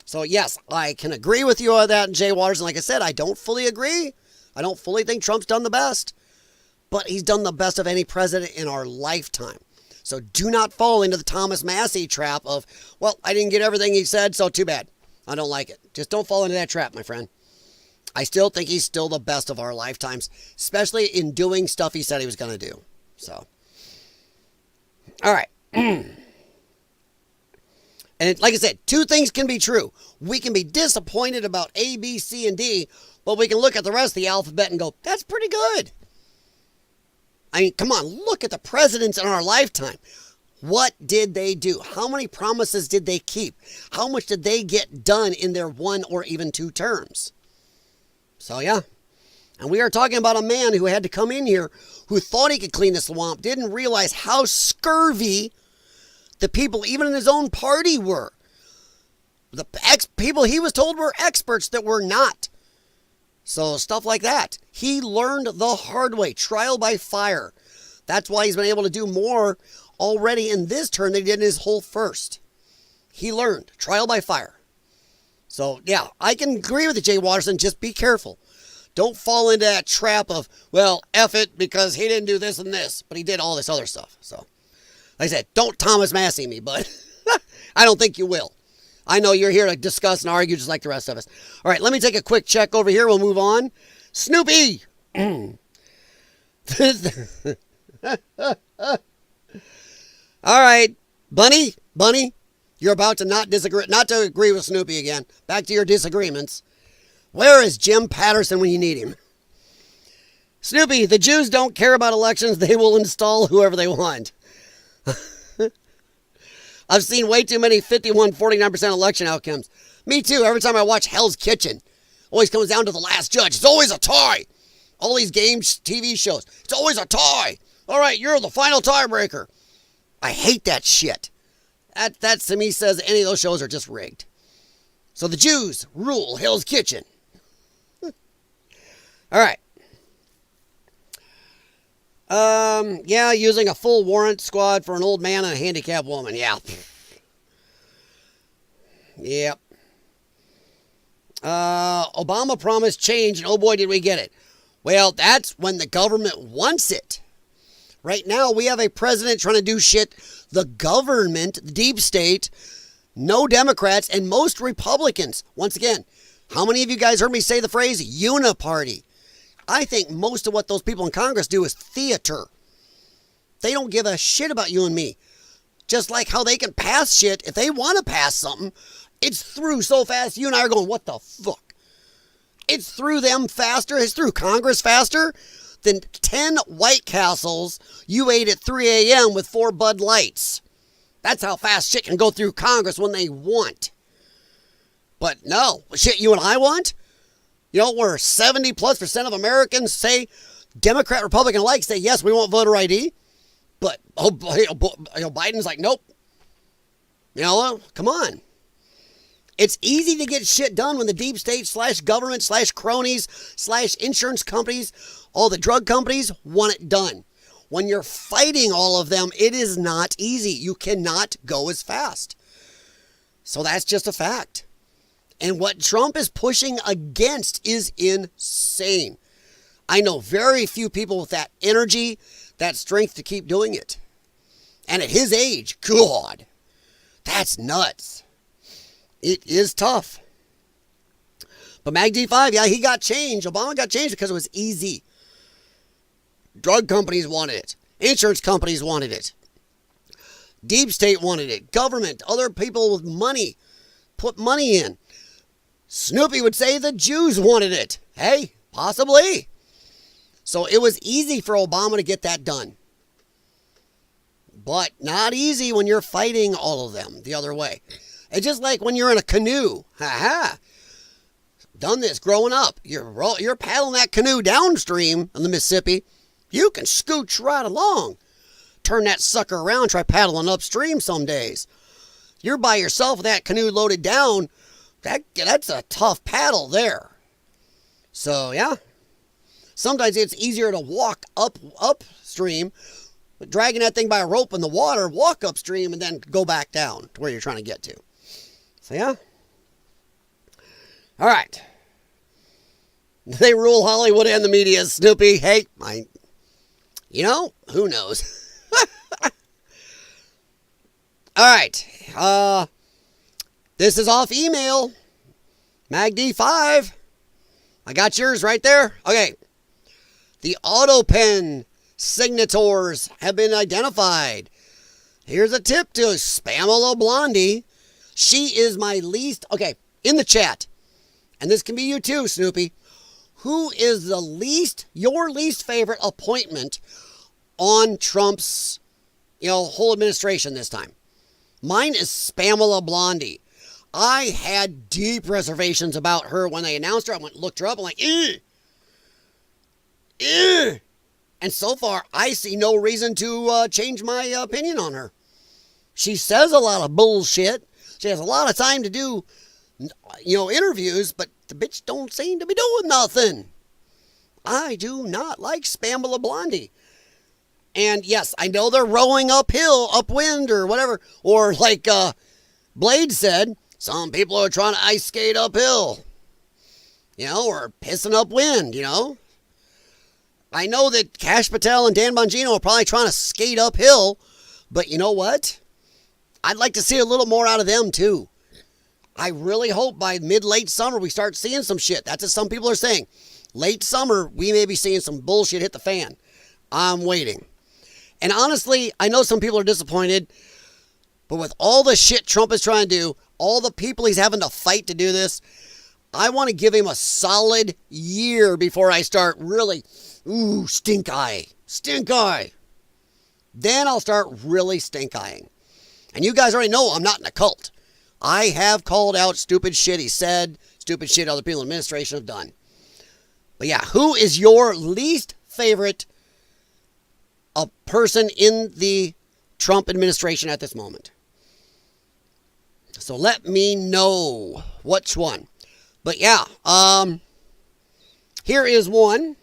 So yes, I can agree with you on that, Jay Waters. And like I said, I don't fully agree. I don't fully think Trump's done the best. But he's done the best of any president in our lifetime. So do not fall into the Thomas Massey trap of, well, I didn't get everything he said, so too bad. I don't like it. Just don't fall into that trap, my friend. I still think he's still the best of our lifetimes, especially in doing stuff he said he was going to do. So, all right. And like I said, two things can be true. We can be disappointed about A, B, C, and D, but we can look at the rest of the alphabet and go, that's pretty good. I mean, come on, look at the presidents in our lifetime. What did they do? How many promises did they keep? How much did they get done in their 1 or even 2 terms? So, yeah. And we are talking about a man who had to come in here who thought he could clean the swamp, didn't realize how scurvy the people, even in his own party, were. The people he was told were experts that were not. So stuff like that. He learned the hard way, trial by fire. That's why he's been able to do more already in this term than he did in his whole first. He learned, trial by fire. So yeah, I can agree with you, Jay Watterson. Just be careful. Don't fall into that trap of, well, F it because he didn't do this and this, but he did all this other stuff. So like I said, don't Thomas Massey me, bud. I don't think you will. I know you're here to discuss and argue just like the rest of us. All right, let me take a quick check over here. We'll move on. Snoopy! All right, Bunny, you're about to not to agree with Snoopy again. Back to your disagreements. Where is Jim Patterson when you need him? Snoopy, the Jews don't care about elections. They will install whoever they want. I've seen way too many 51-49% election outcomes. Me too. Every time I watch Hell's Kitchen, always comes down to the last judge. It's always a tie. All these games, TV shows, it's always a tie. All right, you're the final tiebreaker. I hate that shit. That to me says any of those shows are just rigged. So the Jews rule Hell's Kitchen. All right. Yeah, using a full warrant squad for an old man and a handicapped woman. Yeah. Yep. Obama promised change, and oh boy, did we get it. Well, that's when the government wants it. Right now, we have a president trying to do shit. The government, the deep state, no Democrats, and most Republicans. Once again, how many of you guys heard me say the phrase uniparty? I think most of what those people in Congress do is theater. They don't give a shit about you and me. Just like how they can pass shit. If they want to pass something, it's through so fast. You and I are going, what the fuck? It's through them faster. It's through Congress faster than 10 White Castles you ate at 3 a.m. with 4 Bud Lights. That's how fast shit can go through Congress when they want. But no, shit you and I want? You know, where 70+% of Americans say, Democrat, Republican alike say, yes, we want voter ID. But Biden's like, nope. You know, come on. It's easy to get shit done when the deep state / government / cronies / insurance companies, all the drug companies want it done. When you're fighting all of them, it is not easy. You cannot go as fast. So that's just a fact. And what Trump is pushing against is insane. I know very few people with that energy, that strength to keep doing it. And at his age, God, that's nuts. It is tough. But MAGD5, yeah, he got changed. Obama got changed because it was easy. Drug companies wanted it. Insurance companies wanted it. Deep state wanted it. Government, other people with money, put money in. Snoopy would say the Jews wanted it. Hey, possibly. So it was easy for Obama to get that done. But not easy when you're fighting all of them the other way. It's just like when you're in a canoe. Ha-ha. Done this growing up. You're paddling that canoe downstream in the Mississippi. You can scooch right along. Turn that sucker around, try paddling upstream some days. You're by yourself with that canoe loaded down. That's a tough paddle there. So, yeah. Sometimes it's easier to walk upstream, but dragging that thing by a rope in the water, walk upstream, and then go back down to where you're trying to get to. So, yeah. All right. They rule Hollywood and the media, Snoopy. Hey, you know, who knows? All right. This is off email. MAGD5. I got yours right there. Okay. The Autopen signators have been identified. Here's a tip to Spamela Blondie. She is my least... Okay, in the chat. And this can be you too, Snoopy. Who is your least favorite appointment on Trump's, whole administration this time? Mine is Spamela Blondie. I had deep reservations about her when they announced her. I looked her up. I'm like, ew. And so far, I see no reason to change my opinion on her. She says a lot of bullshit. She has a lot of time to do, interviews, but the bitch don't seem to be doing nothing. I do not like Spamela Blondie. And yes, I know they're rowing uphill, upwind, or whatever. Or like Blade said, some people are trying to ice skate uphill. Or pissing upwind, I know that Kash Patel and Dan Bongino are probably trying to skate uphill. But you know what? I'd like to see a little more out of them too. I really hope by mid-late summer we start seeing some shit. That's what some people are saying. Late summer, we may be seeing some bullshit hit the fan. I'm waiting. And honestly, I know some people are disappointed, but with all the shit Trump is trying to do, all the people he's having to fight to do this, I want to give him a solid year before I start really, stink eye. Then I'll start really stink eyeing. And you guys already know I'm not in a cult. I have called out stupid shit he said, stupid shit other people in the administration have done. But yeah, who is your least favorite person in the Trump administration at this moment? So let me know which one. But yeah, here is one.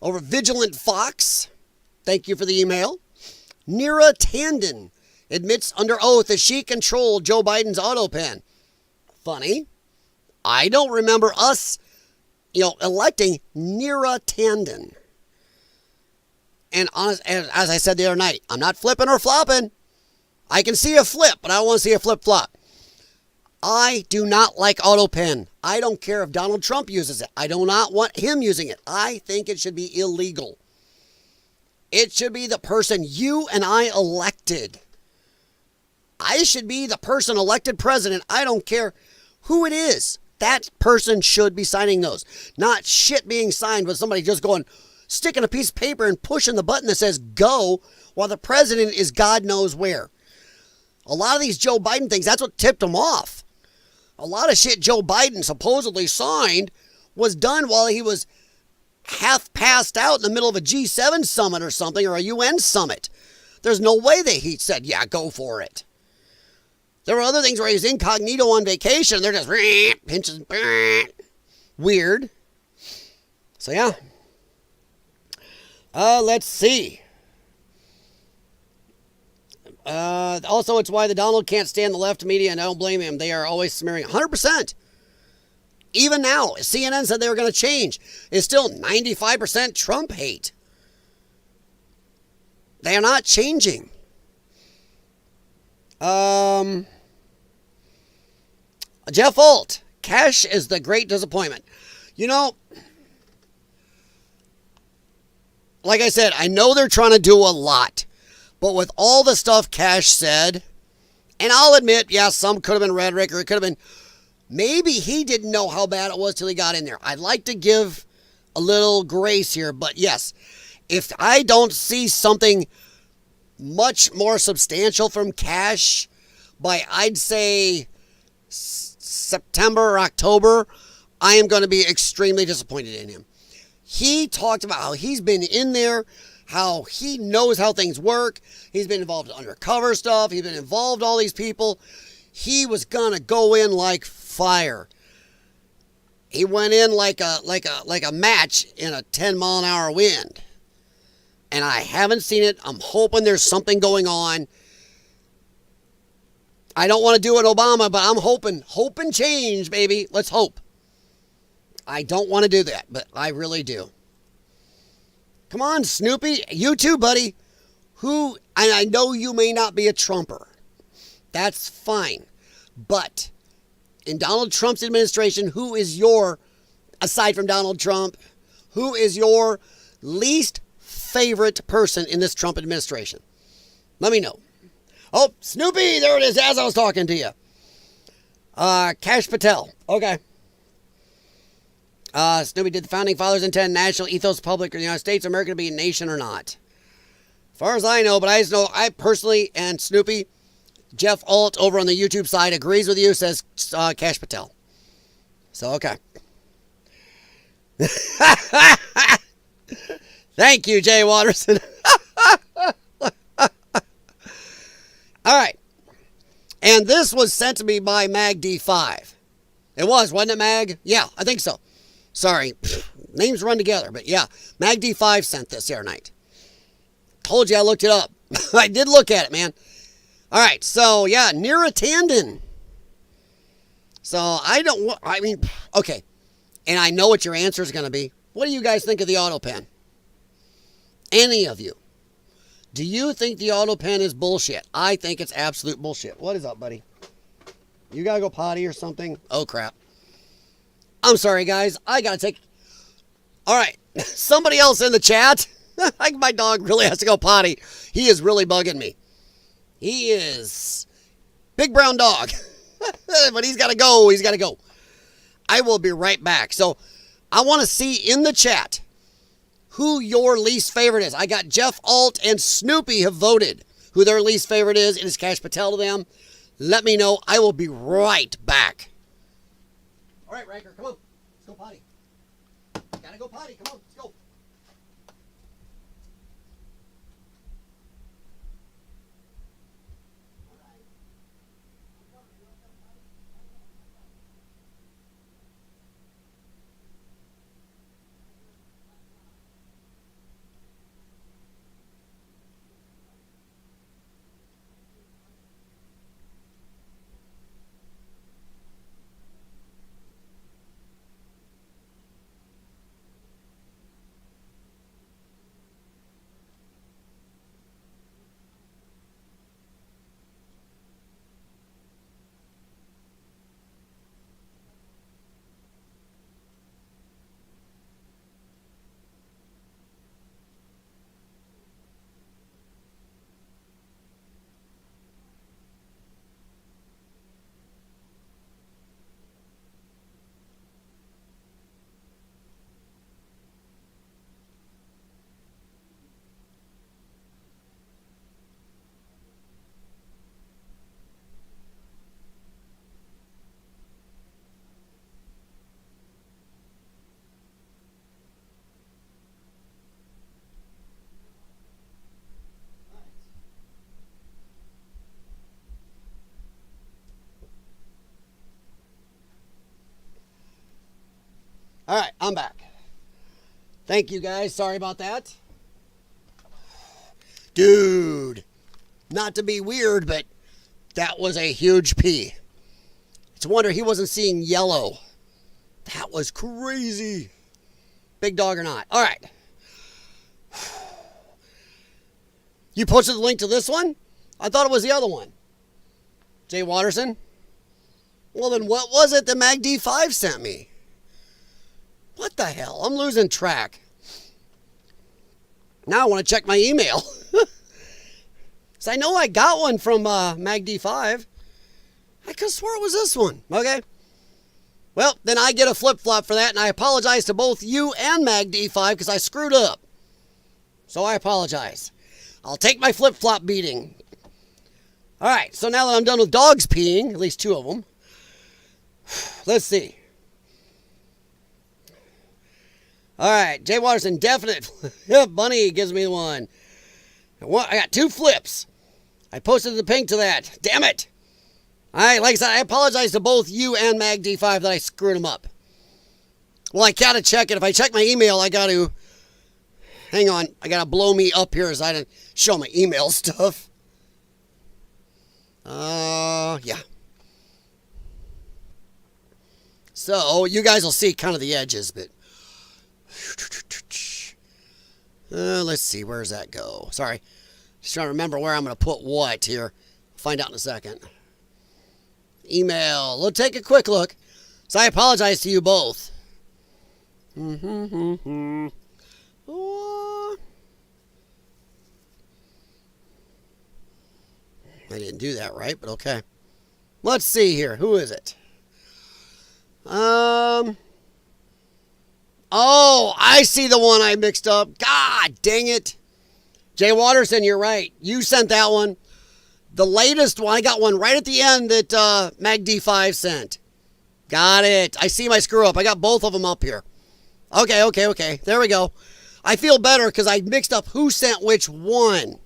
Over Vigilant Fox. Thank you for the email. Neera Tanden admits under oath that she controlled Joe Biden's Autopen. Funny. I don't remember us, electing Neera Tanden. And as I said the other night, I'm not flipping or flopping. I can see a flip, but I don't want to see a flip-flop. I do not like Autopen. I don't care if Donald Trump uses it. I do not want him using it. I think it should be illegal. It should be the person you and I elected. I should be the person elected president. I don't care who it is. That person should be signing those. Not shit being signed with somebody just going, sticking a piece of paper and pushing the button that says go while the president is God knows where. A lot of these Joe Biden things, that's what tipped him off. A lot of shit Joe Biden supposedly signed was done while he was half passed out in the middle of a G7 summit or something, or a UN summit. There's no way that he said, yeah, go for it. There were other things where he was incognito on vacation, and they're just pinches, weird. So yeah. Let's see. Also, it's why the Donald can't stand the left media, and I don't blame him. They are always smearing 100%. Even now, CNN said they were going to change. It's still 95% Trump hate. They are not changing. Jeff Alt, cash is the great disappointment. You know, like I said, I know they're trying to do a lot. But with all the stuff Cash said, and I'll admit, yeah, some could have been rhetoric, or it could have been, maybe he didn't know how bad it was till he got in there. I'd like to give a little grace here, but yes, if I don't see something much more substantial from Cash by, I'd say, September or October, I am going to be extremely disappointed in him. He talked about how he's been in there, how he knows how things work. He's been involved in undercover stuff. He's been involved in all these people. He was going to go in like fire. He went in like a match in a 10-mile-an-hour wind. And I haven't seen it. I'm hoping there's something going on. I don't want to do an Obama, but I'm hoping change, baby. Let's hope. I don't want to do that, but I really do. Come on, Snoopy. You too, buddy. And I know you may not be a Trumper. That's fine. But in Donald Trump's administration, who is aside from Donald Trump, who is your least favorite person in this Trump administration? Let me know. Oh, Snoopy, there it is, as I was talking to you. Kash Patel. Okay. Snoopy, did the Founding Fathers intend national ethos public or the United States of America to be a nation or not? As far as I know, but I just know I personally, and Snoopy, Jeff Alt over on the YouTube side agrees with you, says Kash Patel. So, okay. Thank you, Jay Watterson. All right. And this was sent to me by Mag D5. It was, wasn't it, Mag? Yeah, I think so. Sorry, names run together, but yeah, Mag D5 sent this the other night. Told you I looked it up. I did look at it, man. All right, so yeah, Neera Tanden. So okay, and I know what your answer is going to be. What do you guys think of the Autopen? Any of you? Do you think the Autopen is bullshit? I think it's absolute bullshit. What is up, buddy? You got to go potty or something? Oh, crap. I'm sorry, guys. I got to take... All right. Somebody else in the chat. My dog really has to go potty. He is really bugging me. He is... Big brown dog. But he's got to go. He's got to go. I will be right back. So, I want to see in the chat who your least favorite is. I got Jeff Alt and Snoopy have voted who their least favorite is. It is Kash Patel to them. Let me know. I will be right back. All right, Ranker, come on. Let's go potty. Gotta go potty. Come on, let's go. All right, I'm back. Thank you, guys. Sorry about that. Dude, not to be weird, but that was a huge pee. It's a wonder he wasn't seeing yellow. That was crazy. Big dog or not. All right. You posted the link to this one? I thought it was the other one. Jay Watterson? Well, then what was it that MagD5 sent me? What the hell? I'm losing track. Now I want to check my email. So I know I got one from MagD5. I could have swore it was this one. Okay. Well, then I get a flip-flop for that, and I apologize to both you and MagD5 because I screwed up. So I apologize. I'll take my flip-flop beating. All right, so now that I'm done with dogs peeing, at least 2 of them, let's see. All right, Jay Watterson, definite. Bunny gives me one. I got 2 flips. I posted the pink to that. Damn it. All right, like I said, I apologize to both you and MagD5 that I screwed them up. Well, I gotta check it. If I check my email, I got to... Hang on, I gotta blow me up here so I didn't show my email stuff. Yeah. So, you guys will see kind of the edges, but... let's see, where does that go? Sorry, just trying to remember where I'm going to put what here. Find out in a second. Email. We'll take a quick look. So I apologize to you both. I didn't do that right, but okay. Let's see here. Who is it? Oh, I see the one I mixed up. God dang it. Jay Watterson, you're right. You sent that one. The latest one, I got one right at the end that MagD5 sent. Got it. I see my screw up. I got both of them up here. Okay. There we go. I feel better because I mixed up who sent which one.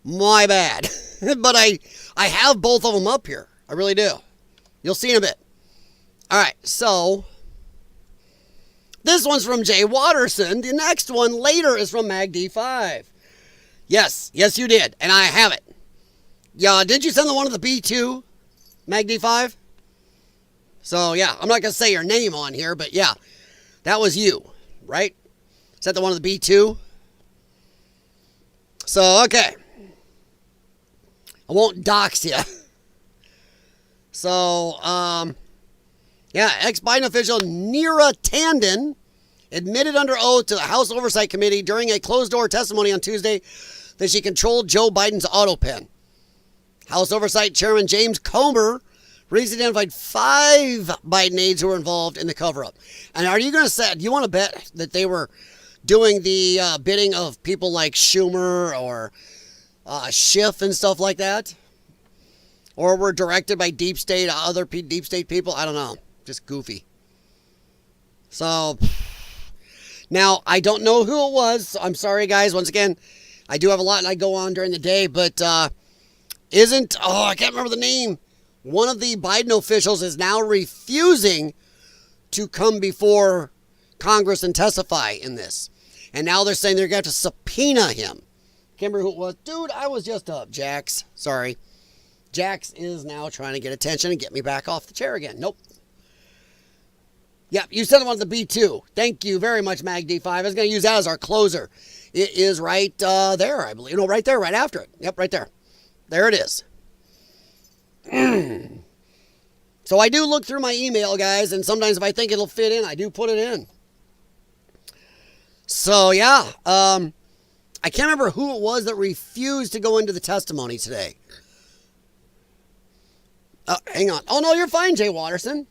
My bad. But I have both of them up here. I really do. You'll see in a bit. All right, so this one's from Jay Watterson. The next one later is from MagD5. Yes, you did, and I have it. Yeah, did you send the one to the B2, MagD5? So, yeah, I'm not going to say your name on here, but yeah, that was you, right? Sent the one to the B2? So, okay. I won't dox you. So, yeah, ex-Biden official Neera Tanden admitted under oath to the House Oversight Committee during a closed-door testimony on Tuesday that she controlled Joe Biden's Autopen. House Oversight Chairman James Comer recently identified 5 Biden aides who were involved in the cover-up. And are you going to say, do you want to bet that they were doing the bidding of people like Schumer or Schiff and stuff like that? Or were directed by deep state, other deep state people? I don't know. Just goofy. So, now, I don't know who it was. So I'm sorry, guys. Once again, I do have a lot I go on during the day, but I can't remember the name. One of the Biden officials is now refusing to come before Congress and testify in this. And now they're saying they're going to have to subpoena him. Can't remember who it was. Dude, I was just up. Jax. Sorry. Jax is now trying to get attention and get me back off the chair again. Nope. Yep, you sent them on the B2. Thank you very much, MagD5. I was going to use that as our closer. It is right there, I believe. No, right there, right after it. Yep, right there. There it is. So I do look through my email, guys, and sometimes if I think it'll fit in, I do put it in. So, yeah. I can't remember who it was that refused to go into the testimony today. Hang on. Oh, no, you're fine, Jay Watterson.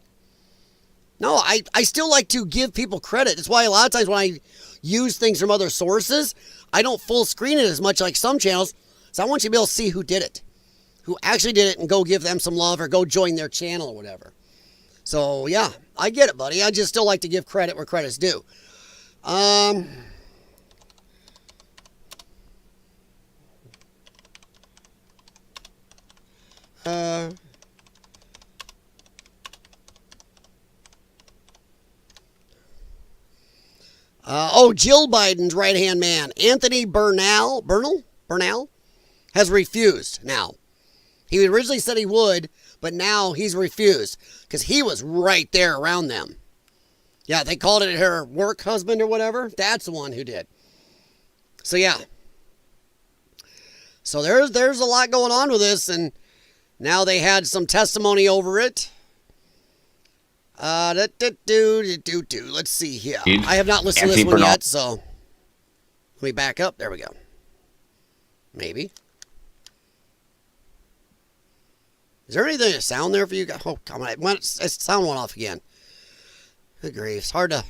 No, I still like to give people credit. That's why a lot of times when I use things from other sources, I don't full screen it as much like some channels. So I want you to be able to see who did it. Who actually did it and go give them some love or go join their channel or whatever. So, yeah, I get it, buddy. I just still like to give credit where credit's due. Jill Biden's right-hand man, Anthony Bernal, has refused now. He originally said he would, but now he's refused because he was right there around them. Yeah, they called it her work husband or whatever. That's the one who did. So, yeah. So there's a lot going on with this, and now they had some testimony over it. Let's see here. I have not listened to this one yet, so let me back up. There we go. Maybe. Is there anything to sound there for you guys? Oh, come on. Sound went off again. Good grief. It's hard to...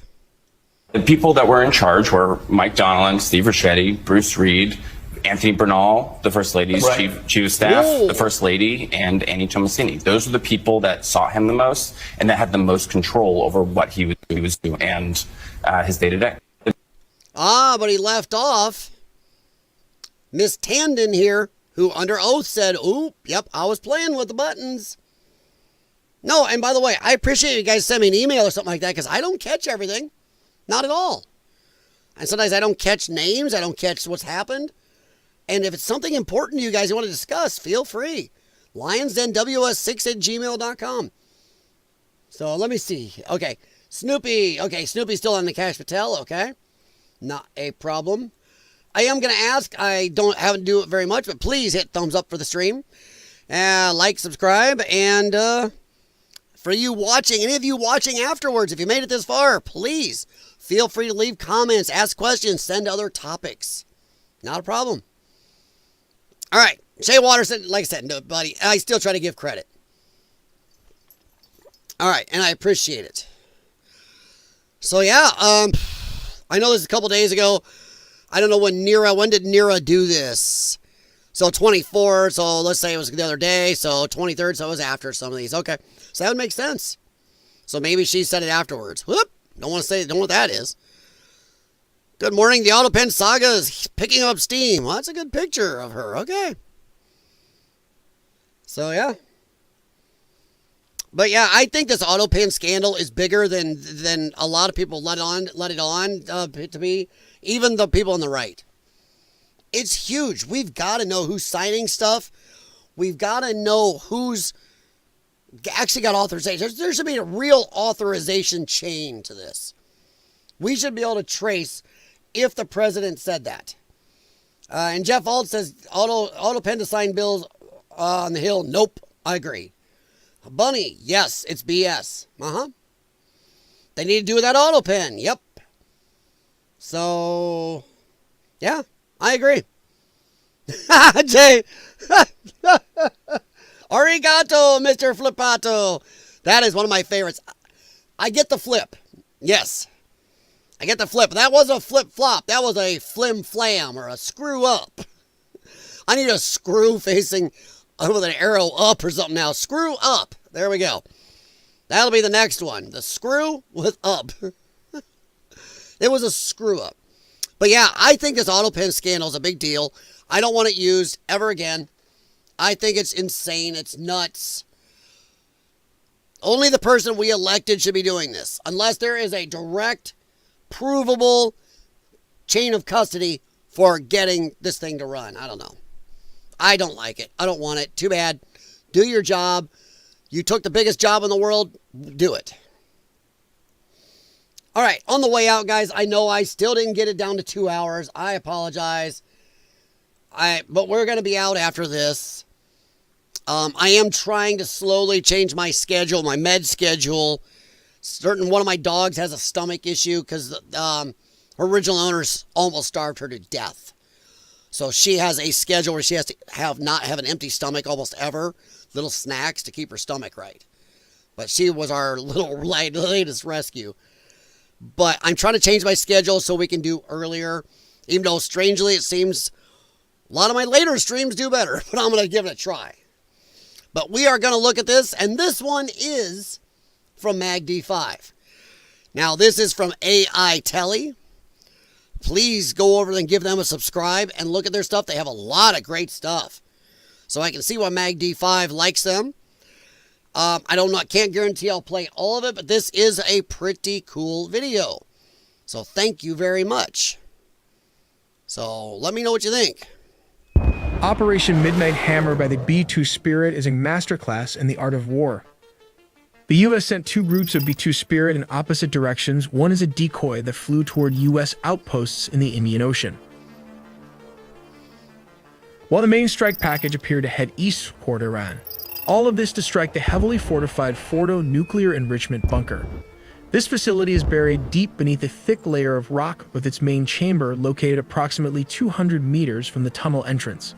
The people that were in charge were Mike Donilon, Steve Ricchetti, Bruce Reed, Anthony Bernal, the First Lady's chief of staff, the First Lady, and Annie Tomasini. Those were the people that saw him the most and that had the most control over what he was doing and his day-to-day. But he left off Miss Tandon here, who under oath said, "Oop, yep, I was playing with the buttons." No, and by the way, I appreciate you guys send me an email or something like that because I don't catch everything. Not at all. And sometimes I don't catch names. I don't catch what's happened. And if it's something important to you guys you want to discuss, feel free. LyonsDenWS6@gmail.com. So let me see. Okay. Snoopy. Okay, Snoopy's still on the Cash Patel. Okay. Not a problem. I am going to ask. I haven't do it very much, but please hit thumbs up for the stream. Like, subscribe, and for you watching, any of you watching afterwards, if you made it this far, please feel free to leave comments, ask questions, send other topics. Not a problem. All right. Shay Watterson, like I said, no, buddy, I still try to give credit. All right, and I appreciate it. So, yeah, I know this is a couple days ago. I don't know when did Nira do this? So 24, so let's say it was the other day, so 23rd, so it was after some of these. Okay, so that would make sense. So maybe she said it afterwards. Whoop, don't want to know what that is. Good morning, the Autopen saga is picking up steam. Well, that's a good picture of her, okay. So, yeah. But yeah, I think this Autopen scandal is bigger than a lot of people let it on to be. Even the people on the right. It's huge. We've got to know who's signing stuff. We've got to know who's actually got authorization. There should be a real authorization chain to this. We should be able to trace if the president said that. And Jeff Alt says, Autopen to sign bills on the Hill. Nope, I agree. Bunny, yes, it's BS. They need to do that Autopen. Yep. So, yeah, I agree. Jay. Arigato, Mr. Flippato. That is one of my favorites. I get the flip. Yes. I get the flip. That wasn't a flip-flop. That was a flim-flam or a screw-up. I need a screw facing with an arrow up or something now. Screw up. There we go. That'll be the next one. The screw with up. It was a screw-up. But yeah, I think this Autopen scandal is a big deal. I don't want it used ever again. I think it's insane. It's nuts. Only the person we elected should be doing this. Unless there is a direct, provable chain of custody for getting this thing to run. I don't know. I don't like it. I don't want it. Too bad. Do your job. You took the biggest job in the world. Do it. All right. On the way out, guys, I know I still didn't get it down to 2 hours. I apologize. But we're going to be out after this. I am trying to slowly change my schedule, my med schedule. One of my dogs has a stomach issue because her original owners almost starved her to death. So she has a schedule where she has to not have an empty stomach almost ever. Little snacks to keep her stomach right. But she was our latest rescue. But I'm trying to change my schedule so we can do earlier. Even though, strangely, it seems a lot of my later streams do better. But I'm going to give it a try. But we are going to look at this. And this one is from MagD5. Now, this is from AI Telly. Please go over and give them a subscribe and look at their stuff. They have a lot of great stuff. So I can see why MagD5 likes them. I can't guarantee I'll play all of it, but this is a pretty cool video. So thank you very much. So let me know what you think. Operation Midnight Hammer by the B-2 Spirit is a masterclass in the art of war. The U.S. sent 2 groups of B-2 Spirit in opposite directions. One is a decoy that flew toward U.S. outposts in the Indian Ocean, while the main strike package appeared to head east toward Iran. All of this to strike the heavily fortified Fordo nuclear enrichment bunker. This facility is buried deep beneath a thick layer of rock, with its main chamber located approximately 200 meters from the tunnel entrance.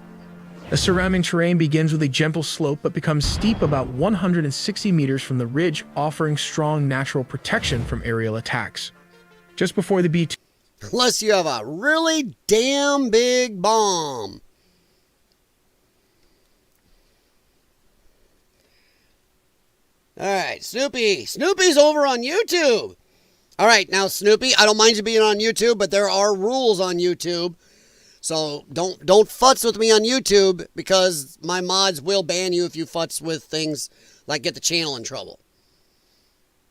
The surrounding terrain begins with a gentle slope but becomes steep about 160 meters from the ridge, offering strong natural protection from aerial attacks. Just before the B-2... Unless you have a really damn big bomb. All right, Snoopy. Snoopy's over on YouTube. All right, now, Snoopy, I don't mind you being on YouTube, but there are rules on YouTube. So don't futz with me on YouTube, because my mods will ban you if you futz with things like get the channel in trouble.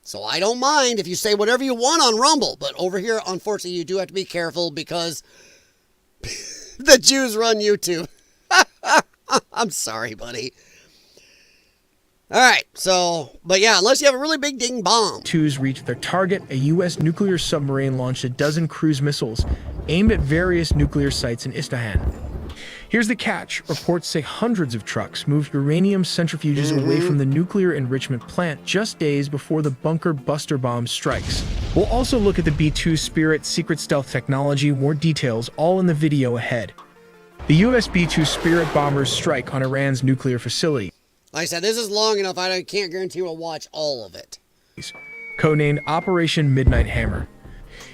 So I don't mind if you say whatever you want on Rumble, but over here, unfortunately, you do have to be careful because the Jews run YouTube. I'm sorry, buddy. All right, so, but yeah, unless you have a really big ding bomb. Twos reached their target. A U.S. nuclear submarine launched a dozen cruise missiles aimed at various nuclear sites in Isfahan. Here's the catch. Reports say hundreds of trucks moved uranium centrifuges away from the nuclear enrichment plant just days before the bunker buster bomb strikes. We'll also look at the B-2 Spirit secret stealth technology. More details all in the video ahead. The U.S. B-2 Spirit bombers strike on Iran's nuclear facility. Like I said, this is long enough, I can't guarantee we'll watch all of it. Codenamed Operation Midnight Hammer.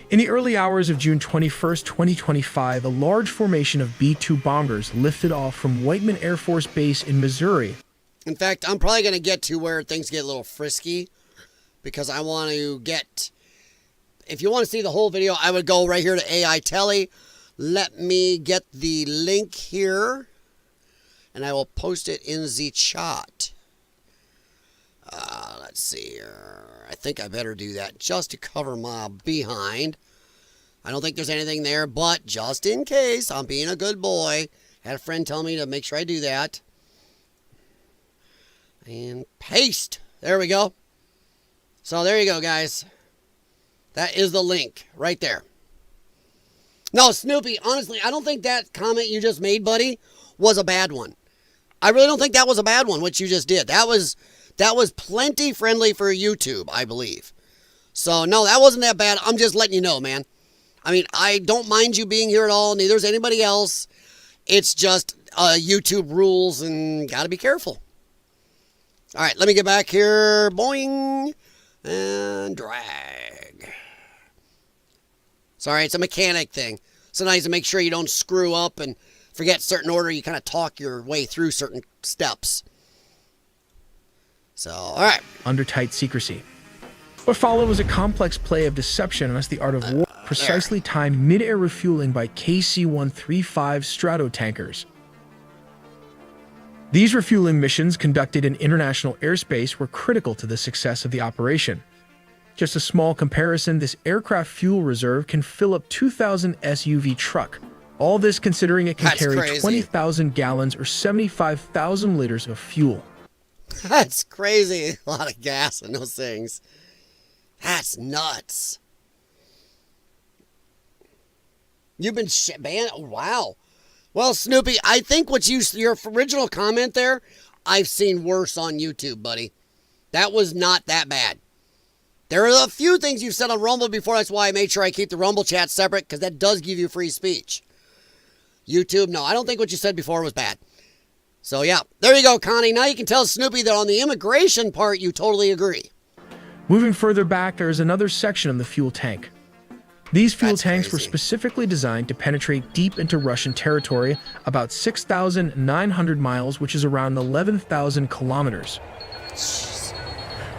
In the early hours of June 21st, 2025, a large formation of B-2 bombers lifted off from Whiteman Air Force Base in Missouri. In fact, I'm probably going to get to where things get a little frisky, because I want to get... If you want to see the whole video, I would go right here to AI Telly. Let me get the link here, and I will post it in the chat. Let's see here. I think I better do that just to cover my behind. I don't think there's anything there, but just in case, I'm being a good boy. Had a friend tell me to make sure I do that. And paste. There we go. So there you go, guys. That is the link right there. No, Snoopy, honestly, I don't think that comment you just made, buddy, was a bad one. I really don't think that was a bad one, what you just did. That was plenty friendly for YouTube, I believe. So, no, that wasn't that bad. I'm just letting you know, man. I mean, I don't mind you being here at all. Neither is anybody else. It's just YouTube rules, and got to be careful. All right, let me get back here. Boing. And drag. Sorry, it's a mechanic thing. Sometimes to make sure you don't screw up and forget certain order, you kind of talk your way through certain steps. So, all right. Under tight secrecy. What followed was a complex play of deception, and that's the art of war. Precisely timed mid-air refueling by KC-135 Stratotankers. These refueling missions, conducted in international airspace, were critical to the success of the operation. Just a small comparison, this aircraft fuel reserve can fill up 2,000 SUV truck. All this considering it can carry 20,000 gallons or 75,000 liters of fuel. That's crazy. A lot of gas in those things. That's nuts. You've been banned? Oh, wow. Well, Snoopy, I think what your original comment there, I've seen worse on YouTube, buddy. That was not that bad. There are a few things you've said on Rumble before. That's why I made sure I keep the Rumble chat separate, because that does give you free speech. YouTube, no, I don't think what you said before was bad. So, yeah, there you go, Connie. Now you can tell Snoopy that on the immigration part, you totally agree. Moving further back, there is another section of the fuel tank. These fuel tanks were specifically designed to penetrate deep into Russian territory, about 6,900 miles, which is around 11,000 kilometers.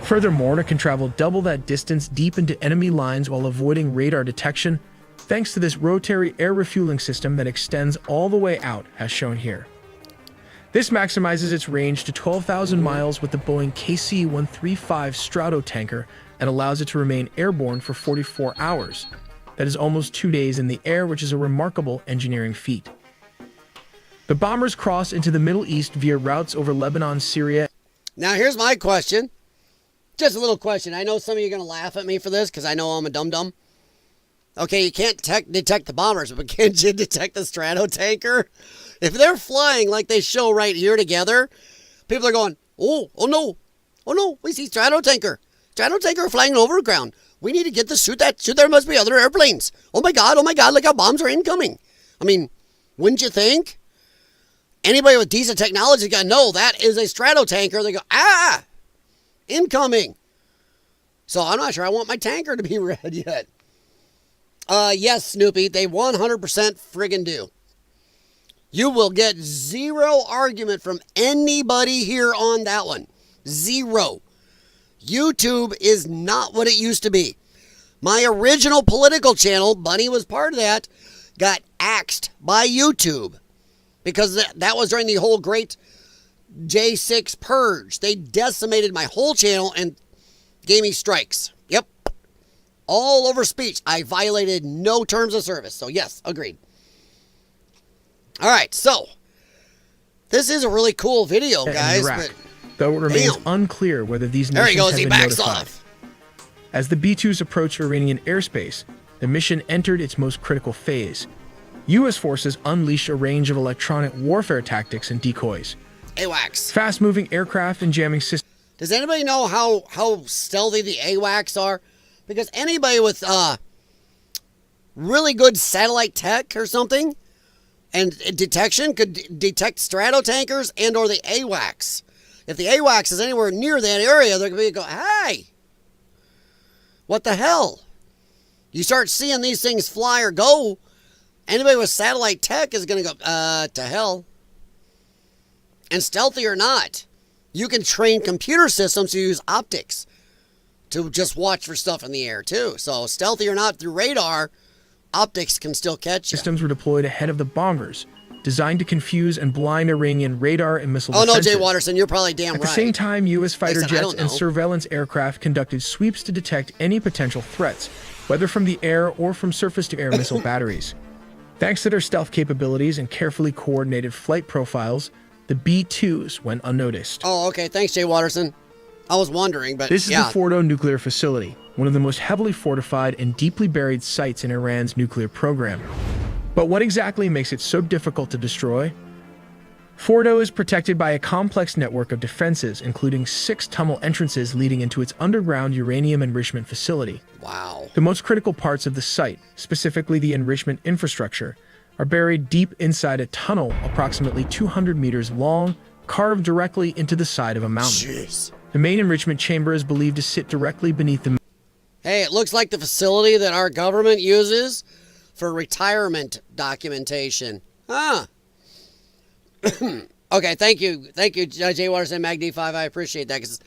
Furthermore, it can travel double that distance deep into enemy lines while avoiding radar detection, thanks to this rotary air refueling system that extends all the way out, as shown here. This maximizes its range to 12,000 miles with the Boeing KC-135 Stratotanker and allows it to remain airborne for 44 hours. that is almost 2 days in the air, which is a remarkable engineering feat. The bombers crossed into the Middle East via routes over Lebanon, Syria. Now, here's my question. Just a little question. I know some of you are going to laugh at me for this because I know I'm a dum-dum. Okay, you can't detect the bombers, but can't you detect the Stratotanker? If they're flying like they show right here together, people are going, oh no, we see Stratotanker flying over the ground. We need to get to shoot that. There must be other airplanes. Oh my God, look how bombs are incoming. I mean, wouldn't you think? Anybody with decent technology is going to know that is a Stratotanker. They go, incoming. So I'm not sure I want my tanker to be red yet. Yes, Snoopy, they 100% friggin' do. You will get zero argument from anybody here on that one. Zero. YouTube is not what it used to be. My original political channel, Bunny was part of that, got axed by YouTube. Because that was during the whole great J6 purge. They decimated my whole channel and gave me strikes. Yep. All over speech. I violated no terms of service. So yes, agreed. All right, so this is a really cool video, guys. Iraq, but though it remains unclear whether these nations have been notified. As the B-2s approached Iranian airspace, the mission entered its most critical phase. U.S. forces unleashed a range of electronic warfare tactics and decoys. AWACS. Fast-moving aircraft and jamming systems. Does anybody know how stealthy the AWACS are? Because anybody with really good satellite tech or something and detection could detect Stratotankers and or the AWACS. If the AWACS is anywhere near that area, they're going to go, hey, what the hell? You start seeing these things fly or go, anybody with satellite tech is going to go, to hell. And stealthy or not, you can train computer systems to use optics to just watch for stuff in the air, too. So stealthy or not, through radar, optics can still catch you. Systems were deployed ahead of the bombers, designed to confuse and blind Iranian radar and missile defenses. defenses. No, Jay Watterson, you're probably damn right. At the same time, U.S. fighter Listen, jets and surveillance aircraft conducted sweeps to detect any potential threats, whether from the air or from surface-to-air missile batteries. Thanks to their stealth capabilities and carefully coordinated flight profiles, the B-2s went unnoticed. Oh, okay. Thanks, Jay Watterson. I was wondering, but This is yeah. the Fordo nuclear facility, one of the most heavily fortified and deeply buried sites in Iran's nuclear program. But what exactly makes it so difficult to destroy? Fordo is protected by a complex network of defenses, including 6 tunnel entrances leading into its underground uranium enrichment facility. Wow. The most critical parts of the site, specifically the enrichment infrastructure, are buried deep inside a tunnel approximately 200 meters long, carved directly into the side of a mountain. Jeez. The main enrichment chamber is believed to sit directly beneath the... Hey, it looks like the facility that our government uses for retirement documentation. Huh. Okay, thank you. Thank you, Jay Watterson, MagD5. I appreciate that. Because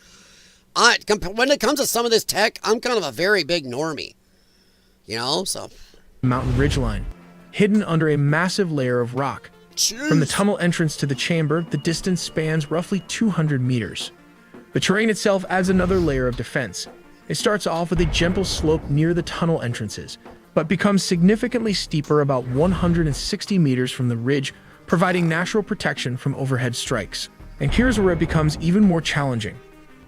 when it comes to some of this tech, I'm kind of a very big normie. You know, so... mountain ridgeline, hidden under a massive layer of rock. Jeez. From the tunnel entrance to the chamber, the distance spans roughly 200 meters. The terrain itself adds another layer of defense. It starts off with a gentle slope near the tunnel entrances, but becomes significantly steeper about 160 meters from the ridge, providing natural protection from overhead strikes. And here's where it becomes even more challenging.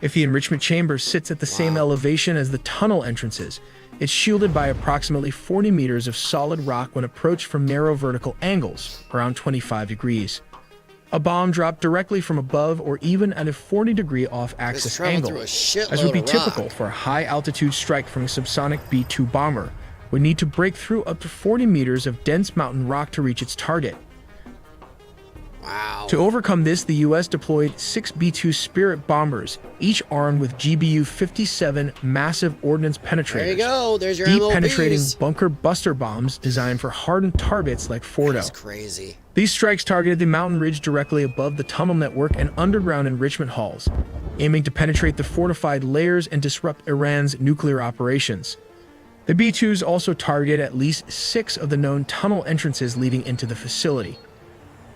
If the enrichment chamber sits at the same elevation as the tunnel entrances, it's shielded by approximately 40 meters of solid rock when approached from narrow vertical angles, around 25 degrees. A bomb dropped directly from above or even at a 40-degree off-axis angle, as would be typical for a high-altitude strike from a subsonic B-2 bomber, would need to break through up to 40 meters of dense mountain rock to reach its target. Wow. To overcome this, the U.S. deployed 6 B-2 Spirit bombers, each armed with GBU-57 massive ordnance penetrators. There you go. There's your deep MOBs. penetrating bunker buster bombs designed for hardened targets like Fordo. That's crazy. These strikes targeted the mountain ridge directly above the tunnel network and underground enrichment halls, aiming to penetrate the fortified layers and disrupt Iran's nuclear operations. The B-2s also targeted at least 6 of the known tunnel entrances leading into the facility.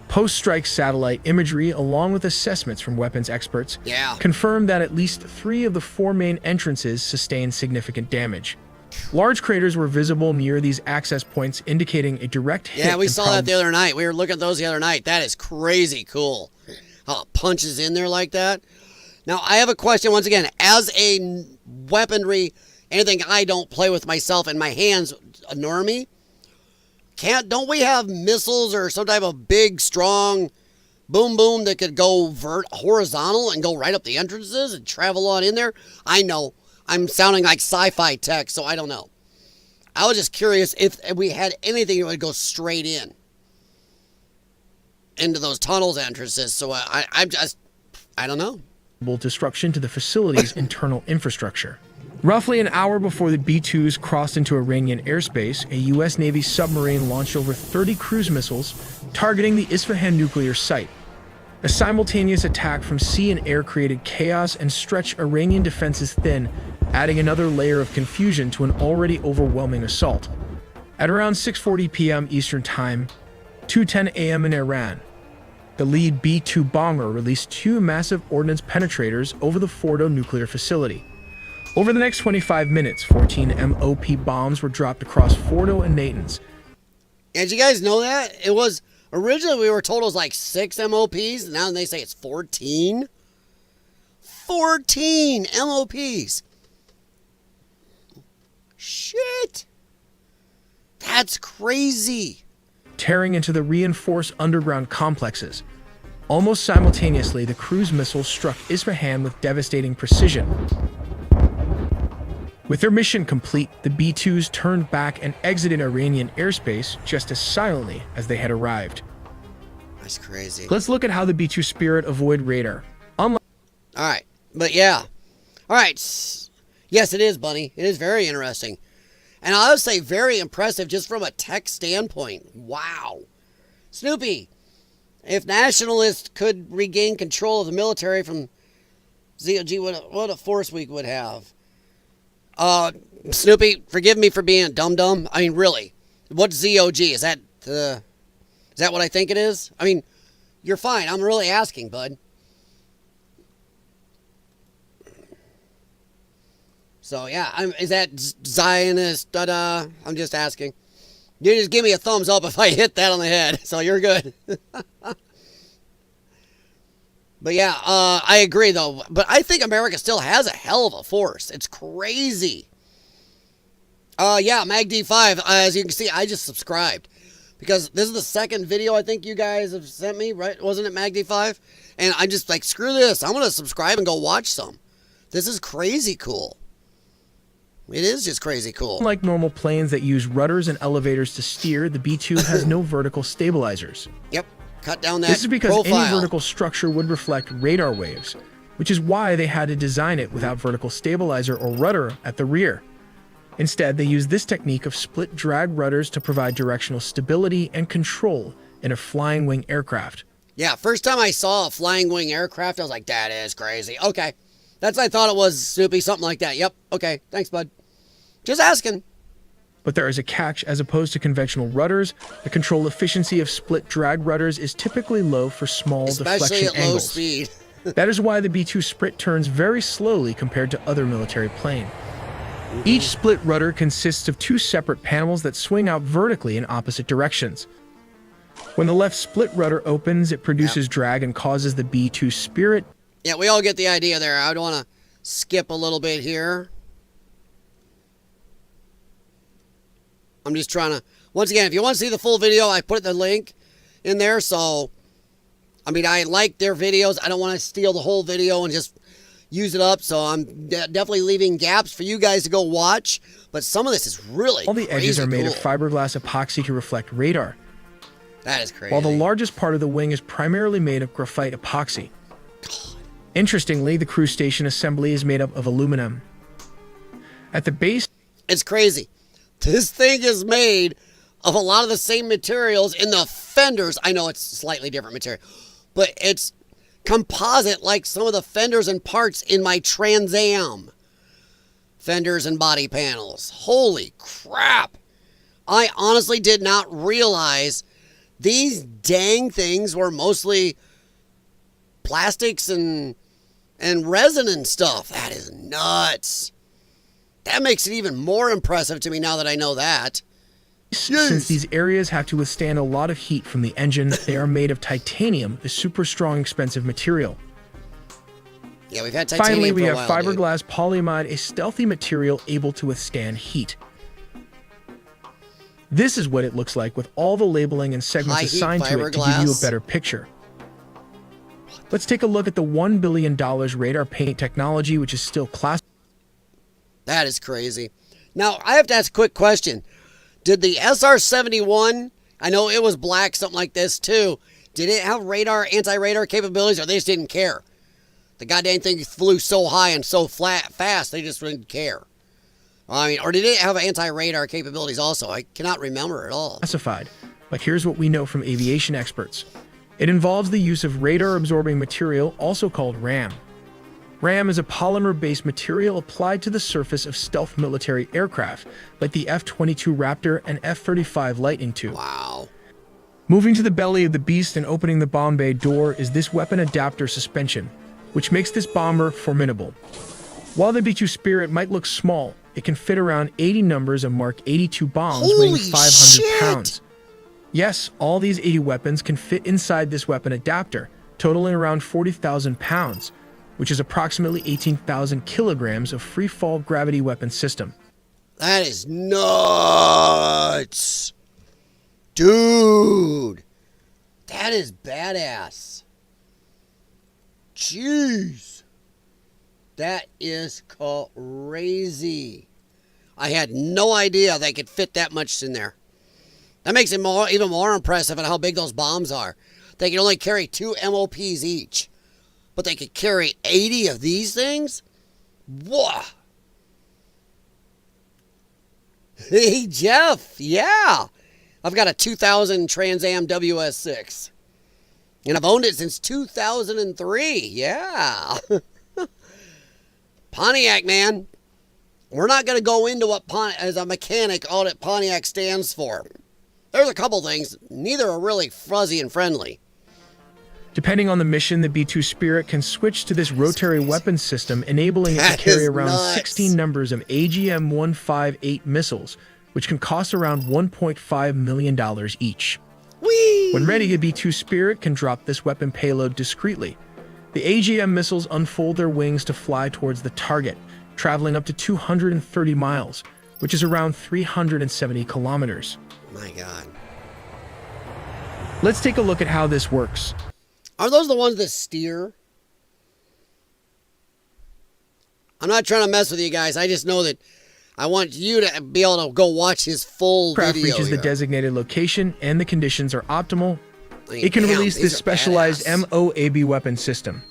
Post-strike satellite imagery, along with assessments from weapons experts, confirmed that at least 3 of the 4 main entrances sustained significant damage. Large craters were visible near these access points, indicating a direct hit. Yeah, we saw that the other night. We were looking at those the other night. That is crazy cool. How it punches in there like that. Now, I have a question once again. As a weaponry, anything I don't play with myself in my hands, a normie, don't we have missiles or some type of big, strong boom boom that could go horizontal and go right up the entrances and travel on in there? I know. I'm sounding like sci-fi tech, so I don't know. I was just curious if we had anything that would go straight into those tunnels entrances. So I don't know. Disruption to the facility's internal infrastructure. Roughly an hour before the B-2s crossed into Iranian airspace, a U.S. Navy submarine launched over 30 cruise missiles targeting the Isfahan nuclear site. A simultaneous attack from sea and air created chaos and stretched Iranian defenses thin, adding another layer of confusion to an already overwhelming assault. At around 6:40 p.m. Eastern Time, 2:10 a.m. in Iran, the lead B-2 bomber released 2 massive ordnance penetrators over the Fordo nuclear facility. Over the next 25 minutes, 14 MOP bombs were dropped across Fordo and Natanz. Did you guys know that? It was, originally we were told it was like 6 MOPs, now they say it's 14. 14 MOPs. Shit. That's crazy. Tearing into the reinforced underground complexes. Almost simultaneously, the cruise missiles struck Isfahan with devastating precision. With their mission complete, the B-2s turned back and exited Iranian airspace just as silently as they had arrived. That's crazy. Let's look at how the B-2 Spirit avoid radar. All right, but yeah. All right. Yes, it is, Bunny. It is very interesting. And I would say very impressive just from a tech standpoint. Wow. Snoopy, if nationalists could regain control of the military from ZOG, what a force we would have. Snoopy, forgive me for being a dum-dum. I mean, really, what's ZOG? Is that what I think it is? I mean, you're fine. I'm really asking, bud. So, yeah, is that Zionist? Da-da? I'm just asking. You just give me a thumbs up if I hit that on the head, so you're good. But yeah, I agree though. But I think America still has a hell of a force. It's crazy. Yeah, MagD5, as you can see, I just subscribed. Because this is the second video I think you guys have sent me, right? Wasn't it MagD5? And I'm just like, screw this. I'm going to subscribe and go watch some. This is crazy cool. It is just crazy cool. Unlike normal planes that use rudders and elevators to steer, the B-2 has no vertical stabilizers. Yep. Cut down that This is because profile. any vertical structure would reflect radar waves, which is why they had to design it without vertical stabilizer or rudder at the rear. Instead, they used this technique of split drag rudders to provide directional stability and control in a flying wing aircraft. Yeah, first time I saw a flying wing aircraft, I was like, that is crazy. Okay. That's what I thought it was, Snoopy, something like that. Yep. Okay. Thanks, bud. Just asking. But there is a catch. As opposed to conventional rudders, the control efficiency of split drag rudders is typically low for small especially deflection at low angles. Speed. That is why the B-2 split turns very slowly compared to other military planes. Each split rudder consists of 2 separate panels that swing out vertically in opposite directions. When the left split rudder opens, it produces drag and causes the B-2 Spirit. Yeah, we all get the idea there. I don't want to skip a little bit here. I'm just trying to, once again, if you want to see the full video, I put the link in there. So, I mean, I like their videos. I don't want to steal the whole video and just use it up. So I'm definitely leaving gaps for you guys to go watch. But some of this is really All the edges are made cool. of fiberglass epoxy to reflect radar. That is crazy. While the largest part of the wing is primarily made of graphite epoxy. Interestingly, the crew station assembly is made up of aluminum. At the base, it's crazy. This thing is made of a lot of the same materials in the fenders. I know it's slightly different material, but it's composite like some of the fenders and parts in my Trans Am. Fenders and body panels. Holy crap. I honestly did not realize these dang things were mostly plastics and resin and stuff. That is nuts. That makes it even more impressive to me now that I know that. Since these areas have to withstand a lot of heat from the engine, they are made of titanium, a super strong, expensive material. Yeah, we've had titanium Finally, we for a have while, fiberglass polyamide, a stealthy material able to withstand heat. This is what it looks like with all the labeling and segments High-heat assigned to it to give you a fiberglass. better picture. Let's take a look at the $1 billion radar paint technology, which is still classified. That is crazy. Now, I have to ask a quick question. Did the SR-71, I know it was black, something like this too, did it have radar, anti-radar capabilities, or they just didn't care? The goddamn thing flew so high and so fast, they just didn't care. I mean, or did it have anti-radar capabilities also? I cannot remember at all. Classified, but here's what we know from aviation experts. It involves the use of radar-absorbing material, also called RAM. RAM is a polymer-based material applied to the surface of stealth military aircraft, like the F-22 Raptor and F-35 Lightning II. Wow. Moving to the belly of the beast and opening the bomb bay door is this weapon adapter suspension, which makes this bomber formidable. While the B-2 Spirit might look small, it can fit around 80 numbers of Mark 82 bombs weighing 500 pounds. Yes, all these 80 weapons can fit inside this weapon adapter, totaling around 40,000 pounds, which is approximately 18,000 kilograms of free-fall gravity weapon system. That is nuts. Dude. That is badass. Jeez. That is crazy. I had no idea they could fit that much in there. That makes it even more impressive at how big those bombs are. They can only carry 2 MOPs each. But they could carry 80 of these things? Whoa. Hey, Jeff. Yeah. I've got a 2000 Trans Am WS6. And I've owned it since 2003. Yeah. Pontiac, man. We're not going to go into what as a mechanic all that Pontiac stands for. There's a couple things. Neither are really fuzzy and friendly. Depending on the mission, the B-2 Spirit can switch to this rotary weapon system, enabling it to carry around 16 numbers of AGM-158 missiles, which can cost around $1.5 million each. Whee! When ready, a B-2 Spirit can drop this weapon payload discreetly. The AGM missiles unfold their wings to fly towards the target, traveling up to 230 miles, which is around 370 kilometers. My God. Let's take a look at how this works. Are those the ones that steer? I'm not trying to mess with you guys. I just know that I want you to be able to go watch his full Craft video reaches here. the designated location and the conditions are optimal. I mean, It can damn, release these this are specialized badass. MOAB weapon system.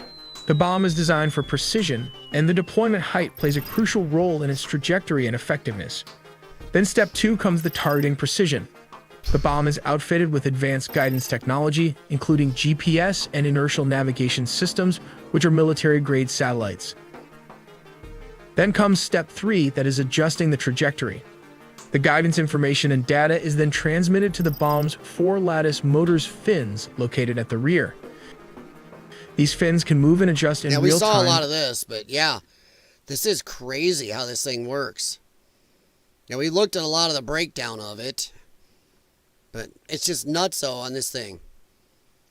The bomb is designed for precision, and the deployment height plays a crucial role in its trajectory and effectiveness. Then step 2 comes the targeting precision. The bomb is outfitted with advanced guidance technology, including GPS and inertial navigation systems, which are military-grade satellites. Then comes step 3, that is adjusting the trajectory. The guidance information and data is then transmitted to the bomb's 4-lattice motors fins located at the rear. These fins can move and adjust in real time. Yeah, we saw a lot of this, but yeah, this is crazy how this thing works. Now, we looked at a lot of the breakdown of it, but it's just nutso on this thing.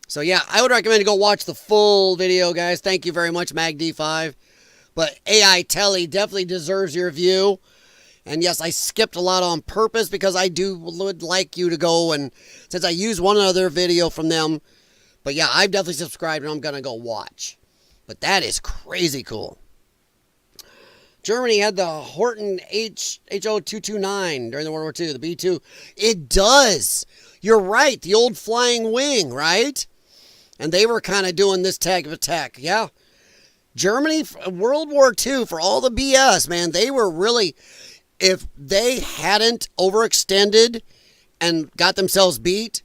So yeah, I would recommend to go watch the full video, guys. Thank you very much, MagD5. But AI Telly definitely deserves your view. And yes, I skipped a lot on purpose because I would like you to go, and since I used one other video from them. But yeah, I've definitely subscribed and I'm going to go watch. But that is crazy cool. Germany had the Horten HO-229 during the World War II, the B-2. It does. You're right. The old flying wing, right? And they were kind of doing this type of attack. Yeah. Germany, World War II, for all the BS, man, they were really, if they hadn't overextended and got themselves beat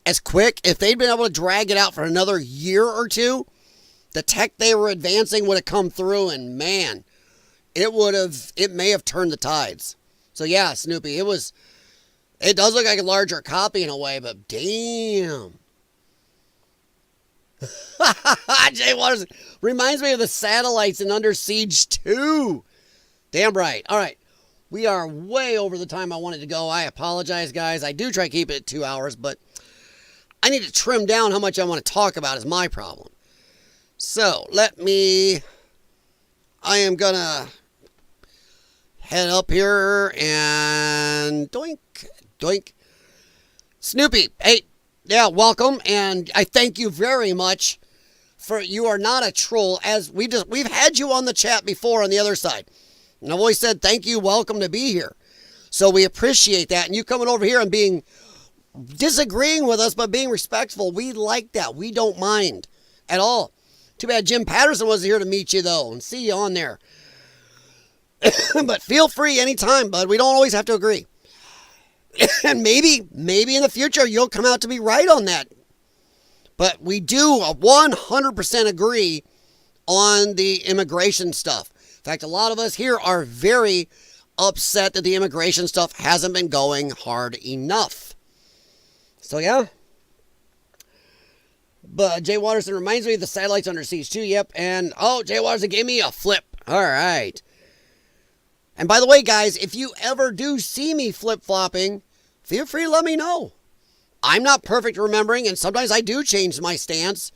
as quick, if they'd been able to drag it out for another year or two, the tech they were advancing would have come through, and man, it may have turned the tides. So yeah, Snoopy, it does look like a larger copy in a way, but damn. Jay Waters reminds me of the satellites in Under Siege 2. Damn right. All right. We are way over the time I wanted to go. I apologize, guys. I do try to keep it at 2 hours, but I need to trim down how much I want to talk about is my problem. So, I am going to head up here and doink, doink. Snoopy, hey, yeah, welcome. And I thank you very much for, you are not a troll, as we've had you on the chat before on the other side. And I've always said, thank you, welcome to be here. So we appreciate that. And you coming over here and disagreeing with us, but being respectful, we like that. We don't mind at all. Too bad Jim Patterson wasn't here to meet you, though, and see you on there. But feel free anytime, bud. We don't always have to agree. And maybe in the future, you'll come out to be right on that. But we do 100% agree on the immigration stuff. In fact, a lot of us here are very upset that the immigration stuff hasn't been going hard enough. So, yeah. But Jay Watterson reminds me the satellite's under siege too. Yep. And, Jay Watterson gave me a flip. All right. And by the way, guys, if you ever do see me flip-flopping, feel free to let me know. I'm not perfect remembering, and sometimes I do change my stance.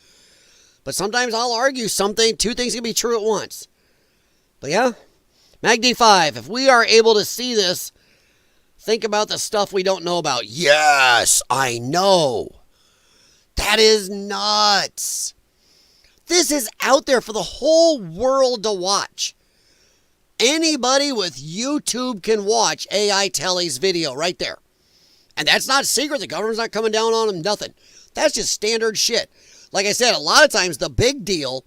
But sometimes I'll argue something. Two things can be true at once. But yeah, MagD5, if we are able to see this, think about the stuff we don't know about. Yes, I know. That is nuts. This is out there for the whole world to watch. Anybody with YouTube can watch AI Telly's video right there. And that's not secret. The government's not coming down on them, nothing. That's just standard shit. Like I said, a lot of times the big deal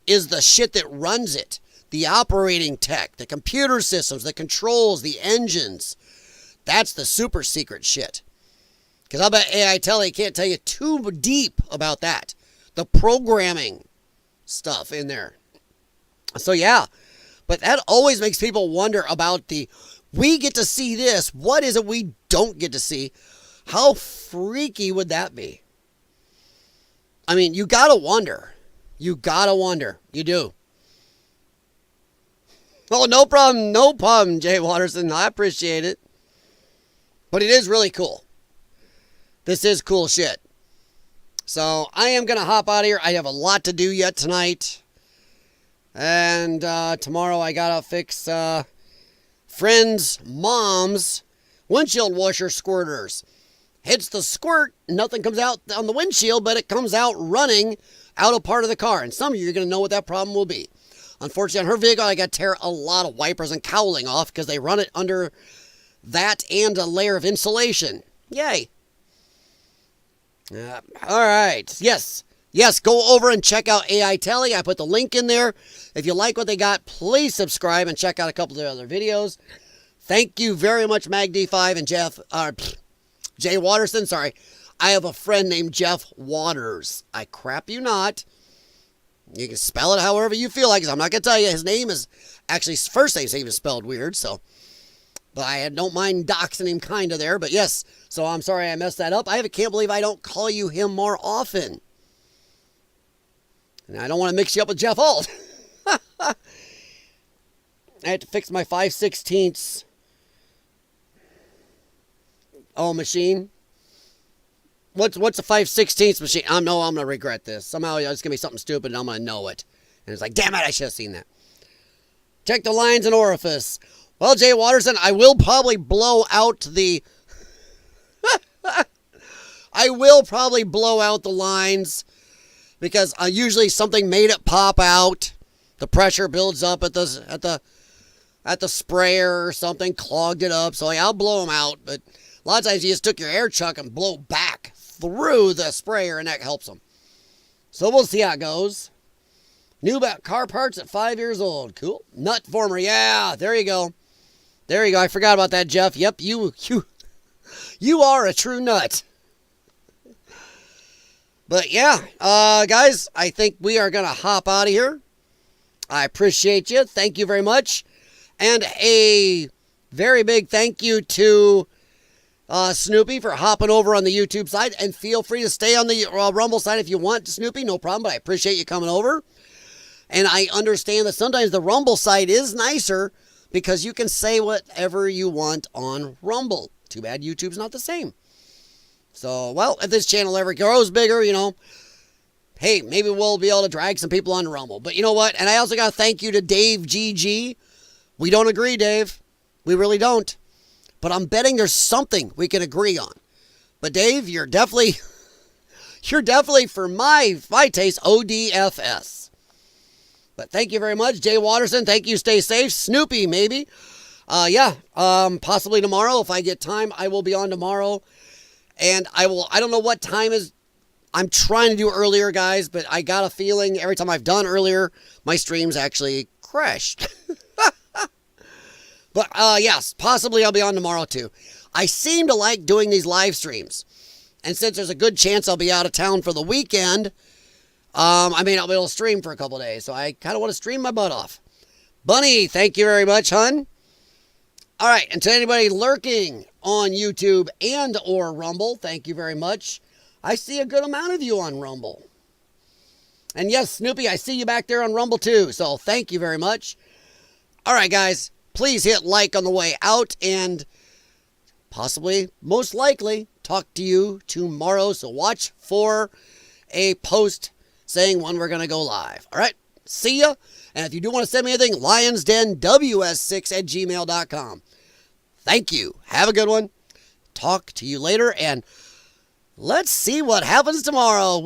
is the shit that runs it. The operating tech, the computer systems, the controls, the engines. That's the super secret shit. Because I bet AI Telly can't tell you too deep about that. The programming stuff in there. So yeah. But that always makes people wonder about we get to see this. What is it we don't get to see? How freaky would that be? I mean, you gotta wonder. You gotta wonder. You do. Oh, no problem, Jay Watterson. I appreciate it. But it is really cool. This is cool shit. So, I am going to hop out of here. I have a lot to do yet tonight. And tomorrow I got to fix friends' mom's windshield washer squirters. Hits the squirt, nothing comes out on the windshield, but it comes out running out of part of the car. And some of you are going to know what that problem will be. Unfortunately, on her vehicle, I got to tear a lot of wipers and cowling off because they run it under that and a layer of insulation. Yay. All right. Yes, go over and check out AI Telly. I put the link in there. If you like what they got, please subscribe and check out a couple of their other videos. Thank you very much, MagD5 and Jay Watterson. Sorry. I have a friend named Jeff Waters. I crap you not. You can spell it however you feel like. I'm not going to tell you. His name is, actually, his first name's even spelled weird, so. But I don't mind doxing him kind of there. But yes, so I'm sorry I messed that up. I can't believe I don't call you him more often. And I don't want to mix you up with Jeff Alt. I had to fix my 5/16 machine. What's a 5/16 machine? I know I'm going to regret this. Somehow it's going to be something stupid and I'm going to know it. And it's like, damn it, I should have seen that. Check the lines and orifice. Well, Jay Watterson, I will probably blow out the... I will probably blow out the lines because usually something made it pop out. The pressure builds up at the sprayer or something, clogged it up. So I'll blow them out. But a lot of times you just took your air chuck and blow back through the sprayer, and that helps them. So we'll see how it goes. New car parts at 5 years old. Cool. Nut former. Yeah, there you go. There you go. I forgot about that, Jeff. Yep, you are a true nut. But yeah, guys, I think we are going to hop out of here. I appreciate you. Thank you very much. And a very big thank you to Snoopy for hopping over on the YouTube side. And feel free to stay on the Rumble side if you want, Snoopy. No problem, but I appreciate you coming over. And I understand that sometimes the Rumble side is nicer because you can say whatever you want on Rumble. Too bad YouTube's not the same. So, well, if this channel ever grows bigger, hey, maybe we'll be able to drag some people on Rumble. But you know what? And I also got to thank you to Dave GG. We don't agree, Dave. We really don't. But I'm betting there's something we can agree on. But Dave, you're definitely for my taste, ODFS. But thank you very much. Jay Watterson, thank you. Stay safe. Snoopy, maybe. Possibly tomorrow. If I get time, I will be on tomorrow. And I don't know what time is. I'm trying to do earlier, guys, but I got a feeling every time I've done earlier, my streams actually crashed. But, yes, possibly I'll be on tomorrow, too. I seem to like doing these live streams. And since there's a good chance I'll be out of town for the weekend, I may not be able to stream for a couple days. So I kind of want to stream my butt off. Bunny, thank you very much, hun. All right, and to anybody lurking on YouTube and or Rumble, thank you very much. I see a good amount of you on Rumble. And yes, Snoopy, I see you back there on Rumble too. So thank you very much. All right, guys, please hit like on the way out and possibly, most likely, talk to you tomorrow. So watch for a post saying when we're going to go live. All right, see ya. And if you do want to send me anything, lionsdenws6@gmail.com. Thank you. Have a good one. Talk to you later, and let's see what happens tomorrow.